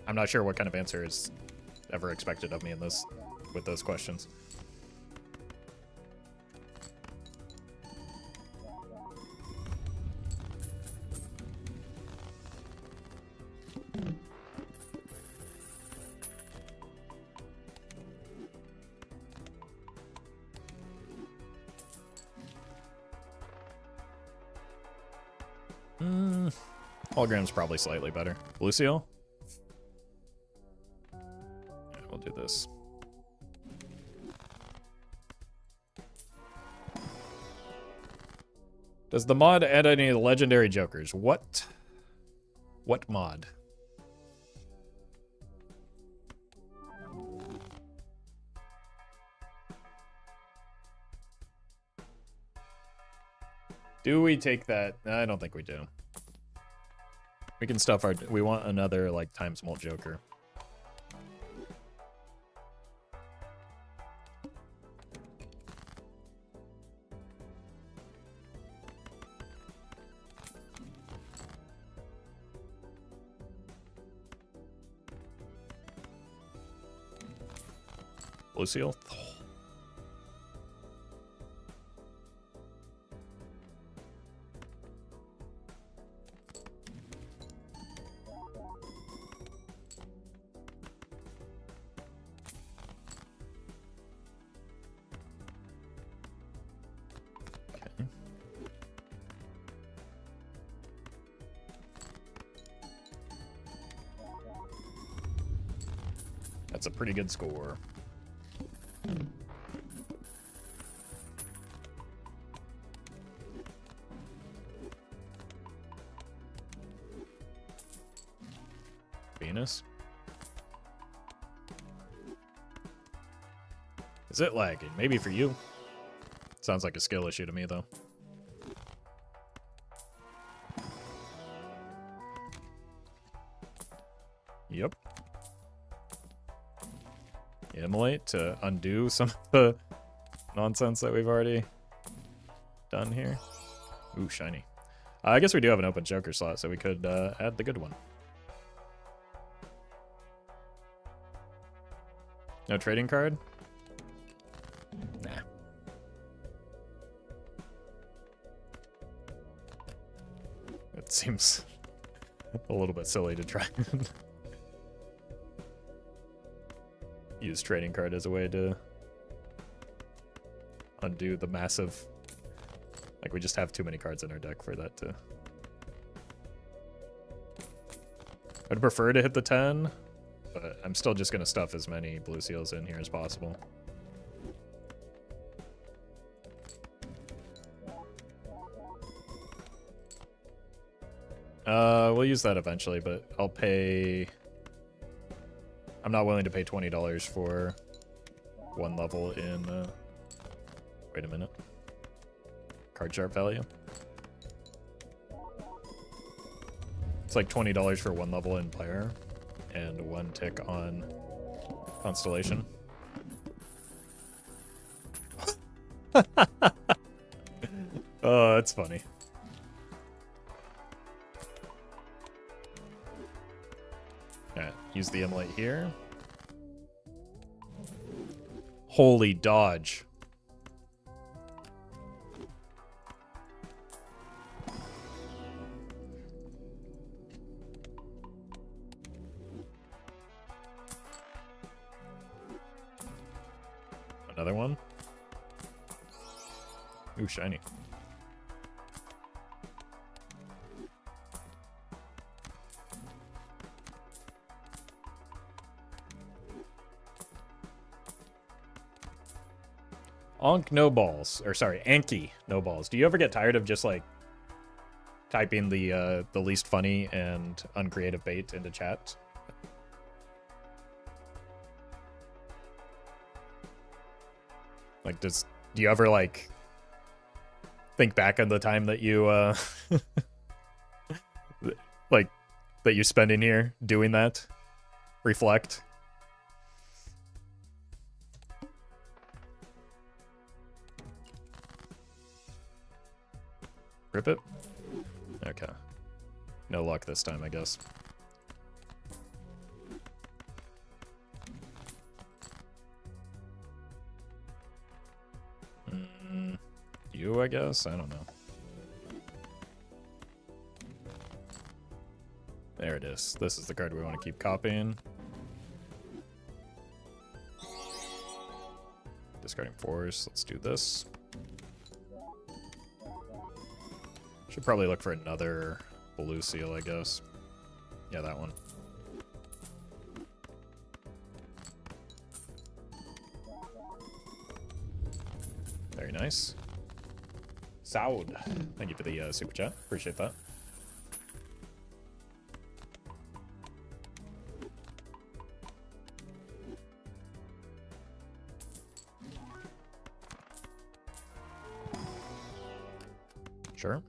I'm not sure what kind of answer is ever expected of me in this with those questions. Hologram's probably slightly better. Blue seal? Yeah, we'll do this. Does the mod add any legendary jokers? What? What mod? Do we take that? I don't think we do. We can stuff our... We want another, like, times mult joker. Blue seal? That's a pretty good score. Venus? Is it lagging? Maybe for you. Sounds like a skill issue to me, though. Yep. Immolate to undo some of the nonsense that we've already done here. Ooh, shiny. I guess we do have an open joker slot, so we could add the good one. No trading card? Nah. It seems a little bit silly to try and use trading card as a way to undo the massive... Like, we just have too many cards in our deck for that to... I'd prefer to hit the 10, but I'm still just going to stuff as many blue seals in here as possible. We'll use that eventually, but I'll pay... I'm not willing to pay $20 for one level in, wait a minute. Card sharp value. It's like $20 for one level in player and one tick on Constellation. Oh, that's funny. Alright, use the immolate here. Holy dodge. Another one. Ooh, shiny. Onk no balls, or sorry, Anki no balls. Do you ever get tired of just like typing the least funny and uncreative bait into chat? Like, do you ever like think back on the time that you Like, that you spend in here doing that. Reflect. Rip it? Okay. No luck this time, I guess. You, I guess? I don't know. There it is. This is the card we want to keep copying. Discarding force. Let's do this. Should probably look for another blue seal, I guess. Yeah, that one. Very nice. Sound. Thank you for the super chat. Appreciate that. Sure.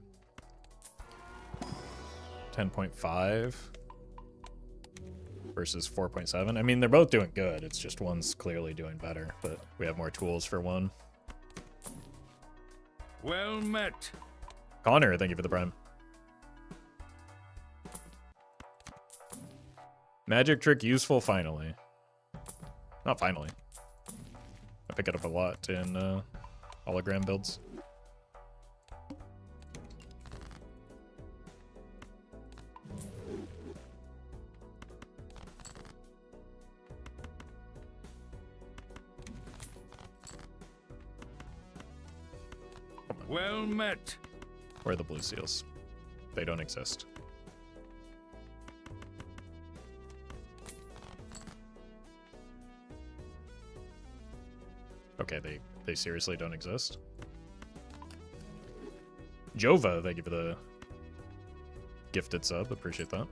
10.5 versus 4.7. I mean, they're both doing good. It's just one's clearly doing better, but we have more tools for one. Well met. Connor, thank you for the prime. Magic trick useful finally. Not finally. I pick it up a lot in hologram builds. Well met. Where are the blue seals? They don't exist. Okay, they seriously don't exist? Jova, thank you for the gifted sub. Appreciate that.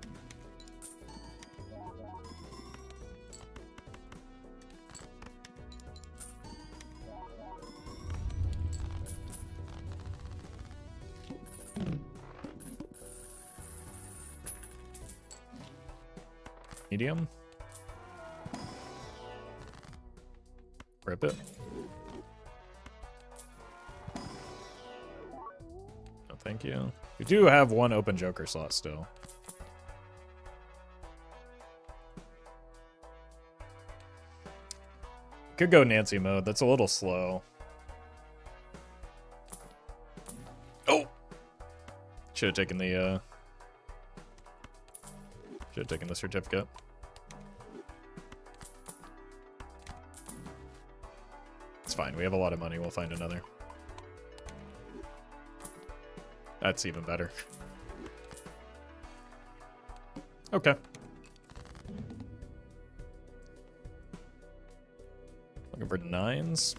Medium. Rip it. No, thank you. We do have one open Joker slot still. Could go Nancy mode. That's a little slow. Oh! Should have taken the, should have taken the certificate. It's fine. We have a lot of money. We'll find another. That's even better. Okay. Looking for 9s.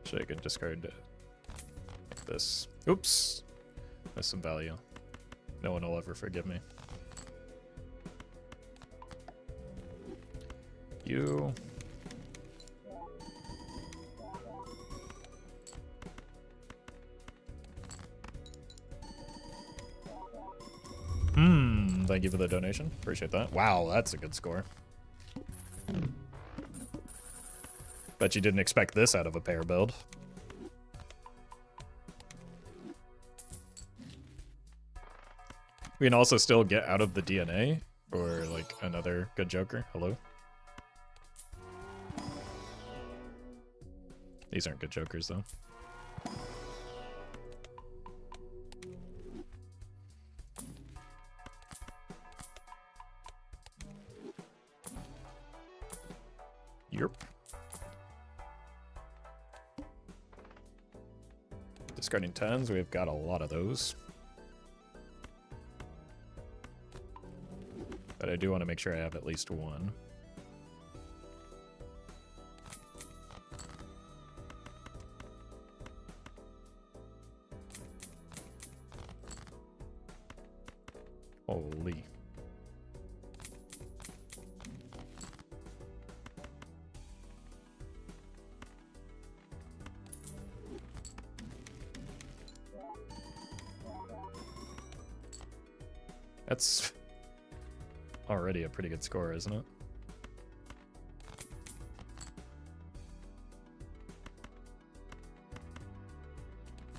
Should I could discard like this. Oops. That's some value. No one will ever forgive me. You. Thank you for the donation. Appreciate that. Wow, that's a good score. Bet you didn't expect this out of a pair build. We can also still get out of the DNA or like another good Joker. Hello? These aren't good Jokers though. Yep. Discarding 10s, we've got a lot of those. But I do want to make sure I have at least one. Holy. That's already a pretty good score, isn't it?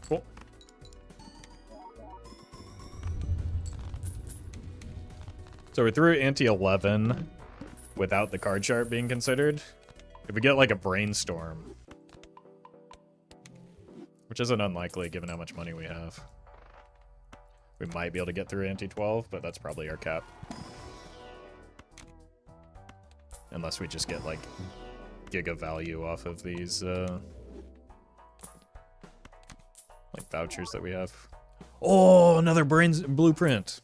Cool. So we're through ante 11 without the card chart being considered. If we get like a brainstorm, which isn't unlikely given how much money we have, we might be able to get through ante 12, but that's probably our cap. Unless we just get like giga value off of these like vouchers that we have. Oh, another brains blueprint.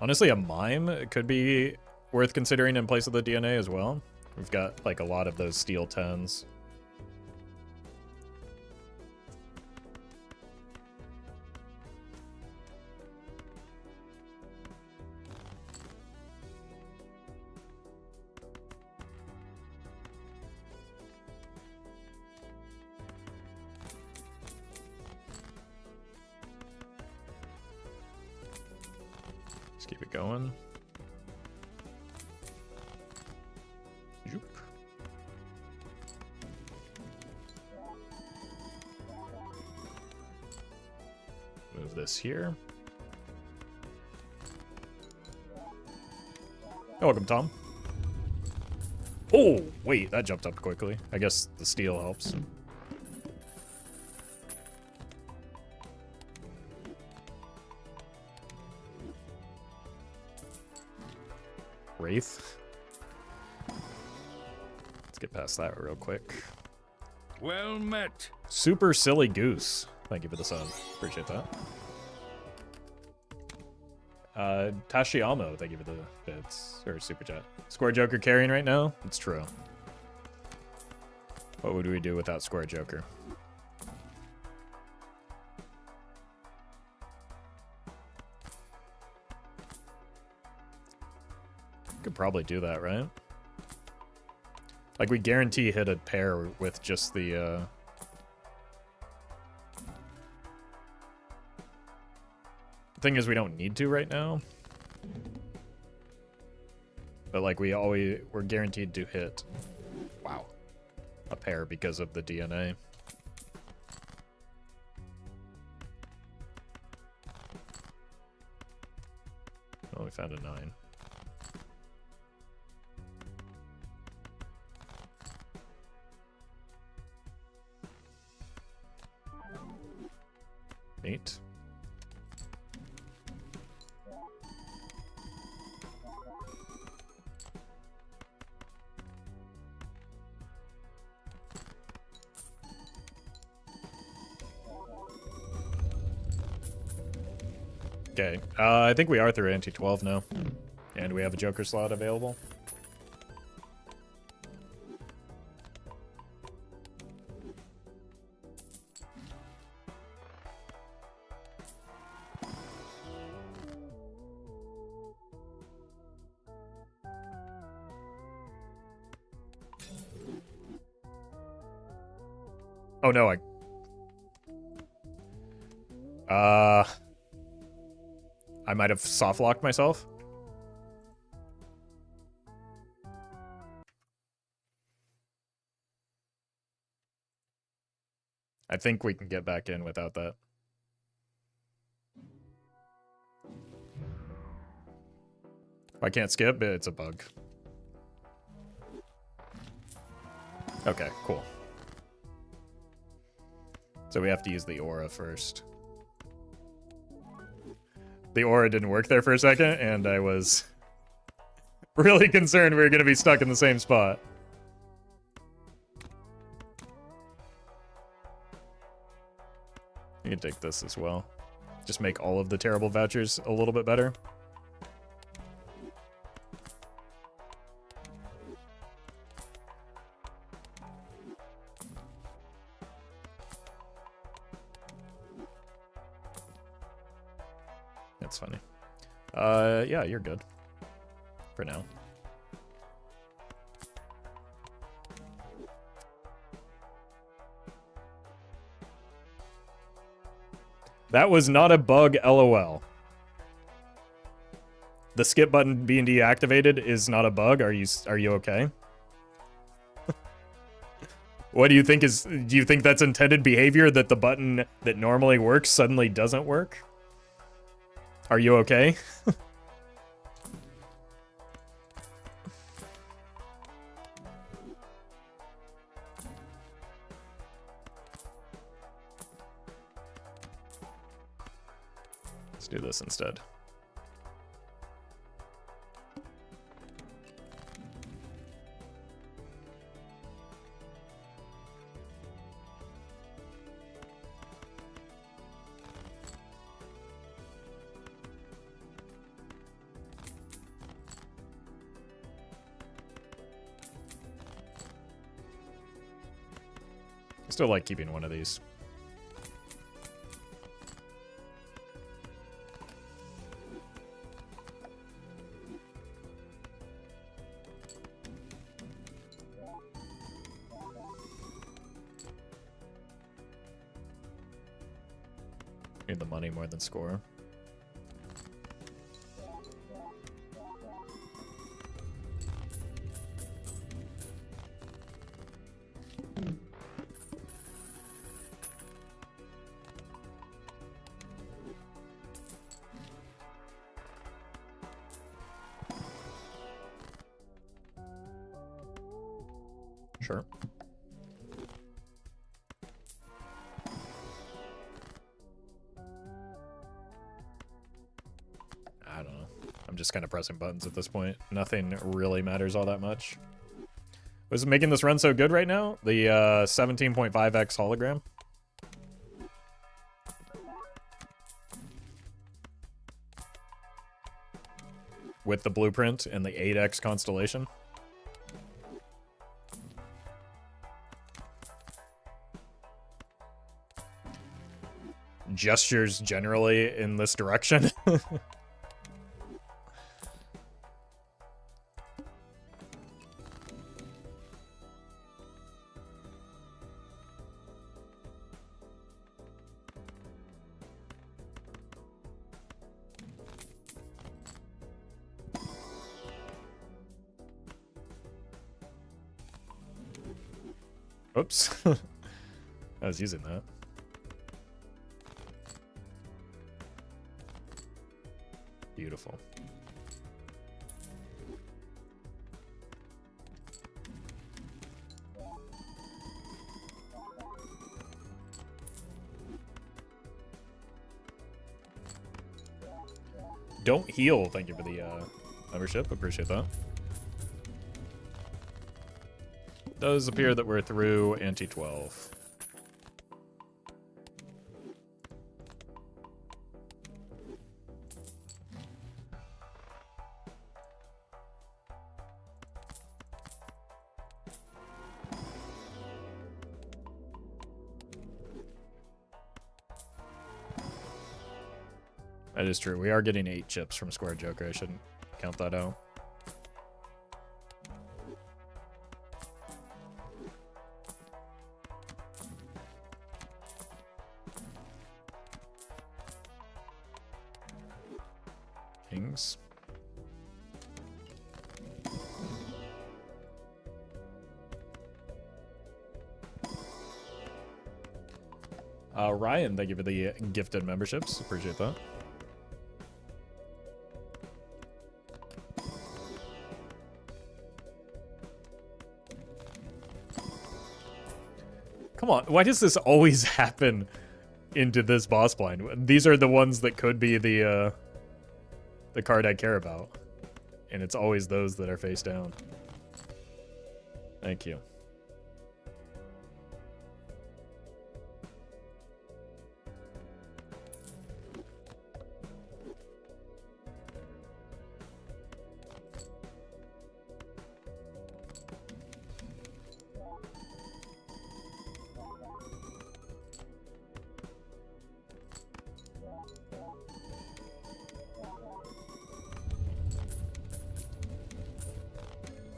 Honestly, a mime could be worth considering in place of the DNA as well. We've got like a lot of those steel 10s. Let's keep it going. Zoop. Move this here. Welcome, Tom. Oh, wait, that jumped up quickly. I guess the steel helps. Wraith. Let's get past that real quick. Well met. Super Silly Goose. Thank you for the sub. Appreciate that. Tashiamo, thank you for the bits. Or super chat. Square Joker carrying right now? It's true. What would we do without Square Joker? Could probably do that, right? Like, we guarantee hit a pair with just the, thing is, we don't need to right now. But, like, we're guaranteed to hit, wow, a pair because of the DNA. Oh, we found a 9. Neat. Okay, I think we are through ante 12 now. And we have a Joker slot available. Oh no, I might have soft locked myself. I think we can get back in without that. If I can't skip, it's a bug. Okay, cool. So we have to use the aura first. The aura didn't work there for a second, and I was really concerned we were going to be stuck in the same spot. You can take this as well. Just make all of the terrible vouchers a little bit better. That's funny. Yeah, you're good. For now. That was not a bug, LOL. The skip button being deactivated is not a bug. Are you okay? What do you think is... Do you think that's intended behavior, that the button that normally works suddenly doesn't work? Are you okay? Let's do this instead. Still like keeping one of these. Need the money more than score. Sure. I don't know. I'm just kind of pressing buttons at this point. Nothing really matters all that much. What's making this run so good right now? The 17.5x hologram. With the blueprint and the 8x constellation. Gestures generally in this direction. Oops. I was using that. Beautiful. Don't heal. Thank you for the membership. Appreciate that. Does appear that we're through anti-12. That is true. We are getting 8 chips from Square Joker. I shouldn't count that out. Kings. Ryan, thank you for the gifted memberships. Appreciate that. Come on, why does this always happen into this boss blind? These are the ones that could be the card I care about. And it's always those that are face down. Thank you.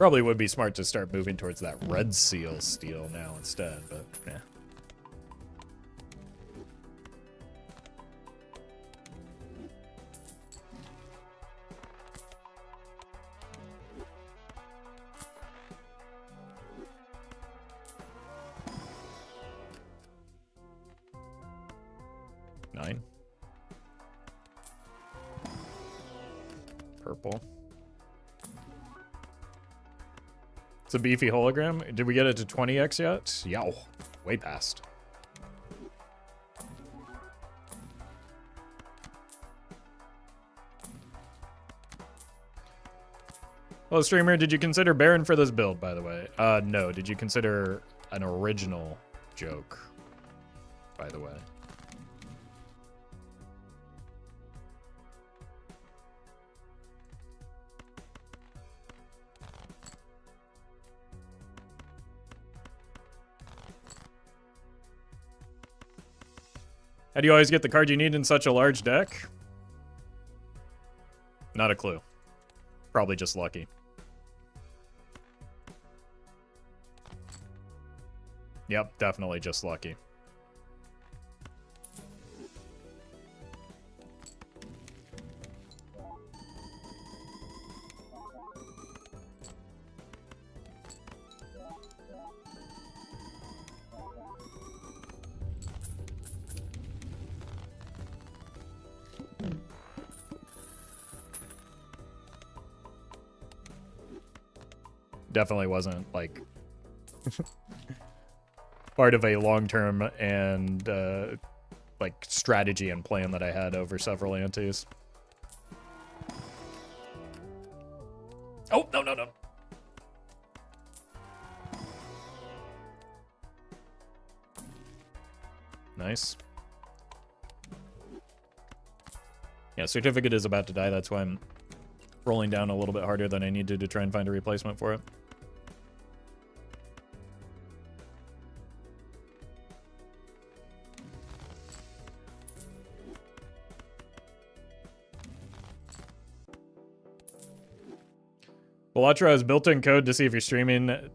Probably would be smart to start moving towards that red seal steel now instead, but yeah. Nine. Purple. It's a beefy hologram. Did we get it to 20x yet? Yow. Way past. Well, streamer, did you consider Baron for this build, by the way? No. Did you consider an original joke, by the way? How do you always get the card you need in such a large deck? Not a clue. Probably just lucky. Yep, definitely just lucky. Definitely wasn't, like, part of a long-term and, like, strategy and plan that I had over several antes. Oh, no, no, no. Nice. Yeah, certificate is about to die. That's why I'm rolling down a little bit harder than I needed to try and find a replacement for it. Belatra has built-in code to see if you're streaming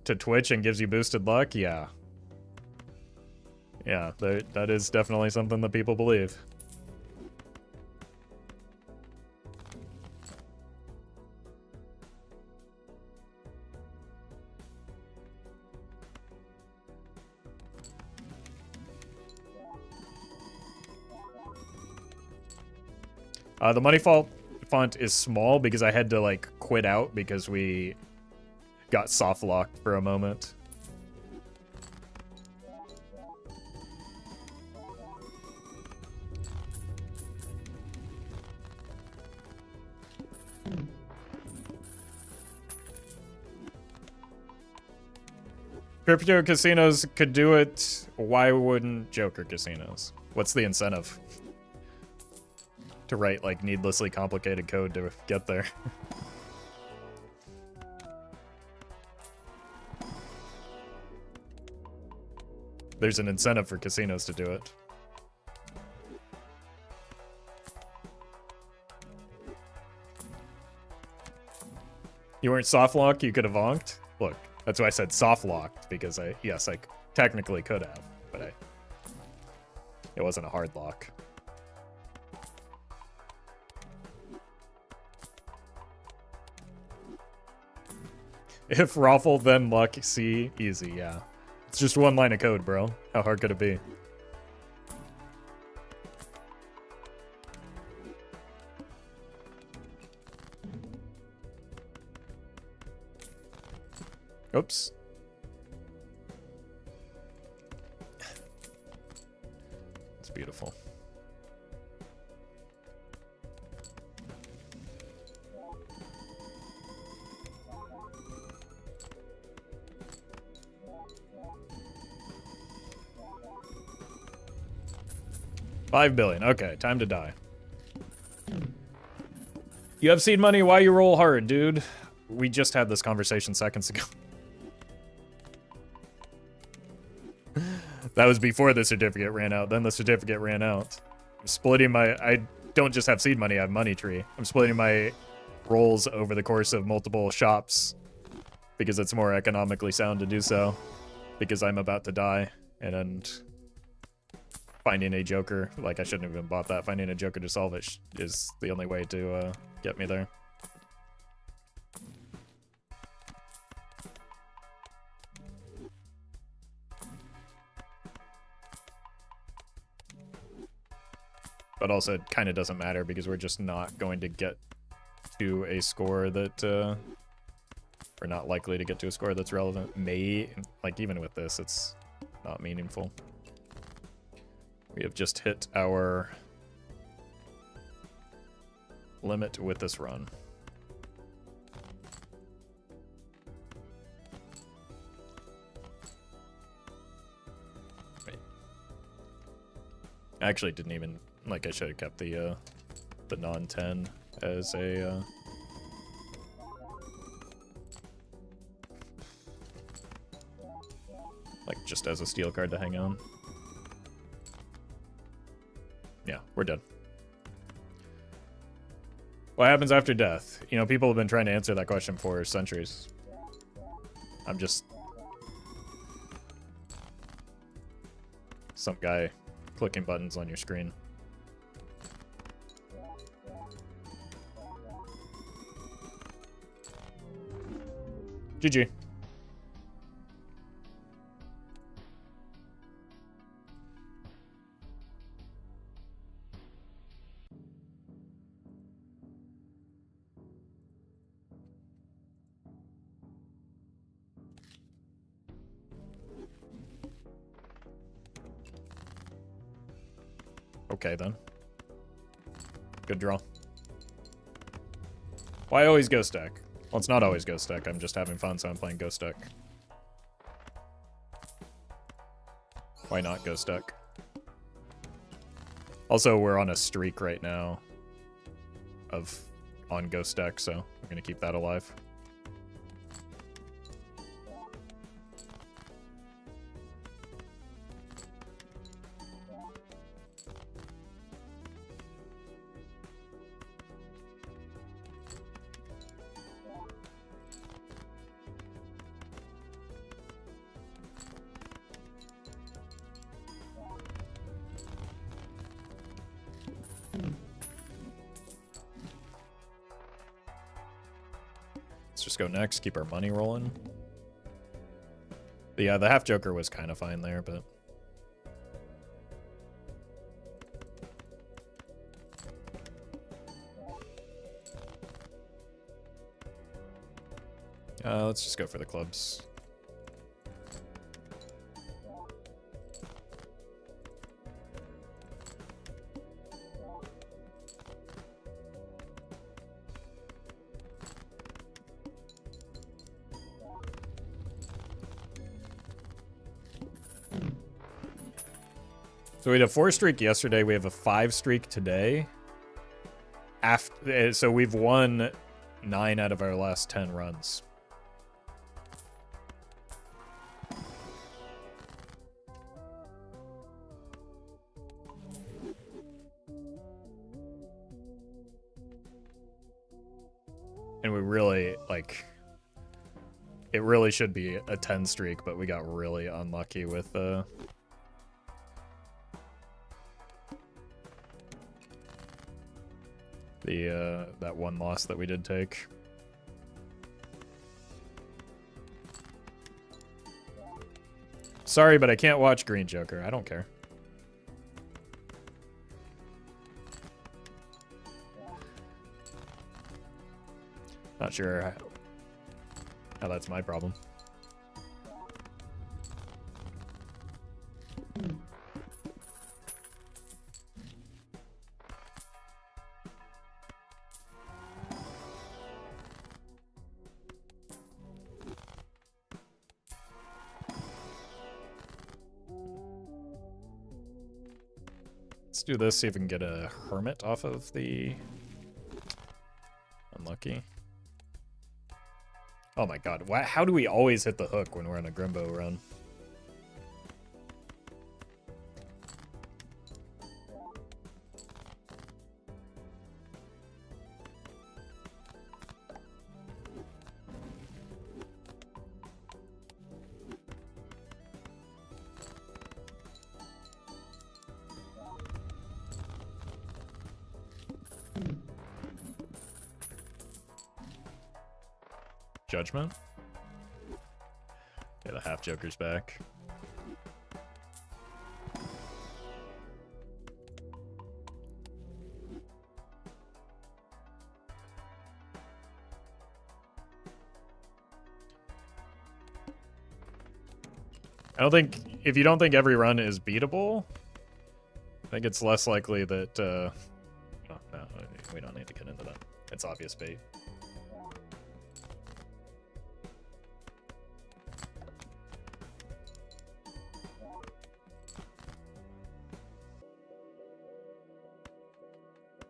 to Twitch and gives you boosted luck? Yeah. Yeah, that is definitely something that people believe. The money font is small because I had to, like, quit out because we got soft locked for a moment. Crypto casinos could do it. Why wouldn't Joker casinos? What's the incentive? To write, like, needlessly complicated code to get there. There's an incentive for casinos to do it. You weren't soft locked, you could have vonked? Look, that's why I said soft locked, because yes, I technically could have, but it wasn't a hard lock. If Roffle, then luck, C, easy, yeah. It's just one line of code, bro. How hard could it be? Oops. It's beautiful. $5 billion. Okay, time to die. You have seed money, why you roll hard, dude? We just had this conversation seconds ago. That was before the certificate ran out. Then the certificate ran out. I'm splitting my... I don't just have seed money, I have money tree. I'm splitting my rolls over the course of multiple shops because it's more economically sound to do so, because I'm about to die, and finding a joker, like I shouldn't have even bought that, finding a joker to solve it is the only way to get me there. But also, it kind of doesn't matter because we're just not going to get to a score that, we're not likely to get to a score that's relevant. Like even with this, it's not meaningful. We have just hit our limit with this run. Wait. I actually didn't even, like I should have kept the non-10 as a, like just as a steel card to hang on. Yeah, we're dead. What happens after death? You know, people have been trying to answer that question for centuries. I'm just some guy clicking buttons on your screen. GG. Okay, then. Good draw. Why always ghost deck? Well, it's not always ghost deck. I'm just having fun, so I'm playing ghost deck. Why not ghost deck? Also, we're on a streak right now on ghost deck, so I'm gonna keep that alive. Let's just go next, keep our money rolling. But yeah, the half joker was kind of fine there, but let's just go for the clubs. So we had a 4 streak yesterday. We have a 5 streak today. So we've won 9 out of our last 10 runs. And we really, like, it really should be a 10 streak, but we got really unlucky with that one loss that we did take. Sorry, but I can't watch Green Joker. I don't care. Not sure how that's my problem. Let's do this, see if we can get a Hermit off of the... Unlucky. Oh my god, how do we always hit the hook when we're on a Grimbo run? Judgment. Yeah, the half joker's back. I don't think, if you don't think every run is beatable, I think it's less likely that, oh, no, we don't need to get into that. It's obvious bait.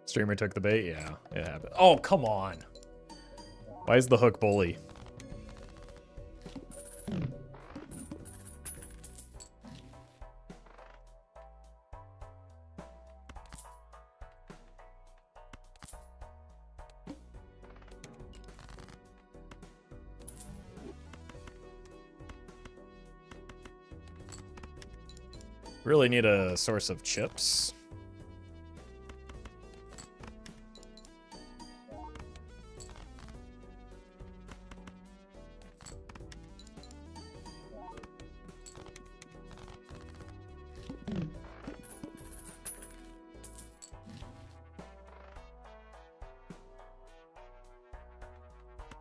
Streamer took the bait? Yeah, it happened. Oh, come on. Why is the hook bully? Really need a source of chips.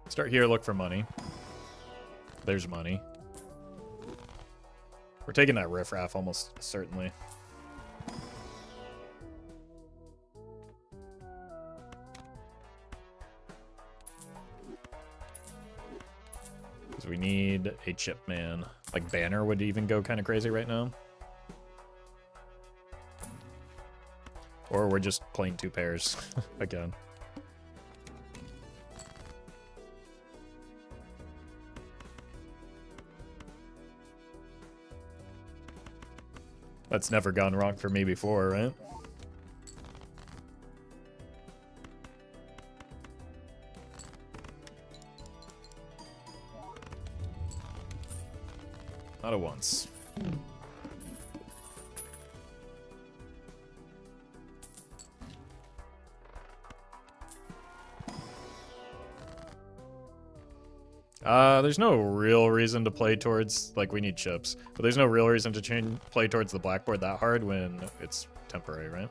Start here, look for money. There's money. We're taking that riffraff almost certainly. Because we need a chip man. Like Banner would even go kind of crazy right now. Or we're just playing two pairs again. That's never gone wrong for me before, right? Not at once. There's no real reason to play towards, like, we need chips, but there's no real reason to play towards the blackboard that hard when it's temporary, right?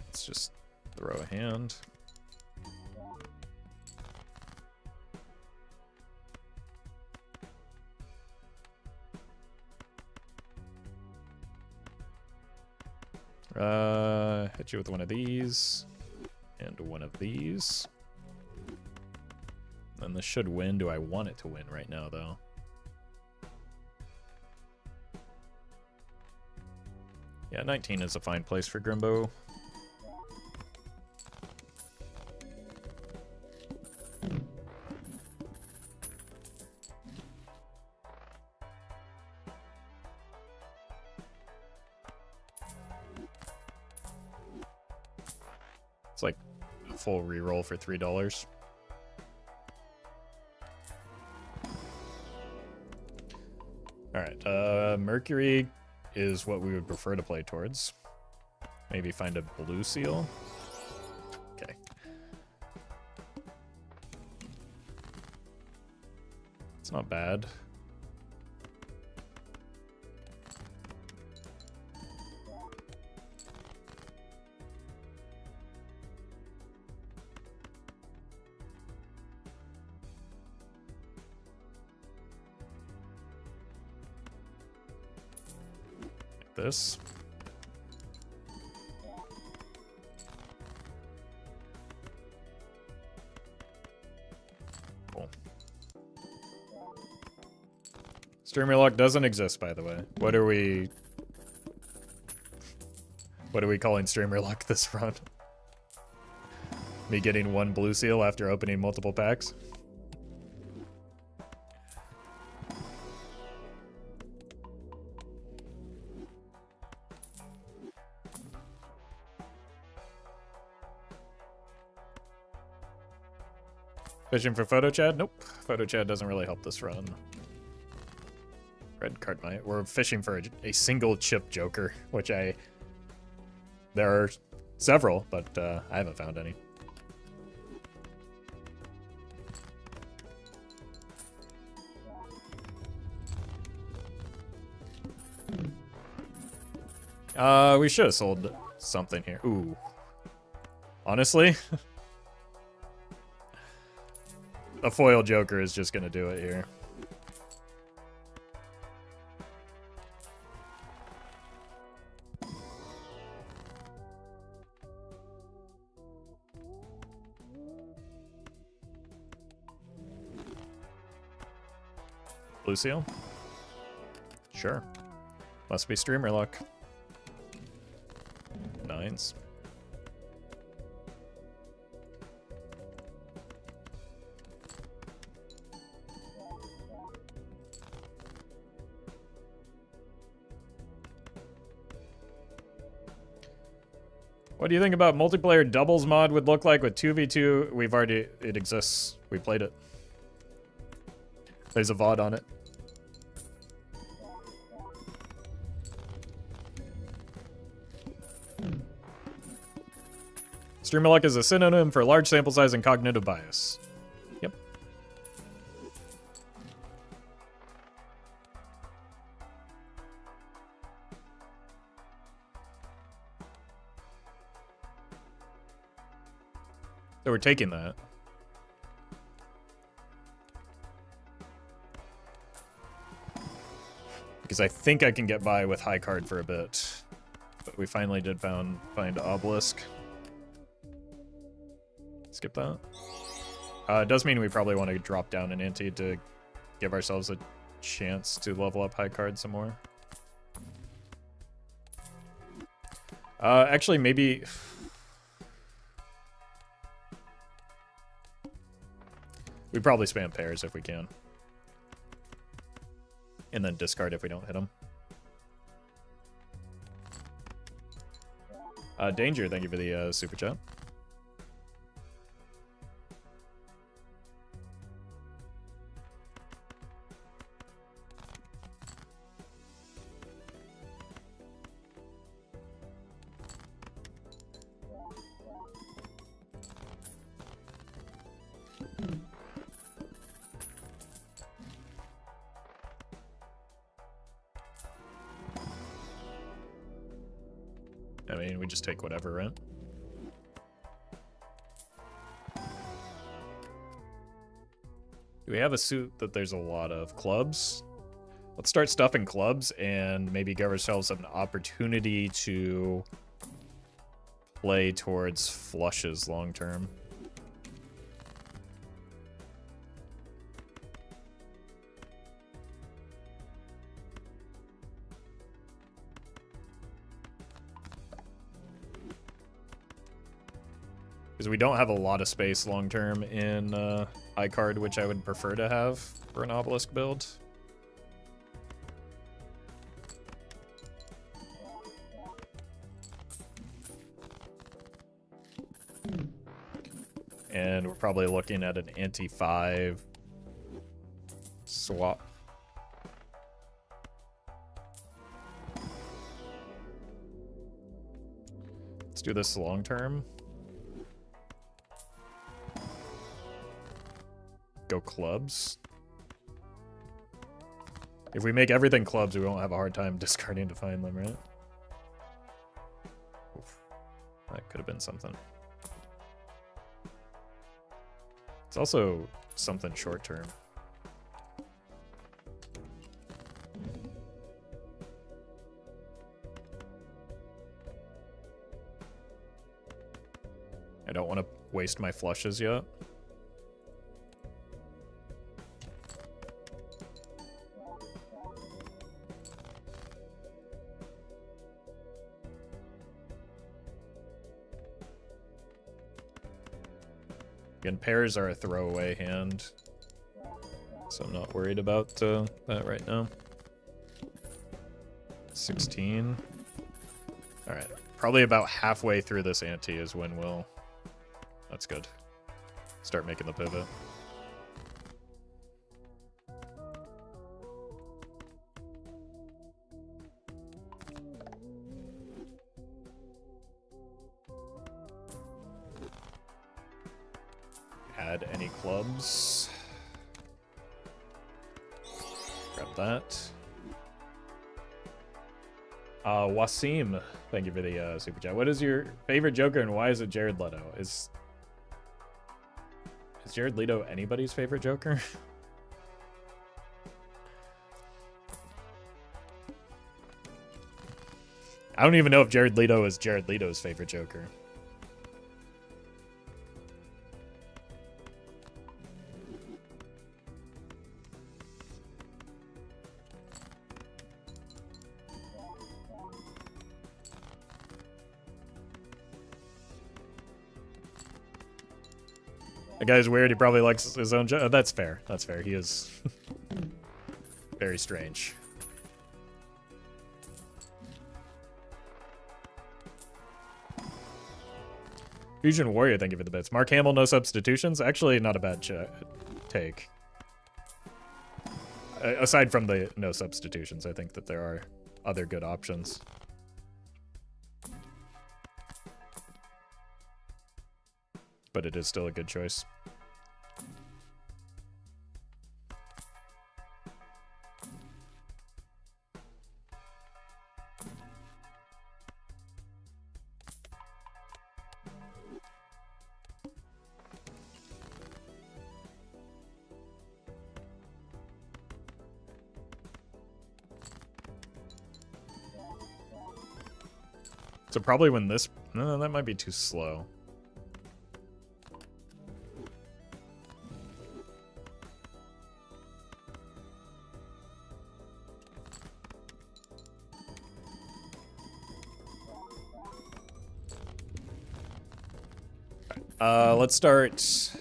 Let's just throw a hand. Hit you with one of these and one of these. Then this should win. Do I want it to win right now, though? Yeah, 19 is a fine place for Grimbo. It's like a full reroll for $3. Alright, Mercury is what we would prefer to play towards. Maybe find a blue seal. Okay. It's not bad. This. Cool. Streamer lock doesn't exist, by the way. What are we calling streamer lock this run? Me getting one blue seal after opening multiple packs? Fishing for Photo Chad? Nope. Photo Chad doesn't really help this run. Red card might. We're fishing for a single chip Joker, which there are several, but I haven't found any. We should have sold something here. Ooh. Honestly, the foil Joker is just gonna do it here. Blue seal? Sure. Must be streamer luck. Nines. What do you think about multiplayer doubles mod would look like with 2v2? It exists. We played it. There's a VOD on it. Streamer luck is a synonym for large sample size and cognitive bias. Yep. So we're taking that. Because I think I can get by with high card for a bit. But we finally did find obelisk. Skip that. It does mean we probably want to drop down an ante to give ourselves a chance to level up high card some more. Actually, maybe... we probably spam pairs if we can. And then discard if we don't hit them. Danger, thank you for the super chat. I mean, we just take whatever, right? Do we have a suit that there's a lot of? Clubs? Let's start stuffing clubs and maybe give ourselves an opportunity to play towards flushes long term. Because we don't have a lot of space long term in high card, which I would prefer to have for an obelisk build. And we're probably looking at an anti-5 swap. Let's do this long term. Go clubs. If we make everything clubs, we won't have a hard time discarding to find them, right? Oof. That could have been something. It's also something short term. I don't want to waste my flushes yet. Again, pairs are a throwaway hand, so I'm not worried about that right now. 16. All right, probably about halfway through this ante is when we'll... That's good. Start making the pivot. add any clubs. Grab that. Wasim, thank you for the super chat. What is your favorite Joker and why is it Jared Leto? Is Jared Leto anybody's favorite Joker? I don't even know if Jared Leto is Jared Leto's favorite Joker. The guy's weird. He probably likes his own Joker. That's fair. That's fair. He is very strange. Fusion Warrior, thank you for the bits. Mark Hamill, no substitutions. Actually, not a bad take. Aside from the no substitutions, I think that there are other good options. But it is still a good choice. So probably when this... No, that might be too slow. Let's start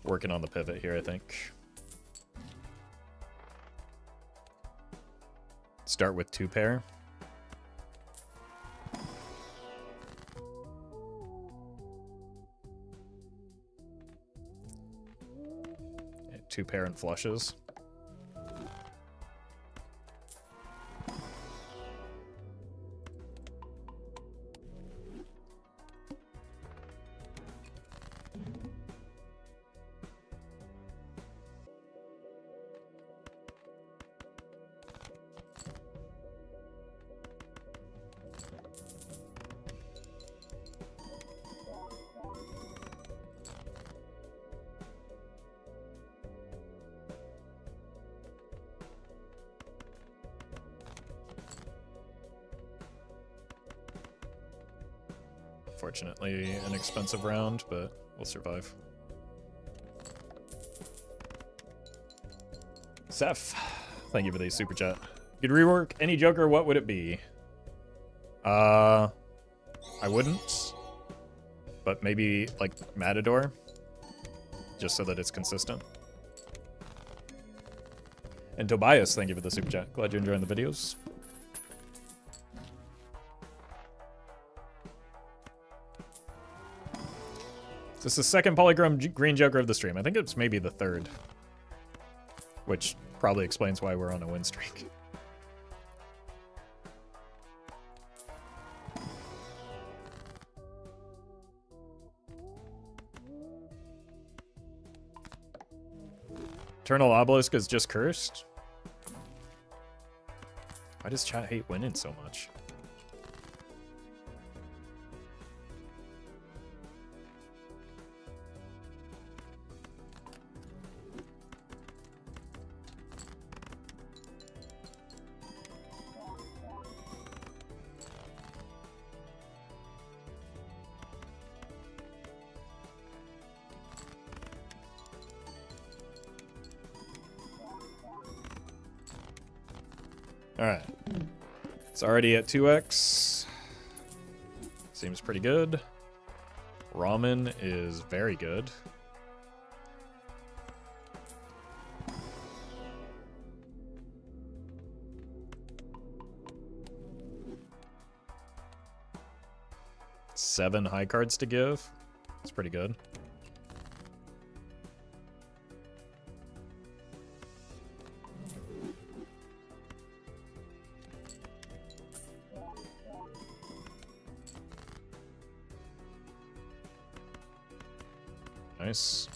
working on the pivot here, I think. Start with 2-pair. And 2-pair and flushes. Fortunately, an expensive round, but we'll survive. Seth, thank you for the super chat. You could rework any Joker, what would it be? I wouldn't. But maybe, like, Matador. Just so that it's consistent. And Tobias, thank you for the super chat. Glad you're enjoying the videos. This is the second polychrome green Joker of the stream. I think it's maybe the third. Which probably explains why we're on a win streak. Eternal Obelisk is just cursed? Why does chat hate winning so much? Alright. It's already at 2x. Seems pretty good. Ramen is very good. Seven high cards to give. It's pretty good. Nice.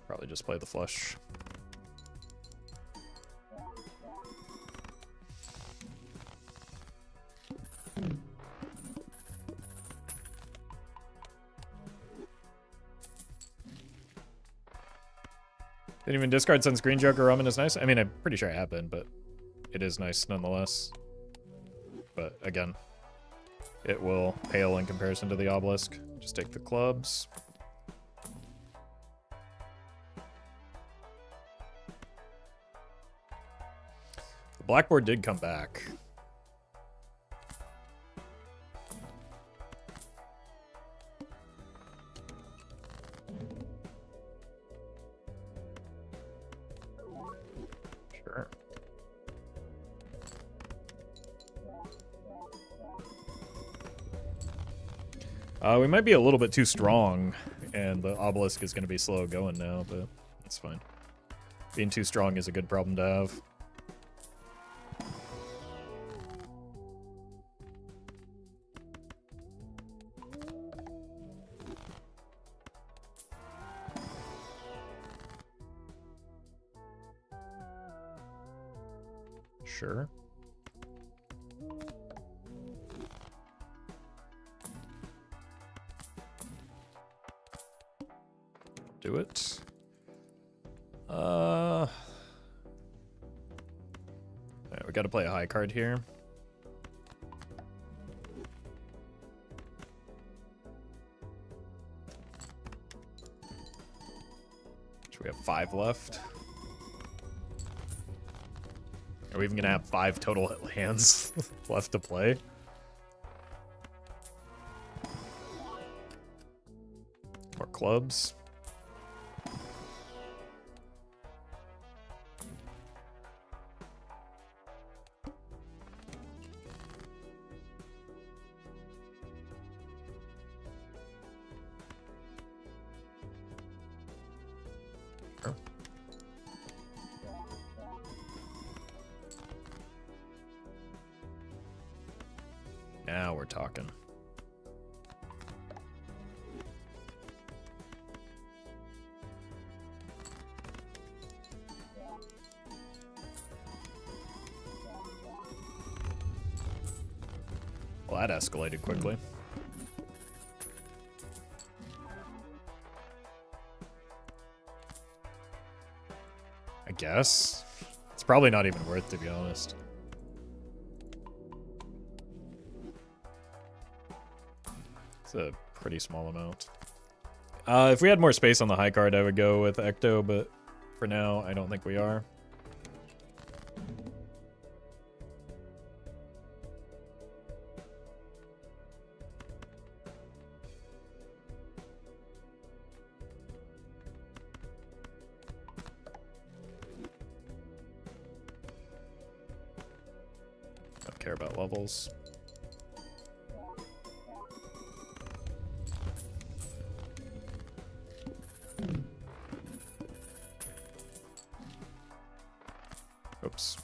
Probably just play the flush. Didn't even discard since Green Joker Ramen is nice. I mean, I'm pretty sure it happened, but it is nice nonetheless. But again, it will pale in comparison to the obelisk. Just take the clubs. The blackboard did come back. Sure. We might be a little bit too strong, and the obelisk is going to be slow going now, but that's fine. Being too strong is a good problem to have. Sure. Do it. Alright, we gotta play a high card here. We have 5 left. Are we even gonna have 5 total hands left to play? More clubs. Sure. Now we're talking. Well, that escalated quickly. I guess. It's probably not even worth, to be honest. It's a pretty small amount. If we had more space on the high card, I would go with Ecto, but for now, I don't think we are. Don't care about levels. Oops.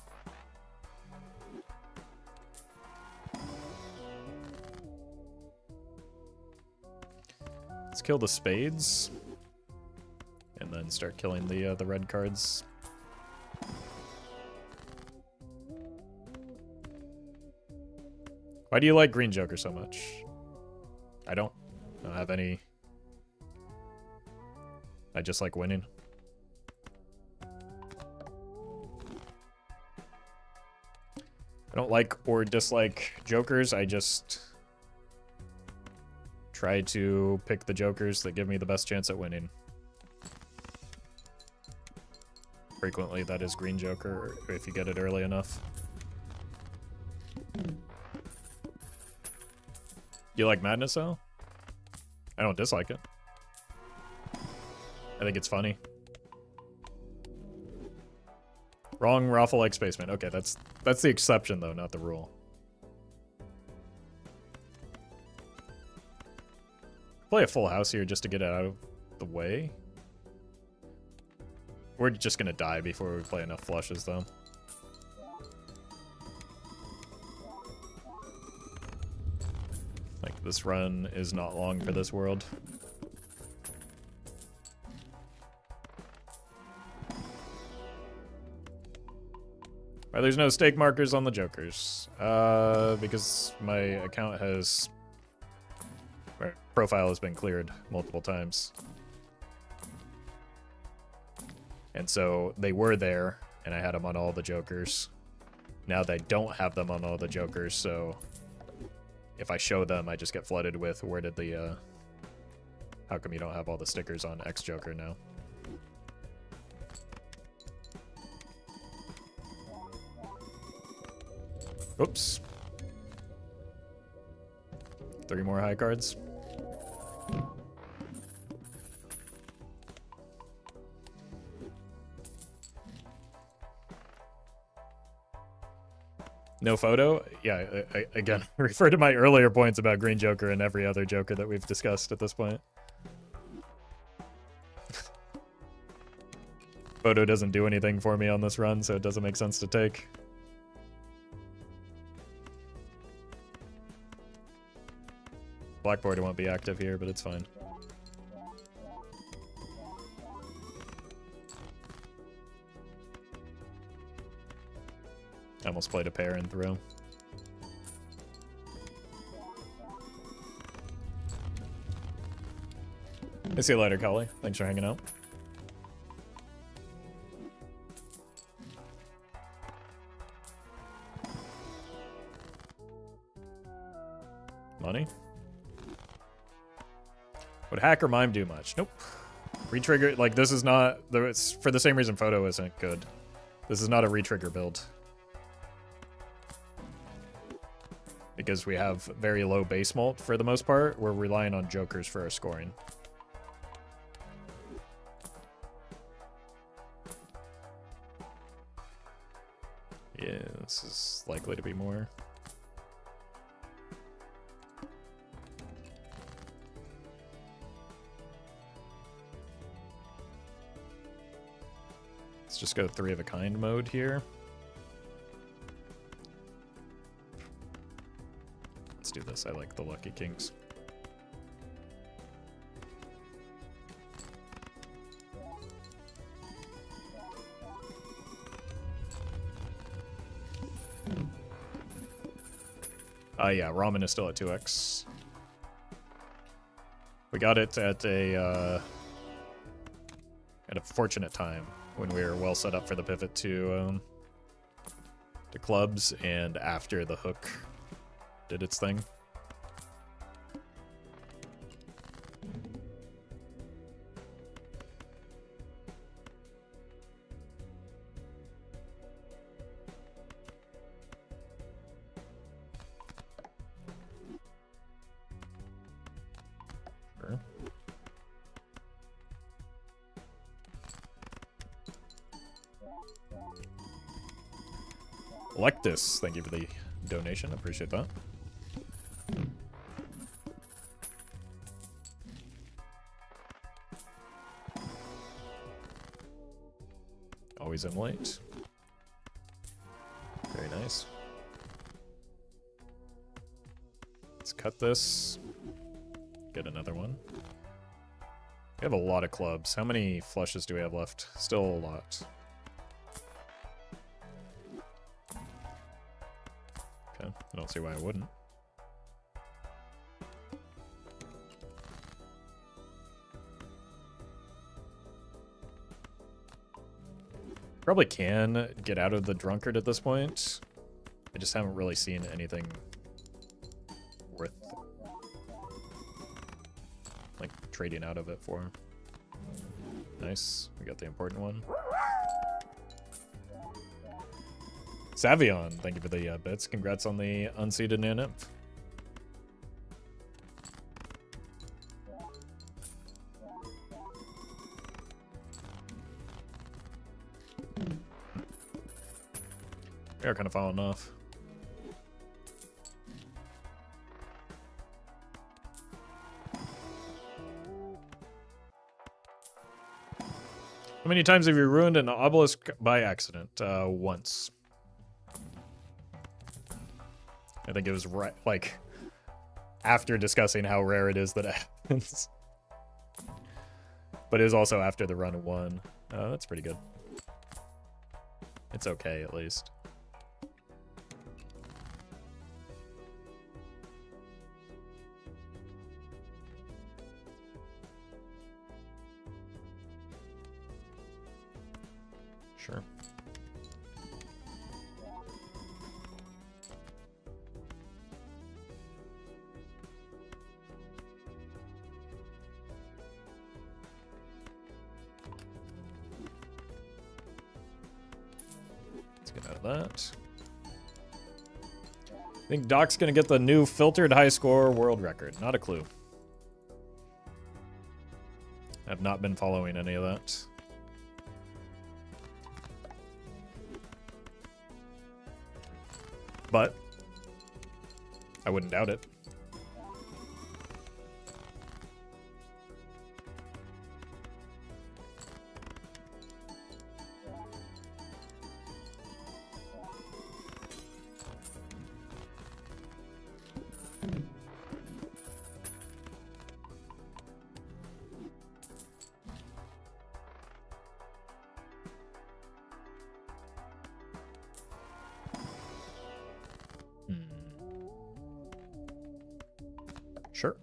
Let's kill the spades, and then start killing the red cards. Why do you like Green Joker so much? I don't have any. I just like winning. I don't like or dislike jokers, I just try to pick the jokers that give me the best chance at winning. Frequently that is Green Joker, if you get it early enough. You like Madness though? I don't dislike it. I think it's funny. Wrong Roffle like Spaceman. Okay, that's the exception though, not the rule. Play a full house here just to get it out of the way. We're just gonna die before we play enough flushes, though. Like, this run is not long for this world. Why there's no stake markers on the jokers? Because my account has... my profile has been cleared multiple times. And so they were there, and I had them on all the jokers. Now they don't have them on all the jokers, so if I show them, I just get flooded with, where did the, how come you don't have all the stickers on X Joker now? Oops. 3 more high cards. No photo? Yeah, again, refer to my earlier points about Green Joker and every other Joker that we've discussed at this point. Photo doesn't do anything for me on this run, so it doesn't make sense to take. Black border won't be active here, but it's fine. I almost played a pair and throw. I see you later, Kelly. Thanks for hanging out. Money? Would Hack or Mime do much? Nope. Retrigger, like, this is not... It's for the same reason Photo isn't good. This is not a retrigger build. Because we have very low base mult for the most part, we're relying on jokers for our scoring. Yeah, this is likely to be more. Let's just go 3 of a kind mode here. Let's do this. I like the Lucky Kings. Yeah, ramen is still at 2x. We got it at a fortunate time when we were well set up for the pivot to clubs, and after the hook did its thing. Sure. Electus, thank you for the donation. Appreciate that. Always in late. Very nice. Let's cut this. Get another one. We have a lot of clubs. How many flushes do we have left? Still a lot. Okay, I don't see why I wouldn't. Probably can get out of the drunkard at this point. I just haven't really seen anything worth like trading out of it for. Nice, we got the important one. Savion, thank you for the bits. Congrats on the unseated Nanimp. We are kind of falling off. How many times have you ruined an obelisk by accident? Once. I think it was right, like, after discussing how rare it is that it happens. But it was also after the run 1. That's pretty good. It's okay, at least. Sure. Let's get out of that. I think Doc's gonna get the new filtered high score world record. Not a clue. I've not been following any of that. But I wouldn't doubt it. Sure.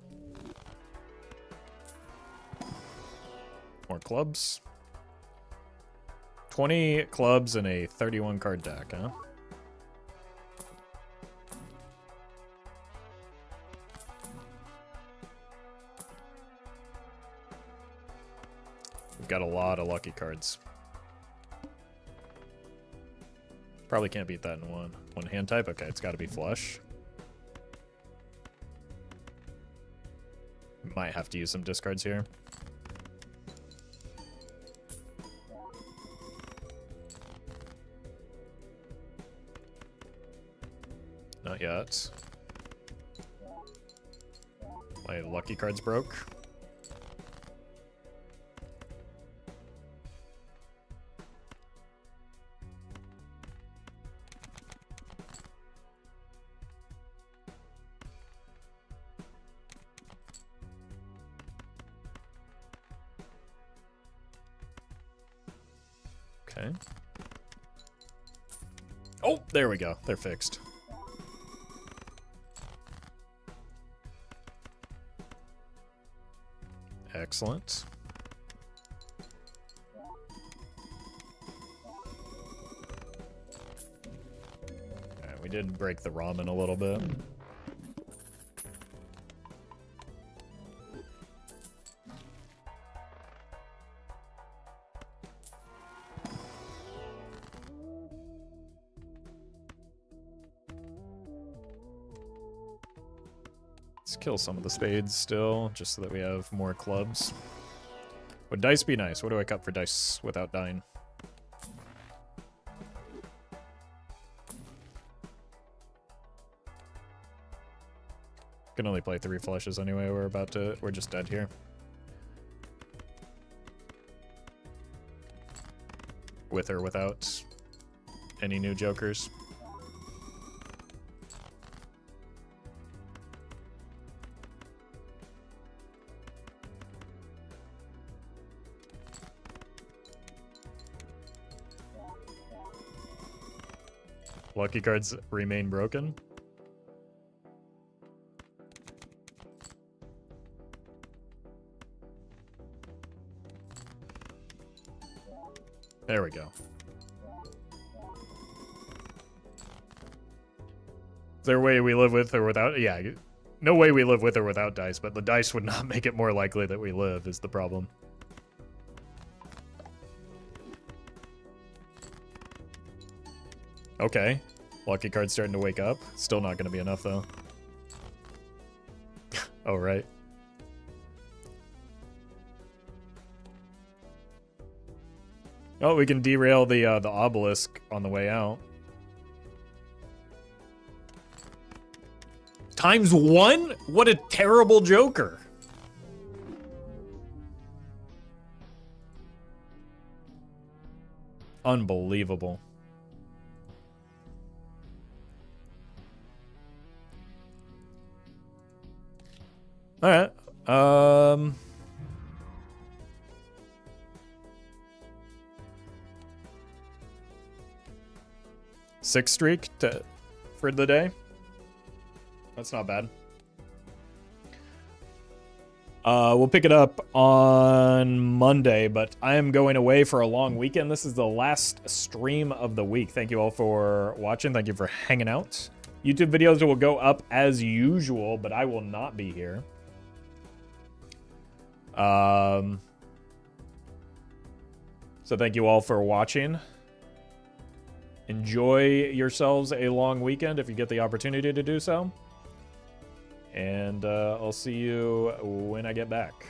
More clubs. 20 clubs in a 31 card deck, huh? We've got a lot of lucky cards. Probably can't beat that in one hand type. Okay, it's got to be flush. Might have to use some discards here. Not yet. My lucky cards broke. Okay. Oh, there we go. They're fixed. Excellent. Alright, we did break the ramen a little bit. Let's kill some of the spades still, just so that we have more clubs. Would dice be nice? What do I cut for dice without dying? Can only play 3 flushes anyway. We're just dead here. With or without any new jokers. Lucky cards remain broken. There we go. Is there a way we live with or without? Yeah, no way we live with or without dice, but the dice would not make it more likely that we live is the problem. Okay. Lucky card's starting to wake up. Still not going to be enough, though. Oh, right. Oh, we can derail the obelisk on the way out. ×1? What a terrible joker. Unbelievable. All right. Six streak for the day. That's not bad. We'll pick it up on Monday, but I am going away for a long weekend. This is the last stream of the week. Thank you all for watching. Thank you for hanging out. YouTube videos will go up as usual, but I will not be here. So thank you all for watching. Enjoy yourselves a long weekend if you get the opportunity to do so. And I'll see you when I get back.